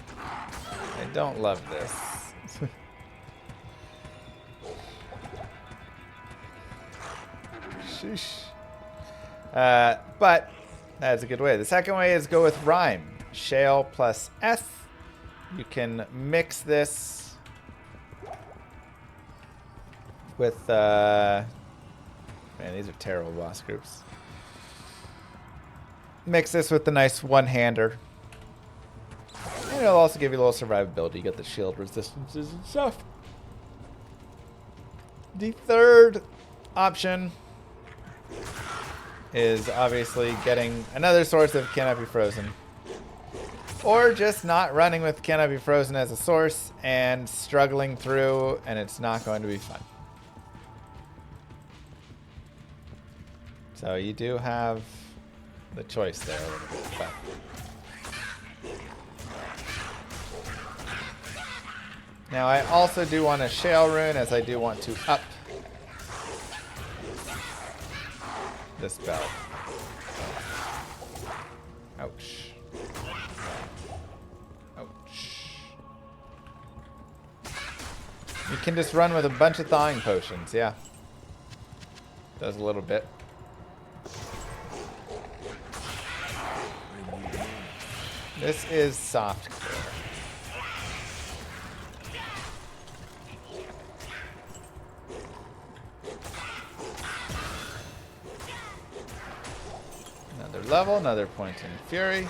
I don't love this. Sheesh. But that's a good way. The second way is go with rhyme. Shale plus S. You can mix this with man, these are terrible boss groups. Mix this with the nice one-hander. And it'll also give you a little survivability. You get the shield resistances and stuff. The third option is obviously getting another source of cannot be frozen. Or just not running with cannot be frozen as a source and struggling through, and it's not going to be fun. So you do have the choice there a little bit. But now I also do want a shale rune, as I do want to up the spell. Ouch. Ouch. You can just run with a bunch of thawing potions, yeah. Does a little bit. This is soft clear. Another level, another point in fury.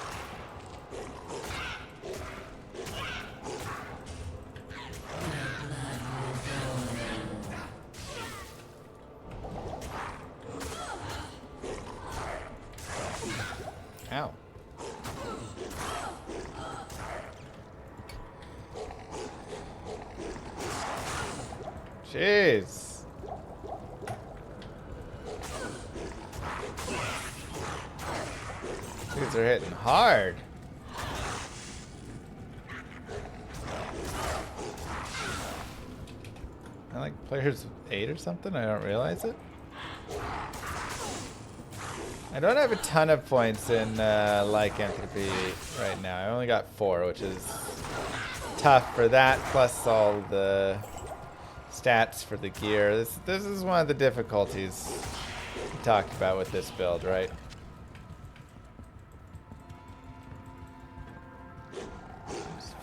Ow. Jeez. These are hitting hard. I like players 8 or something. I don't realize it. I don't have a ton of points in lycanthropy right now. I only got 4, which is tough for that, plus all the stats for the gear. This is one of the difficulties we talked about with this build, right?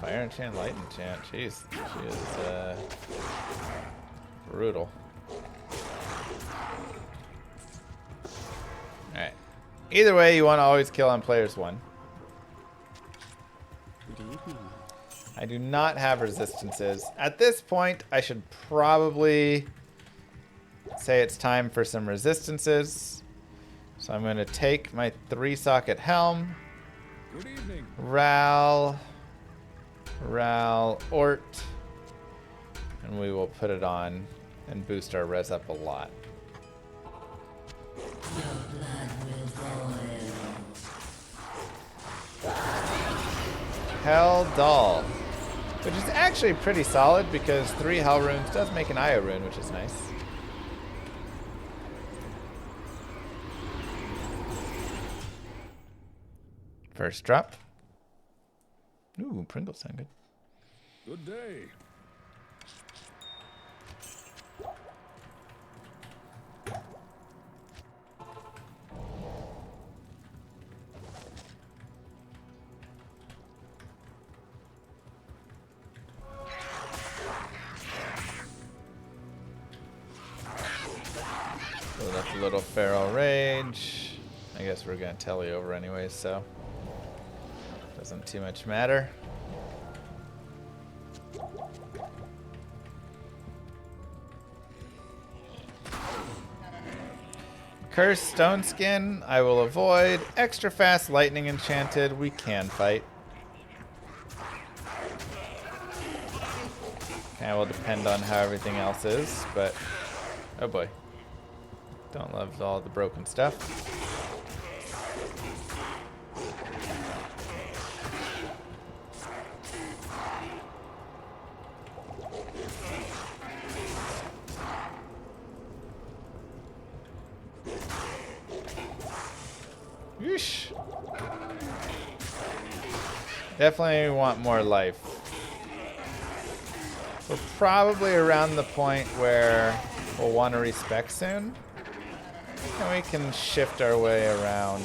Fire enchant, light enchant. Jeez, she is brutal. Alright. Either way, you want to always kill on players 1. Good evening. I do not have resistances. At this point, I should probably say it's time for some resistances. So I'm going to take my 3-socket helm. Good evening. Ral, Ort, and we will put it on and boost our res up a lot. Hell Doll, which is actually pretty solid because 3 Hell Runes does make an Io Rune, which is nice. First drop. Ooh, Pringles sound good. Good day. Build up a little Feral Rage. I guess we're gonna telly over anyways, so doesn't too much matter. Cursed Stone Skin, I will avoid. Extra fast Lightning Enchanted, we can fight. Kinda will depend on how everything else is, but oh boy. Don't love all the broken stuff. Yeesh. Definitely want more life. We're probably around the point where we'll want to respec soon. And we can shift our way around.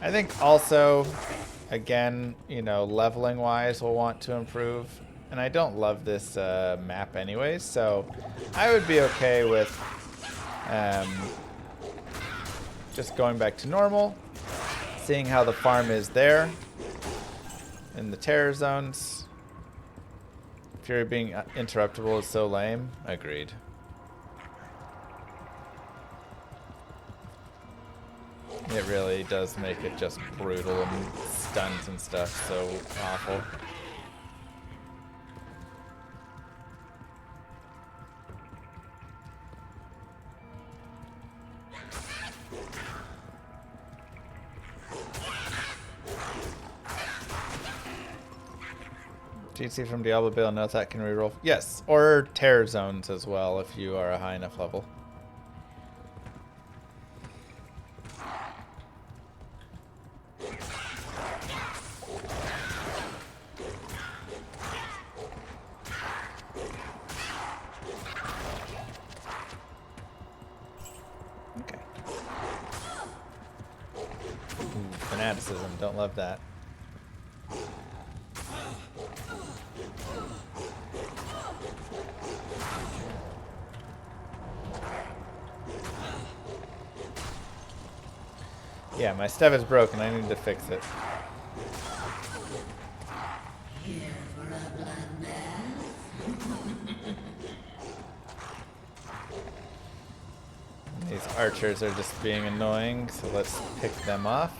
I think also, again, you know, leveling wise we'll want to improve. And I don't love this map anyways, so I would be okay with just going back to normal, seeing how the farm is there in the terror zones. Fury being interruptible is so lame. Agreed. It really does make it just brutal and stuns and stuff so awful. GC from Diablo Baal, no that can reroll. Yes, or terror zones as well if you are a high enough level. Okay. Ooh, fanaticism, don't love that. Yeah, my stuff is broken. I need to fix it. These archers are just being annoying, so let's pick them off.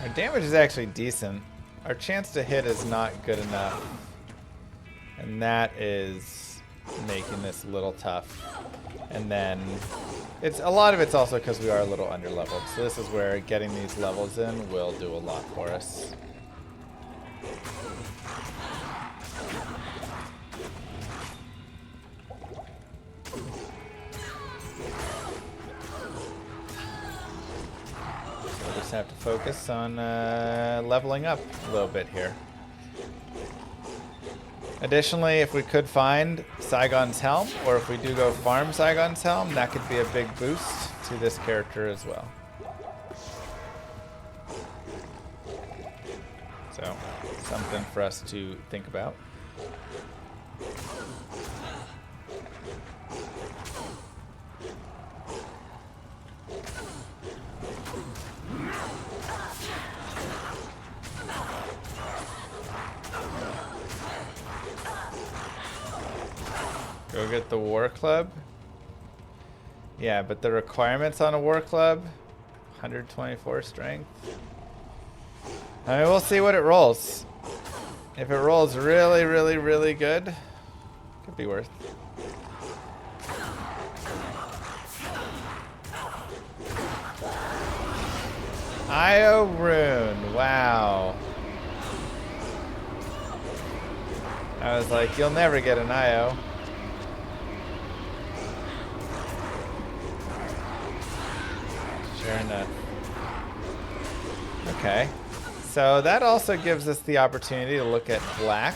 Our damage is actually decent. Our chance to hit is not good enough. And that is making this a little tough. And then it's a lot of it's also because we are a little underleveled. So this is where getting these levels in will do a lot for us. We'll just have to focus on leveling up a little bit here. Additionally, if we could find Saigon's Helm, or if we do go farm Saigon's Helm, that could be a big boost to this character as well. So, something for us to think about. Go get the War Club. Yeah, but the requirements on a War Club, 124 strength. I mean, we'll see what it rolls. If it rolls really, really, really good, could be worth. Io Rune, wow. I was like, you'll never get an Io. Sure enough. Okay. So that also gives us the opportunity to look at black.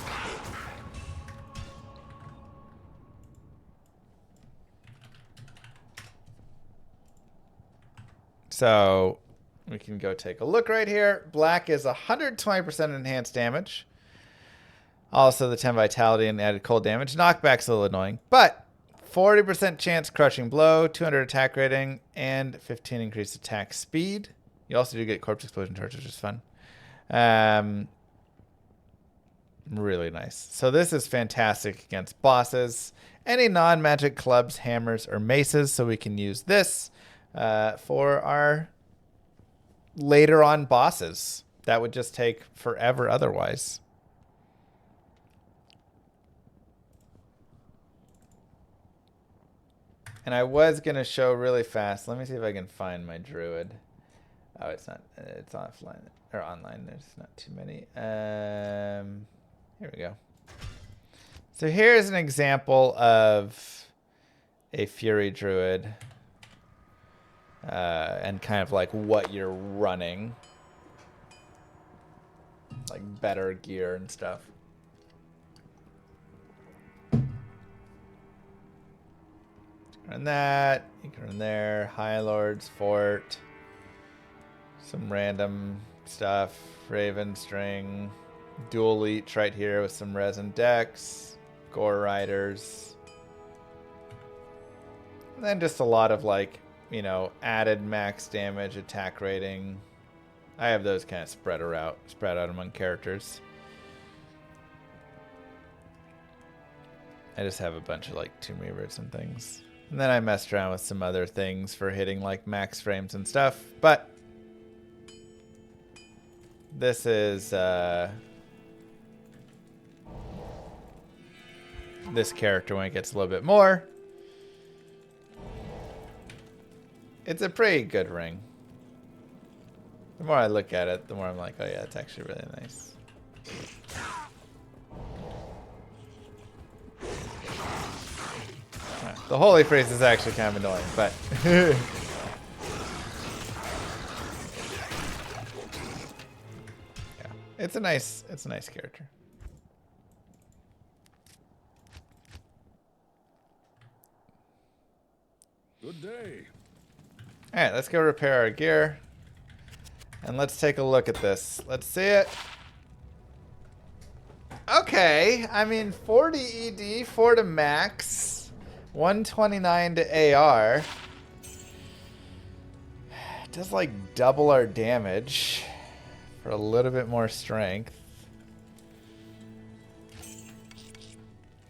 So we can go take a look right here. Black is 120% enhanced damage. Also the 10 vitality and added cold damage. Knockback's a little annoying, but 40% chance crushing blow, 200 attack rating, and 15 increased attack speed. You also do get corpse explosion charge, which is fun. Really nice. So this is fantastic against bosses. Any non-magic clubs, hammers, or maces. So we can use this for our later on bosses. That would just take forever otherwise. And I was going to show really fast. Let me see if I can find my druid. Oh, it's not. It's offline or online. There's not too many. Here we go. So here's an example of a Fury Druid. And kind of like what you're running. Like better gear and stuff. Run that. You can run there. High Lord's Fort. Some random stuff. Raven String. Dual Leech right here with some resin decks. Gore Riders. And then just a lot of like, you know, added max damage, attack rating. I have those kind of spread out among characters. I just have a bunch of like Tomb Reavers and things. And then I messed around with some other things for hitting like max frames and stuff. But this is this character when it gets a little bit more. It's a pretty good ring. The more I look at it, the more I'm like, oh yeah, it's actually really nice. The holy phrase is actually kind of annoying, but yeah, it's a nice character. Good day. All right, let's go repair our gear. And let's take a look at this. Let's see it. Okay, I mean 40 ED, 4 to max, 129 to AR. It does like double our damage for a little bit more strength.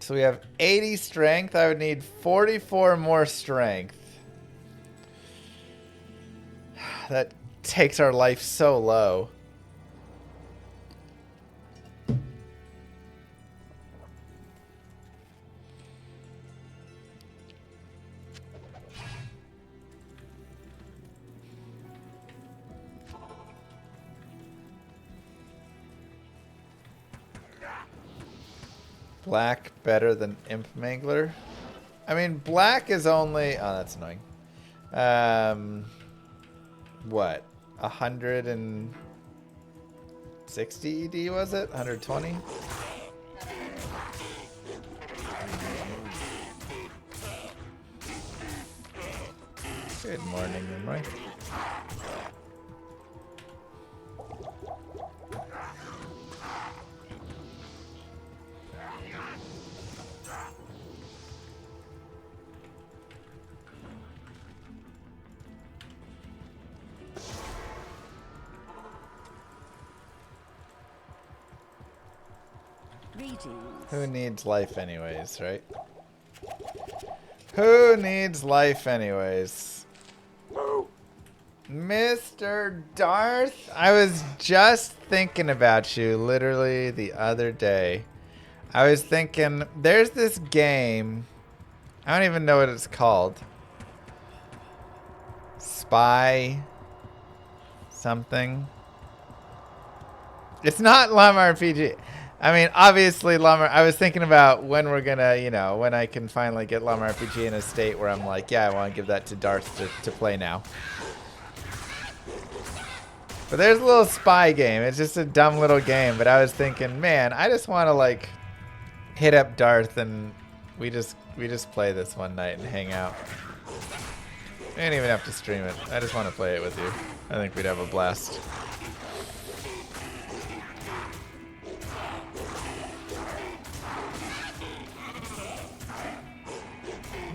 So we have 80 strength. I would need 44 more strength. That takes our life so low. Black better than Imp Mangler? I mean, black is only... Oh, that's annoying. What? 160 ED was it? 120? Good morning, Nimroy. Who needs life anyways, right? Who needs life anyways? Mr. Darth, I was just thinking about you literally the other day. I was thinking, there's this game. I don't even know what it's called. Spy something. It's not Llama RPG. I mean, obviously, Llama. I was thinking about when we're gonna, you know, when I can finally get Llama RPG in a state where I'm like, yeah, I want to give that to Darth to play now. But there's a little spy game. It's just a dumb little game. But I was thinking, man, I just want to like hit up Darth and we just play this one night and hang out. We don't even have to stream it. I just want to play it with you. I think we'd have a blast.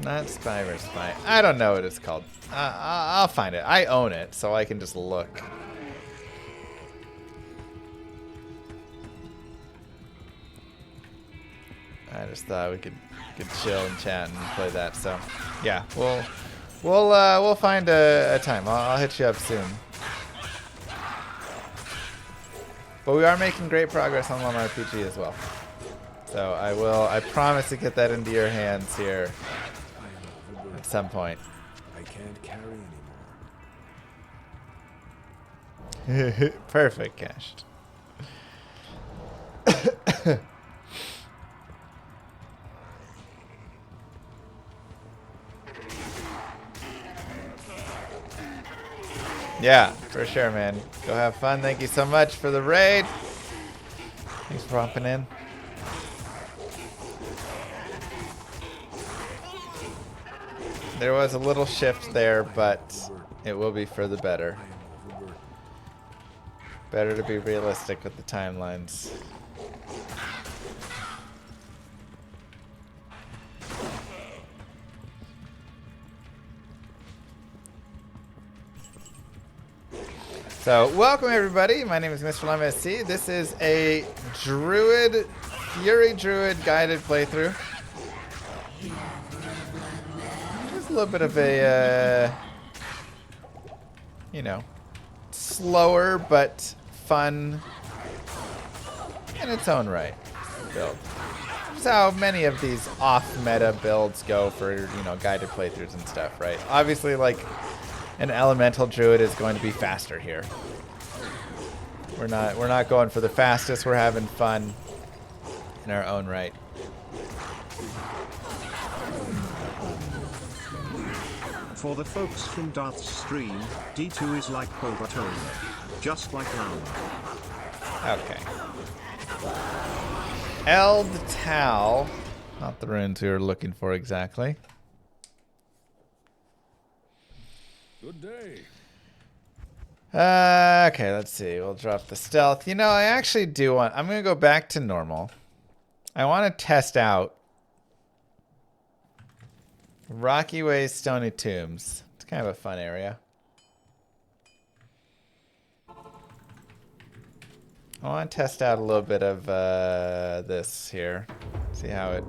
Not Spy vs. Spy. I don't know what it's called. I'll find it. I own it, so I can just look. I just thought we could chill and chat and play that. So, yeah, we'll find a time. I'll hit you up soon. But we are making great progress on Llama RPG as well. So I promise to get that into your hands here at some point. I can't carry anymore. Perfect, cached. Yeah, for sure, man. Go have fun. Thank you so much for the raid. Thanks for hopping in. There was a little shift there, but it will be for the better. Better to be realistic with the timelines. So, welcome everybody. My name is Mr. Llama SC. This is a Druid, Fury Druid guided playthrough. Just a little bit of a, you know, slower but fun in its own right build. That's how many of these off-meta builds go for, you know, guided playthroughs and stuff, right? Obviously, like, an elemental druid is going to be faster here. We're not going for the fastest. We're having fun in our own right. For the folks from Darth's stream, D2 is like Purgatorio, just like Llama. Okay. Eld Tal, not the runes we were looking for exactly. Good day. Okay, let's see. We'll drop the stealth. You know, I actually do want... I'm going to go back to normal. I want to test out Rocky Ways, Stony Tombs. It's kind of a fun area. I want to test out a little bit of this here. See how it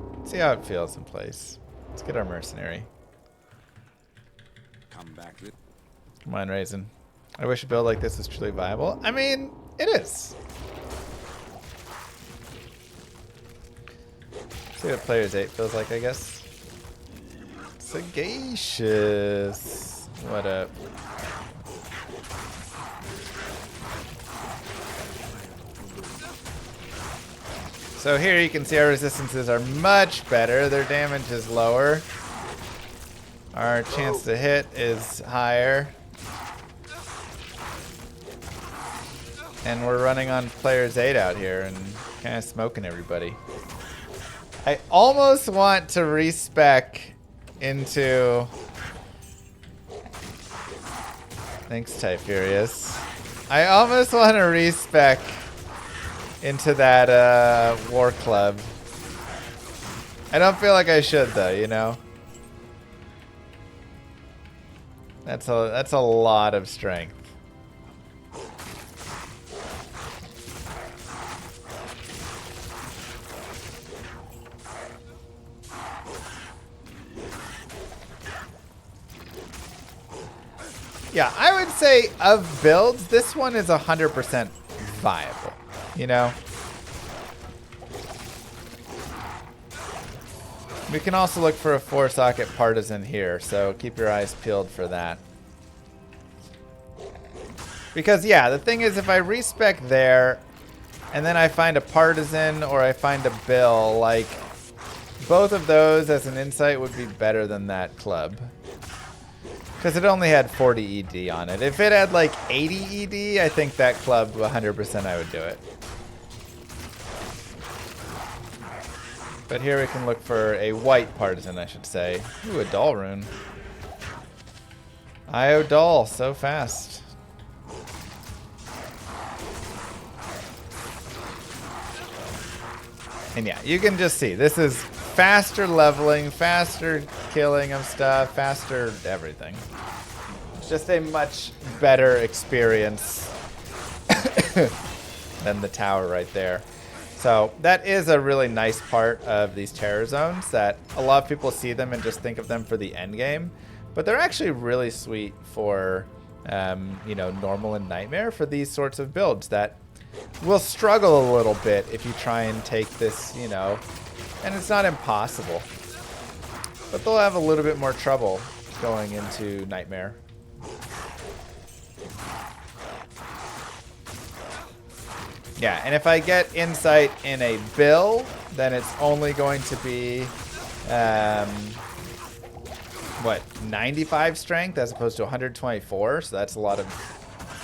feels in place. Let's get our mercenary. Come back. Come on, Raisin. I wish a build like this was truly viable. I mean, it is. See what Players 8 feels like, I guess. Sagacious. What up? So here you can see our resistances are much better. Their damage is lower. Our chance to hit is higher. And we're running on players 8 out here and kind of smoking everybody. I almost want to respec into... Thanks, Ty Furious. I almost want to respec into that war club. I don't feel like I should though, you know? That's a lot of strength. Yeah, I would say of builds, this one is 100% viable, you know? We can also look for a 4-socket partisan here, so keep your eyes peeled for that. Because, yeah, the thing is, if I respec there, and then I find a partisan or I find a bill, like, both of those as an insight would be better than that club. Because it only had 40 ED on it. If it had like 80 ED, I think that club 100% I would do it. But here we can look for a white partisan, I should say. Ooh, a doll rune. IO doll, so fast. And yeah, you can just see, this is faster leveling, faster killing of stuff, faster everything. It's just a much better experience than the tower right there. So that is a really nice part of these terror zones, that a lot of people see them and just think of them for the end game, but they're actually really sweet for you know, normal and nightmare for these sorts of builds that will struggle a little bit if you try and take this, you know, and it's not impossible, but they'll have a little bit more trouble going into nightmare. Yeah, and if I get insight in a bill, then it's only going to be, what, 95 strength as opposed to 124, so that's a lot of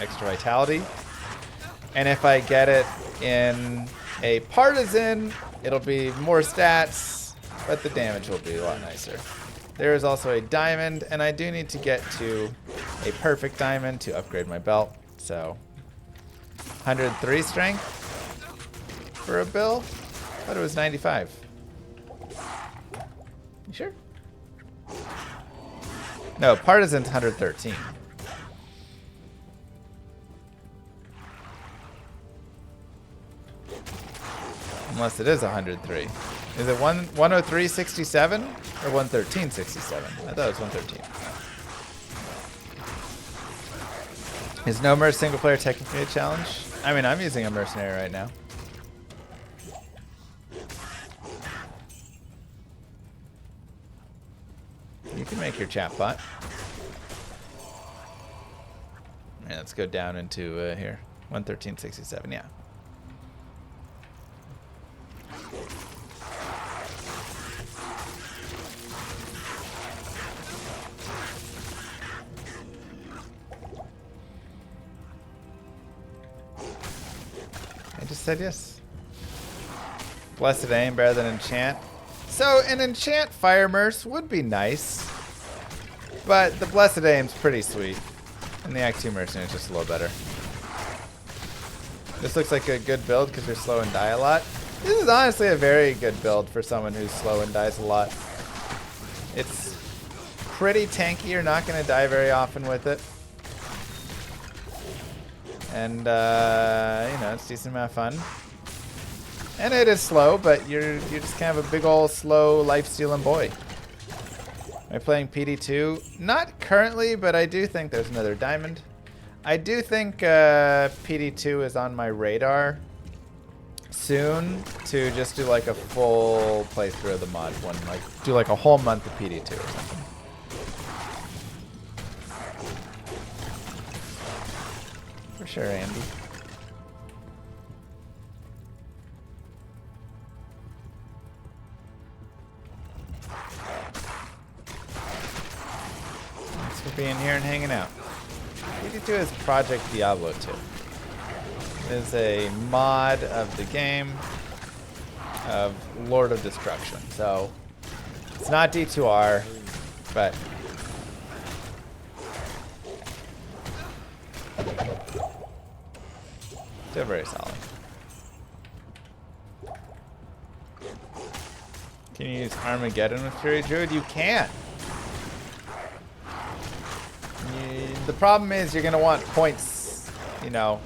extra vitality. And if I get it in a partisan, it'll be more stats, but the damage will be a lot nicer. There is also a diamond, and I do need to get to a perfect diamond to upgrade my belt, so 103 strength for a bill? I thought it was 95. You sure? No, partisan's 113. Unless it is 103. Is it 103.67 or 113.67? I thought it was 113. Is no merc single player technically a challenge? I mean, I'm using a mercenary right now. You can make your chat bot. Yeah, let's go down into here. 113.67, yeah. I just said yes. Blessed aim better than enchant. So an enchant fire merc would be nice, but the blessed aim's pretty sweet, and the Act 2 mercenary is just a little better. This looks like a good build because you're slow and die a lot. This is honestly a very good build for someone who's slow and dies a lot. It's pretty tanky. You're not going to die very often with it. And, you know, it's a decent amount of fun. And it is slow, but you're just kind of a big old slow life-stealing boy. Am I playing PD2? Not currently, but I do think there's another diamond. I do think PD2 is on my radar soon to just do like a full playthrough of the mod one. Like do like a whole month of PD2 or something. For sure, Andy. being here and hanging out. PD2 is Project Diablo 2. It is a mod of the game of Lord of Destruction. So it's not D2R, but still very solid. Can you use Armageddon with Fury Druid? You can. The problem is you're going to want points, you know,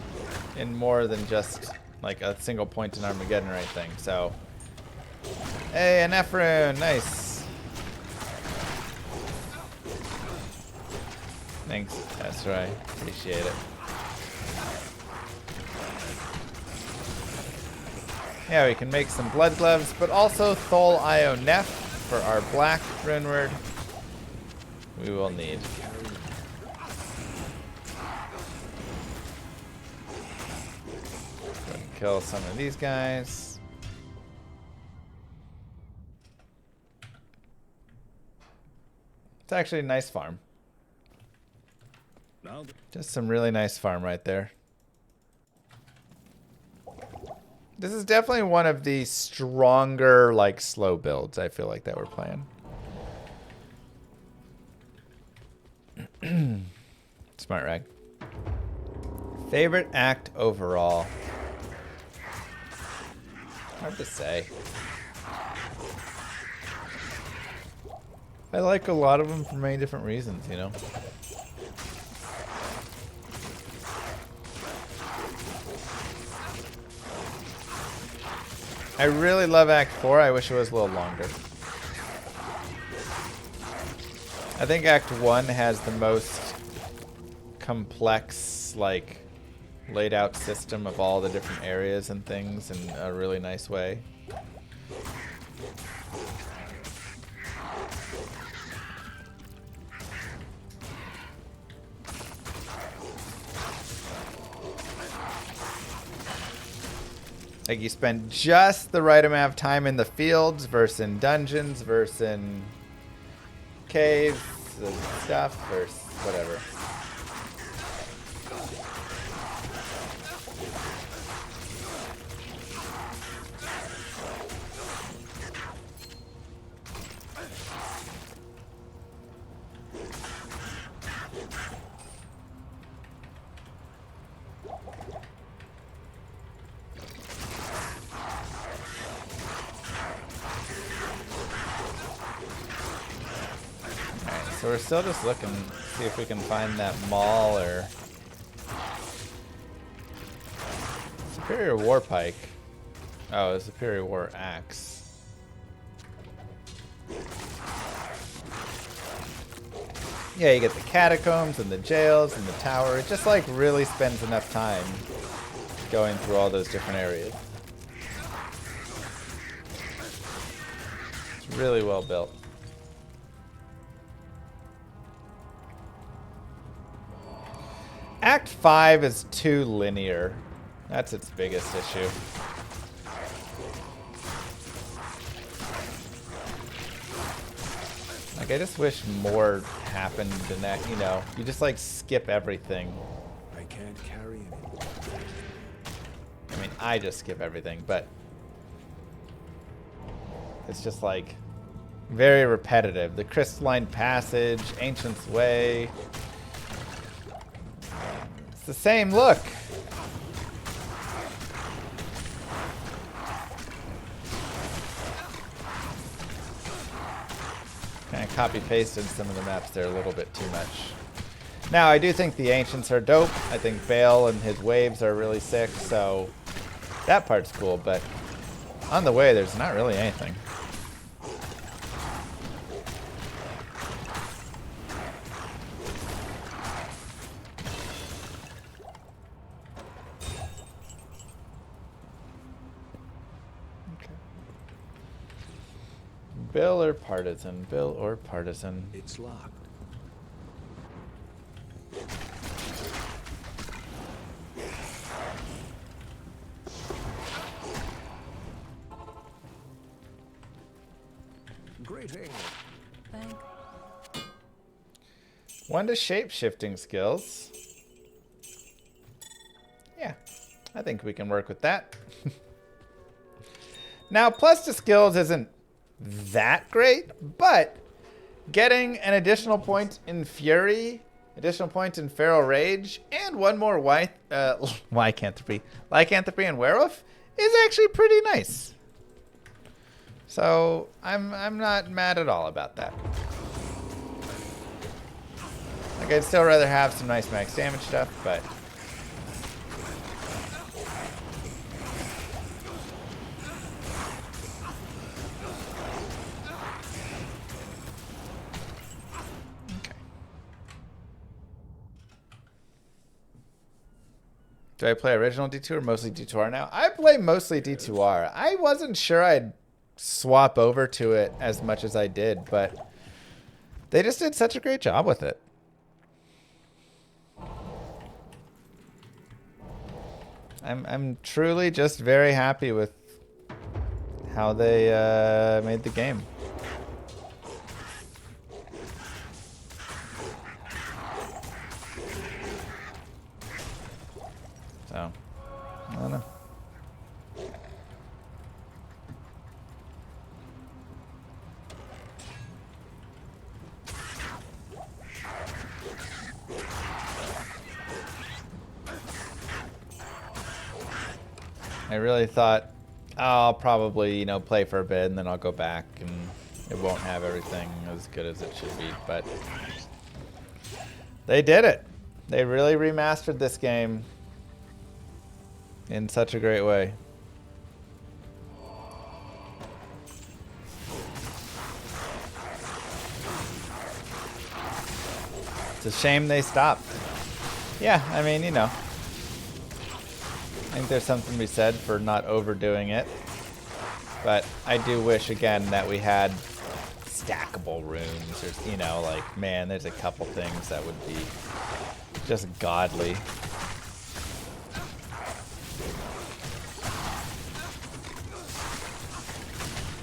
in more than just like a single point in Armageddon or anything. So, hey, an Rune, nice. Thanks, that's right. Appreciate it. Yeah, we can make some blood gloves, but also Thol Io Nef for our black rune word. We will need. Go ahead and kill some of these guys. It's actually a nice farm. Just some really nice farm right there. This is definitely one of the stronger, like, slow builds I feel like that we're playing. Smart rag. Favorite act overall? Hard to say. I like a lot of them for many different reasons, you know? I really love Act 4. I wish it was a little longer. I think Act 1 has the most complex, like, laid out system of all the different areas and things in a really nice way. Like, you spend just the right amount of time in the fields versus in dungeons versus in caves and stuff versus whatever. So we're still just looking, see if we can find that maul or Superior War Pike. Oh, a Superior War Axe. Yeah, you get the catacombs and the jails and the tower. It just like really spends enough time going through all those different areas. It's really well built. Act 5 is too linear. That's its biggest issue. Like, I just wish more happened in that, you know, you just like skip everything. I can't carry anymore. I mean, I just skip everything, but it's just like very repetitive. The Crystalline Passage, Ancient's Way. It's the same look. Kind of copy-pasted some of the maps there a little bit too much. Now, I do think the Ancients are dope. I think Baal and his waves are really sick, so that part's cool, but on the way, there's not really anything. Bill or partisan? Bill or partisan? It's locked. Greeting. Thank. 1 to shape-shifting skills. Yeah, I think we can work with that. Now, plus to skills isn't that great, but getting an additional point in Fury, additional points in Feral Rage, and 1 more Lycanthropy and Werewolf is actually pretty nice. So I'm not mad at all about that. Like, I'd still rather have some nice max damage stuff, but do I play original D2 or mostly D2R now? I play mostly D2R. I wasn't sure I'd swap over to it as much as I did, but they just did such a great job with it. I'm truly just very happy with how they made the game. So, I don't know. I really thought, oh, I'll probably, play for a bit and then I'll go back and it won't have everything as good as it should be, but they did it. They really remastered this game in such a great way. It's a shame they stopped. Yeah, I mean, I think there's something to be said for not overdoing it. But I do wish, again, that we had stackable runes. Or, like, man, there's a couple things that would be just godly.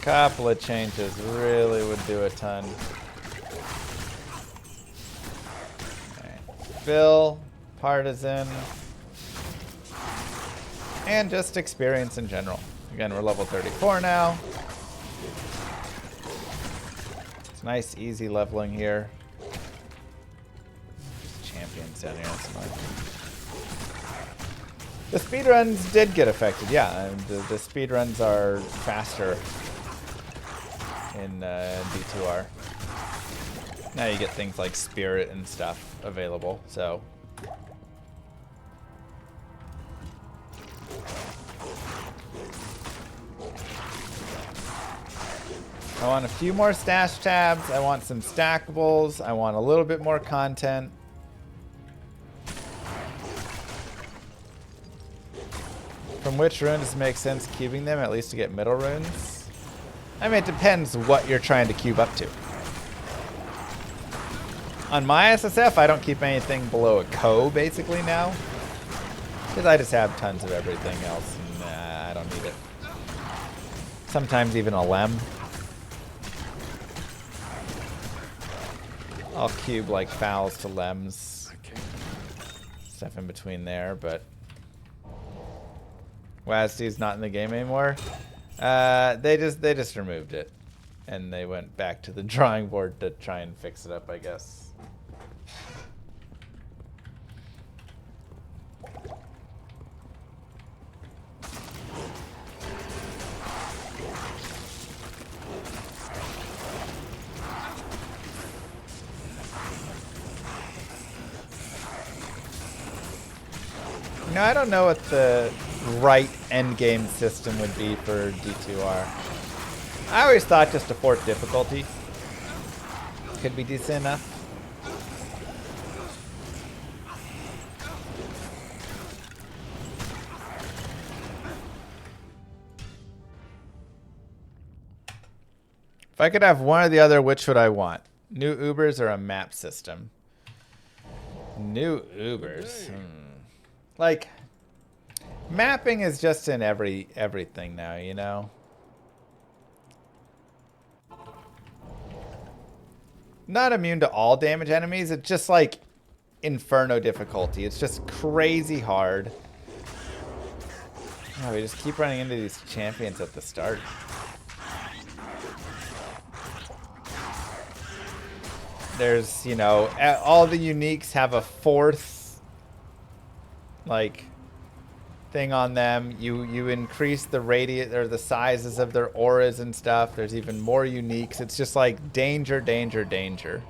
Couple of changes really would do a ton. Okay. Bill, Partisan, and just experience in general. Again, we're level 34 now. It's nice, easy leveling here. Just champions down here, that's fine. The speedruns did get affected, yeah. The speedruns are faster in D2R. Now you get things like Spirit and stuff available, so. I want a few more stash tabs. I want some stackables. I want a little bit more content. From which rune does it make sense cubing them, at least to get middle runes? I mean, it depends what you're trying to cube up to. On my SSF, I don't keep anything below a co, basically, now. Because I just have tons of everything else, and I don't need it. Sometimes even a lem. I'll cube, like, fouls to lems. Stuff in between there, but Wazdy's not in the game anymore. They just removed it, and they went back to the drawing board to try and fix it up, I guess. I don't know what the right endgame system would be for D2R. I always thought just a fourth difficulty could be decent enough. If I could have one or the other, which would I want? New Ubers or a map system? New Ubers. Like, mapping is just in everything now, you know? not immune to all damage enemies. It's just like Inferno difficulty. It's just crazy hard. Oh, we just keep running into these champions at the start. There's, you know, all the uniques have a fourth, like, thing on them. You increase the radius or the sizes of their auras and stuff. There's even more uniques. It's just like danger, danger, danger.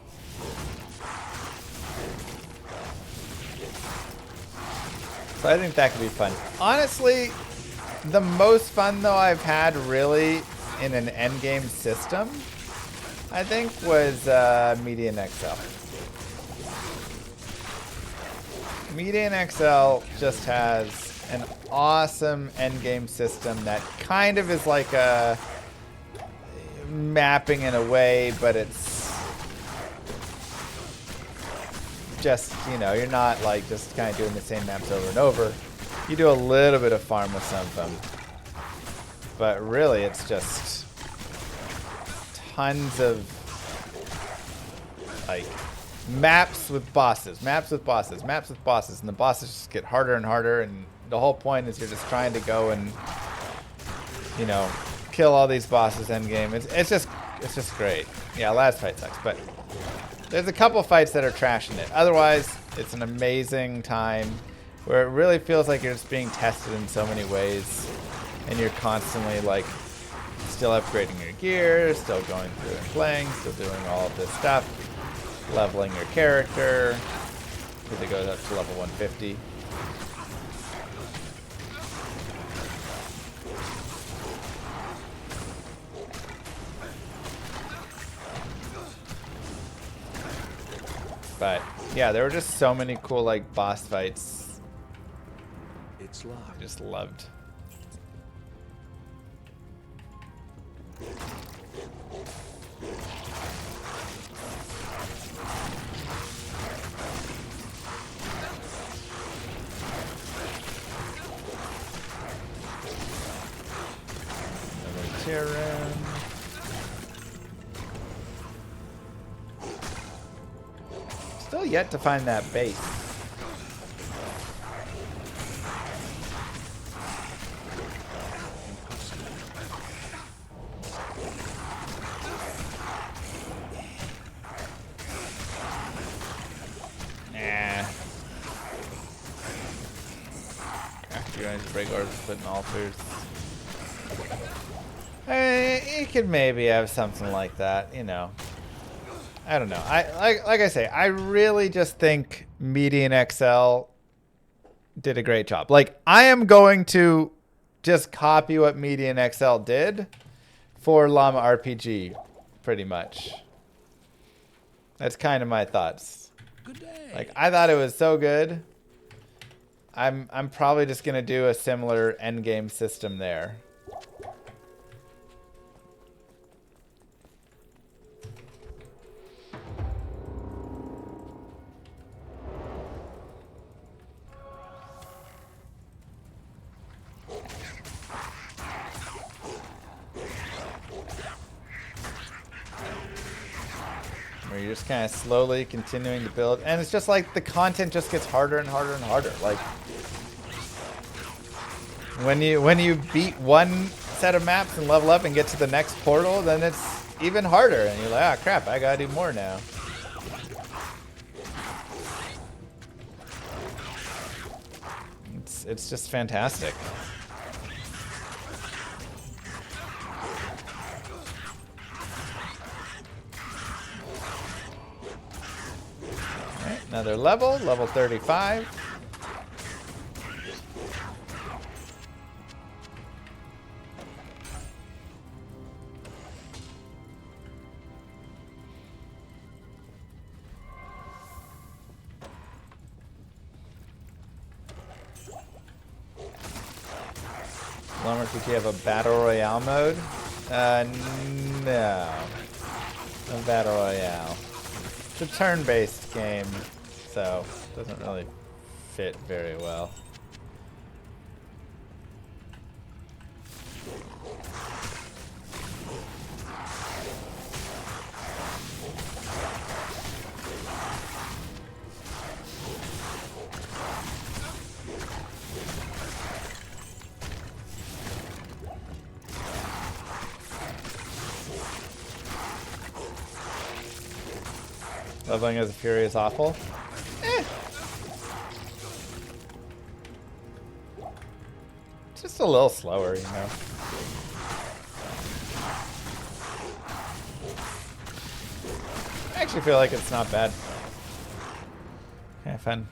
So I think that could be fun. Honestly, the most fun though I've had really in an endgame system, I think, was Median XL. Median XL just has an awesome endgame system that kind of is like a mapping in a way, but it's just, you know, you're not like just kind of doing the same maps over and over. You do a little bit of farm with some of them, but really it's just tons of like maps with bosses, maps with bosses, maps with bosses, and the bosses just get harder and harder, and the whole point is you're just trying to go and, you know, kill all these bosses end game. It's just great. Yeah, last fight sucks, but there's a couple fights that are trashing it. Otherwise, it's an amazing time where it really feels like you're just being tested in so many ways, and you're constantly like still upgrading your gear, still going through and playing, still doing all of this stuff, leveling your character because it goes up to level 150. But yeah, there were just so many cool like boss fights. It's locked. I just loved. Another tier room. Still yet to find that base. Nah. Craft you guys break orbs, put in altars. You could maybe have something like that, you know. I don't know. Like I say, I really just think Median XL did a great job. Like, I am going to just copy what Median XL did for Llama RPG, pretty much. That's kind of my thoughts. Good day. Like, I thought it was so good. I'm probably just gonna do a similar endgame system there. Where you're just kind of slowly continuing to build, and it's just like the content just gets harder and harder and harder. Like when you beat one set of maps and level up and get to the next portal, then it's even harder, and you're like, ah, crap, I gotta do more now. It's just fantastic. Another level, level 35. Lumber, did you have a battle royale mode? No. No battle royale. It's a turn-based game, so it doesn't really fit very well. Leveling as a Fury is awful. Just a little slower, you know. I actually feel like it's not bad. Yeah, fun.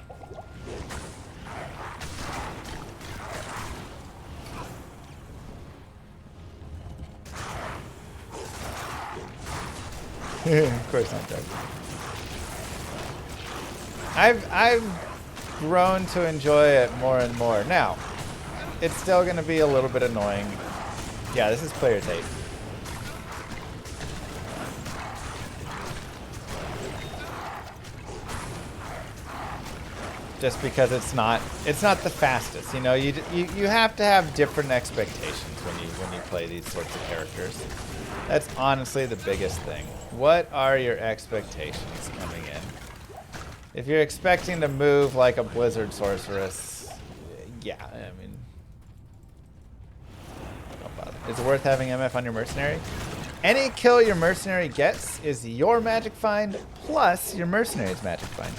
Of course not, Doug. I've grown to enjoy it more and more. Now, it's still going to be a little bit annoying. Yeah, this is player tape. Just because it's not the fastest, you know. You have to have different expectations when you play these sorts of characters. That's honestly the biggest thing. What are your expectations coming in? If you're expecting to move like a Blizzard sorceress, yeah, I mean, don't bother. Is it worth having MF on your mercenary? Any kill your mercenary gets is your magic find plus your mercenary's magic find.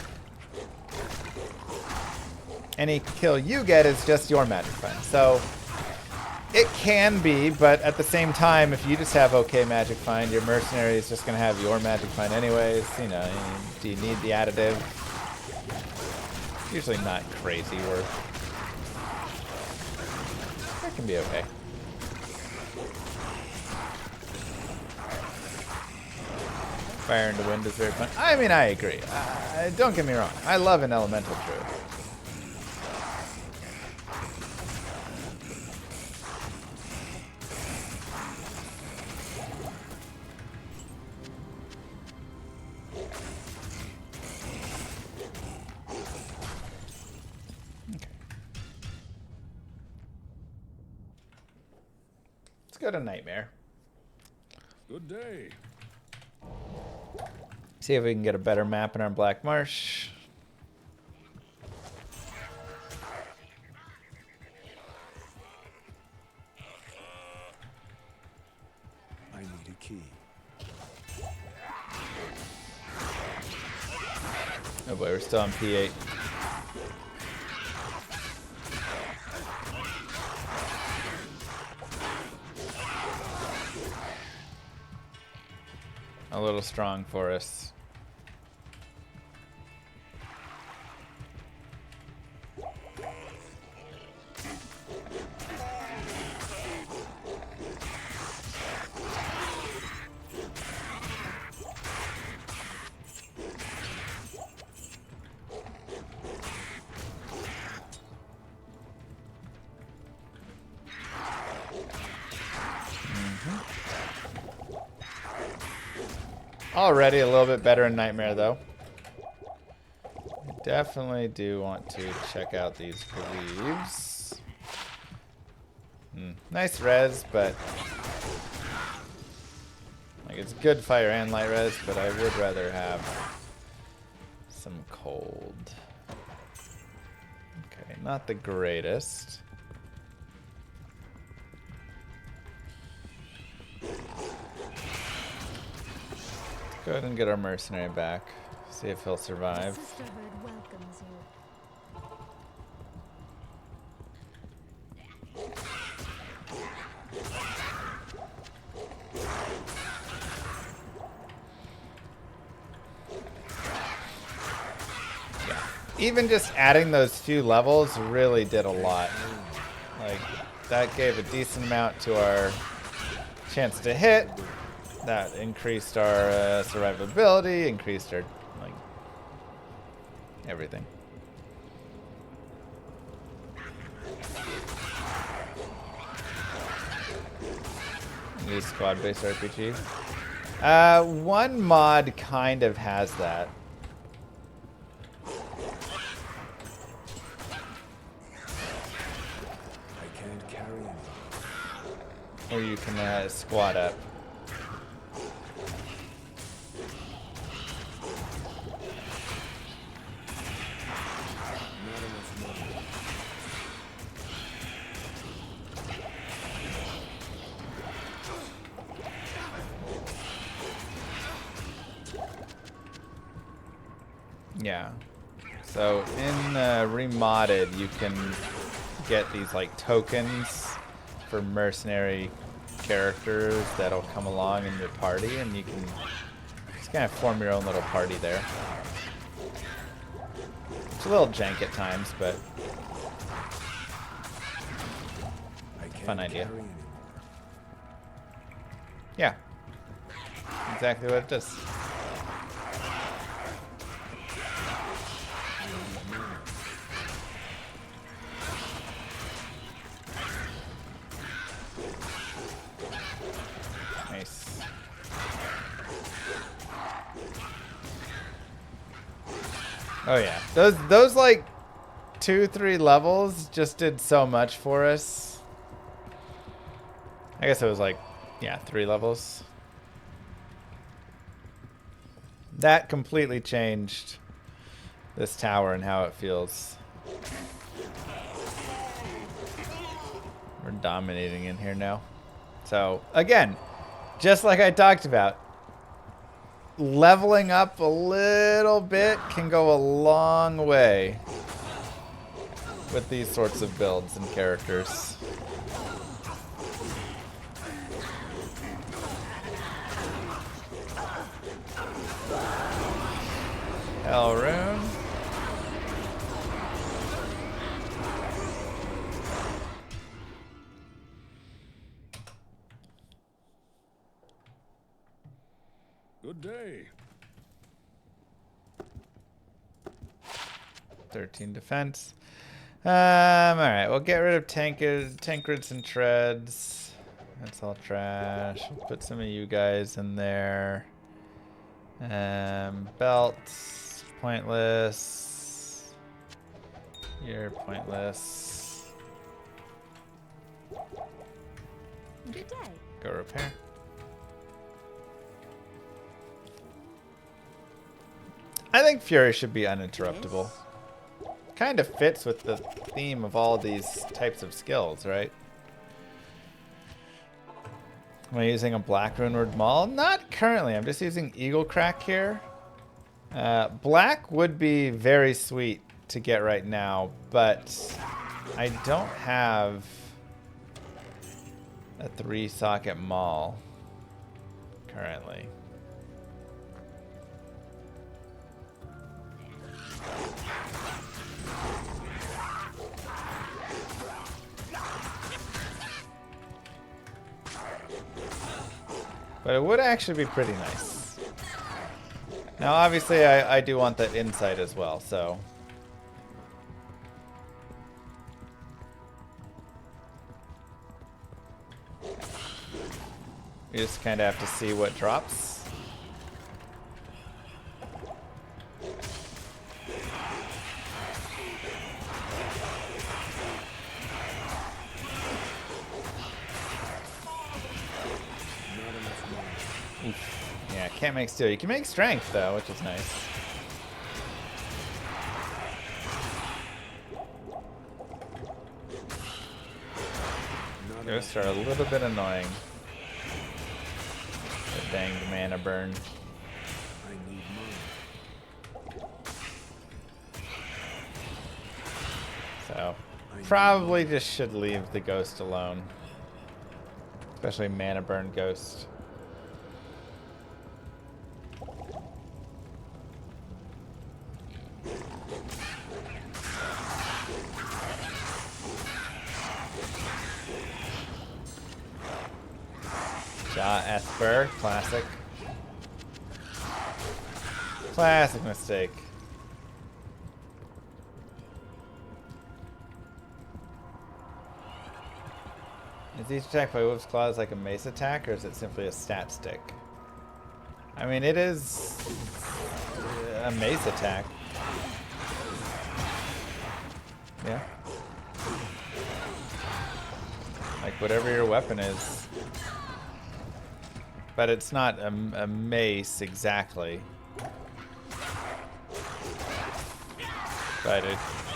Any kill you get is just your magic find. So it can be, but at the same time, if you just have okay magic find, your mercenary is just going to have your magic find anyways. You know, do you need the additive? Usually not crazy work. That can be okay. Fire into Wind is very fun. I mean, I agree. Don't get me wrong. I love an elemental druid. Go to Nightmare. Good day. See if we can get a better map in our Black Marsh. I need a key. Oh boy, we're still on P8. A little strong for us. Already a little bit better in Nightmare, though. I definitely do want to check out these greaves. Nice res, but like it's good fire and light res, but I would rather have some cold. Okay, not the greatest. Go ahead and get our mercenary back. See if he'll survive. Sisterhood welcomes you. Even just adding those few levels really did a lot. Like, that gave a decent amount to our chance to hit. That increased our survivability, increased our, like, everything. Use squad-based RPG. One mod kind of has that. I can't carry him. Or you can squad up. Yeah. So in Remodded, you can get these like tokens for mercenary characters that'll come along in your party, and you can just kind of form your own little party there. It's a little jank at times, but fun idea. Yeah. Exactly what it does. Nice. Oh yeah. Those like 2-3 levels just did so much for us. I guess it was like, yeah, 3 levels. That completely changed this tower and how it feels. We're dominating in here now. So, again, just like I talked about, leveling up a little bit can go a long way with these sorts of builds and characters. Hell, Rune. Good day. 13 defense. Alright, we'll get rid of tankards and treads. That's all trash. We'll put some of you guys in there. Belts, pointless. You're pointless. Good day. Go repair. I think Fury should be uninterruptible. Kind of fits with the theme of all these types of skills, right? Am I using a Black Runeward Maul? Not currently. I'm just using Eagle Crack here. Black would be very sweet to get right now, but I don't have a 3-socket Maul currently. But it would actually be pretty nice. Now, obviously, I do want that insight as well, so. You just kind of have to see what drops. Yeah, can't make steel. You can make strength, though, which is nice. Ghosts are a little bit annoying. The danged mana burn. I need money. So, probably just should leave the ghost alone. Especially mana burn ghost. Esper, classic. Classic mistake. Is each attack by Wolf's Claws like a mace attack, or is it simply a stat stick? I mean, it is a mace attack. Yeah. Like whatever your weapon is. But it's not a mace exactly. But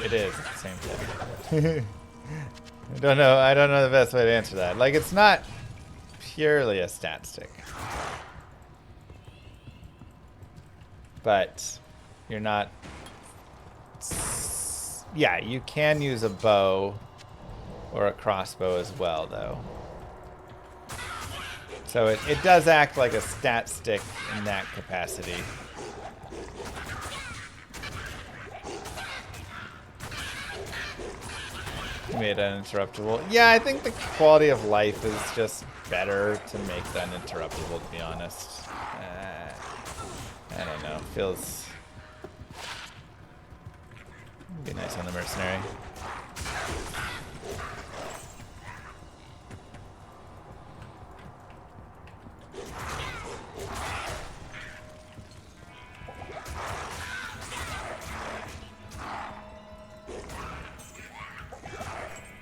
it is at the same time. I don't know the best way to answer that. Like, it's not purely a stat stick. But you're not Yeah, you can use a bow or a crossbow as well, though. So it does act like a stat stick in that capacity. Made uninterruptible. Yeah, I think the quality of life is just better to make the uninterruptible, to be honest. I don't know. Feels... Be nice on the mercenary.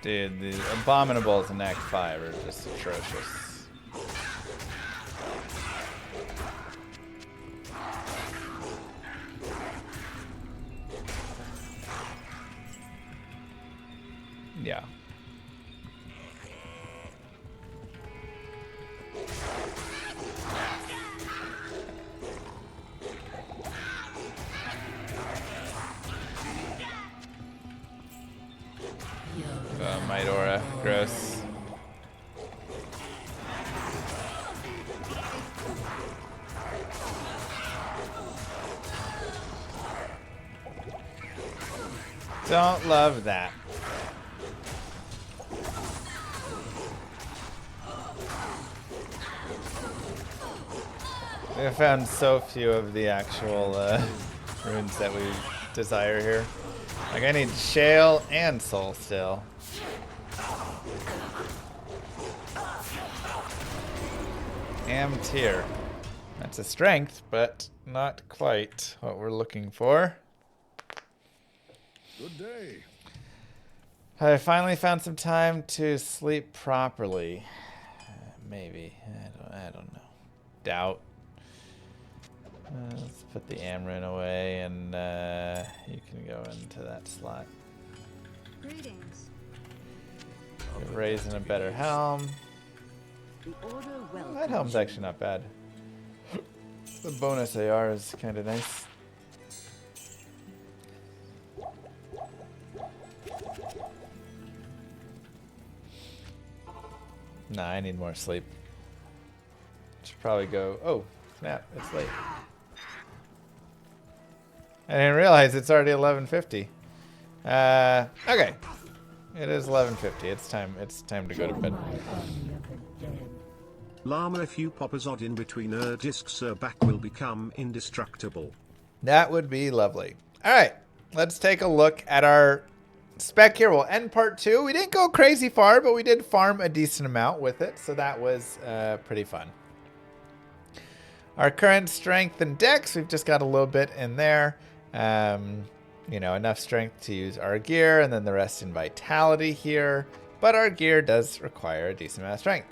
Dude, the abominables in Act 5 are just atrocious. Yeah. Might aura. Gross. Don't love that. We have found so few of the actual runes that we desire here. Like, I need Shale and Soul still. Am tier. That's a strength, but not quite what we're looking for. Good day. I finally found some time to sleep properly. Maybe. I don't know. Doubt. Let's put the Amrun away, and you can go into that slot. Greetings. Raising a better helm. The order welcomes That helm's actually not bad. The bonus AR is kind of nice. Nah, I need more sleep. Should probably go. Oh, snap! It's late. I didn't realize it's already 11:50. Okay, it is 11:50. It's time. It's time to go to bed. Llama, if you pop a Zod in between discs, back will become indestructible. That would be lovely. All right, let's take a look at our spec here. We'll end part 2. We didn't go crazy far, but we did farm a decent amount with it, so that was pretty fun. Our current strength and dex, we've just got a little bit in there. You know, enough strength to use our gear, and then the rest in vitality here. But our gear does require a decent amount of strength.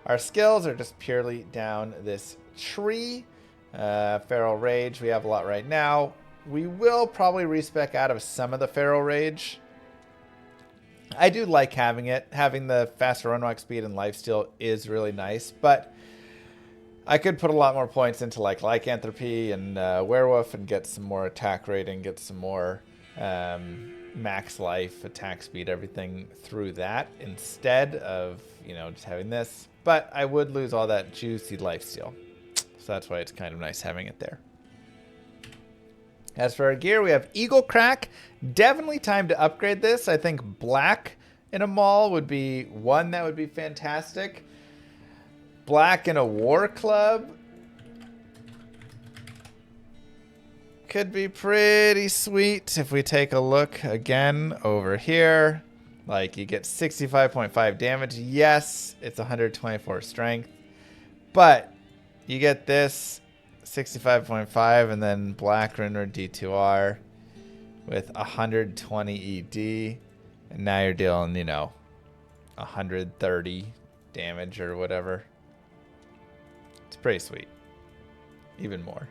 Our skills are just purely down this tree. Feral Rage, we have a lot right now. We will probably respec out of some of the Feral Rage. I do like having it. Having the faster run walk speed and lifesteal is really nice, but I could put a lot more points into like Lycanthropy and Werewolf and get some more attack rating, get some more max life, attack speed, everything through that instead of, you know, just having this. But I would lose all that juicy lifesteal. So that's why it's kind of nice having it there. As for our gear, we have Eagle Crack. Definitely time to upgrade this. I think black in a maul would be one that would be fantastic. Black in a war club could be pretty sweet if we take a look again over here. Like, you get 65.5 damage. Yes, it's 124 strength. But you get this 65.5 and then Black Rune or D2R with 120 ED. And now you're dealing, you know, 130 damage or whatever. It's pretty sweet. Even more.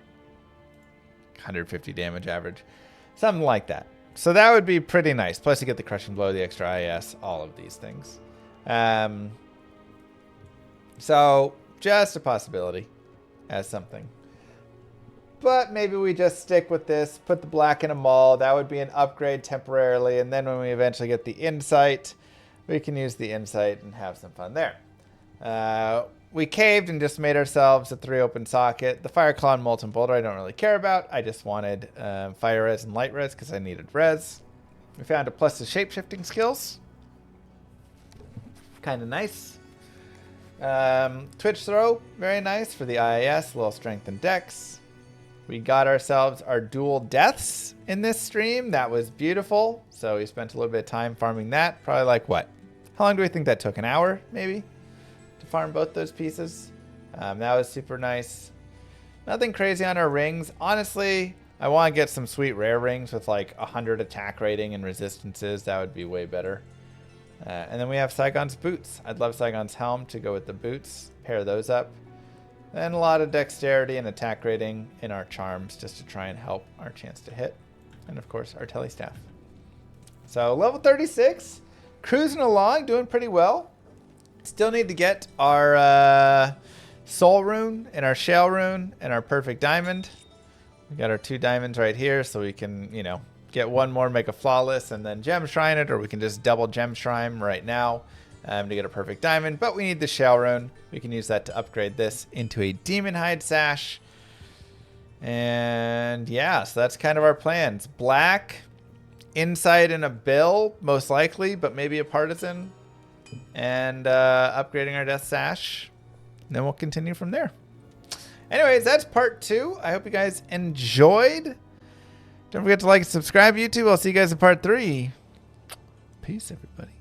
150 damage average. Something like that. So that would be pretty nice. Plus you get the Crushing Blow, the extra IS, all of these things. So just a possibility as something. But maybe we just stick with this, put the black in a maul. That would be an upgrade temporarily. And then when we eventually get the insight, we can use the insight and have some fun there. We caved and just made ourselves a 3 open socket. The Fire Claw and Molten Boulder I don't really care about. I just wanted Fire Res and Light Res because I needed Res. We found a plus to shapeshifting skills. Kind of nice. Twitch Throw, very nice for the IAS, a little strength and dex. We got ourselves our dual deaths in this stream. That was beautiful. So we spent a little bit of time farming that. Probably like what? How long do we think that took? An hour, maybe? To farm both those pieces. That was super nice. Nothing crazy on our rings. Honestly, I want to get some sweet rare rings with like 100 attack rating and resistances. That would be way better. And then we have Saigon's boots. I'd love Saigon's helm to go with the boots. Pair those up. And a lot of dexterity and attack rating in our charms just to try and help our chance to hit. And of course, our telestaff. So level 36. Cruising along, doing pretty well. Still need to get our soul rune and our shell rune and our perfect diamond. We got our 2 diamonds right here, so we can, you know, get one more, make a flawless, and then gem shrine it, or we can just double gem shrine right now to get a perfect diamond. But we need the shell rune. We can use that to upgrade this into a demon hide sash. And yeah, so that's kind of our plans. Black, insight and a bill, most likely, but maybe a partisan. And upgrading our death sash. And then we'll continue from there. Anyways, that's part 2. I hope you guys enjoyed. Don't forget to like and subscribe, YouTube. I'll see you guys in part 3. Peace, everybody.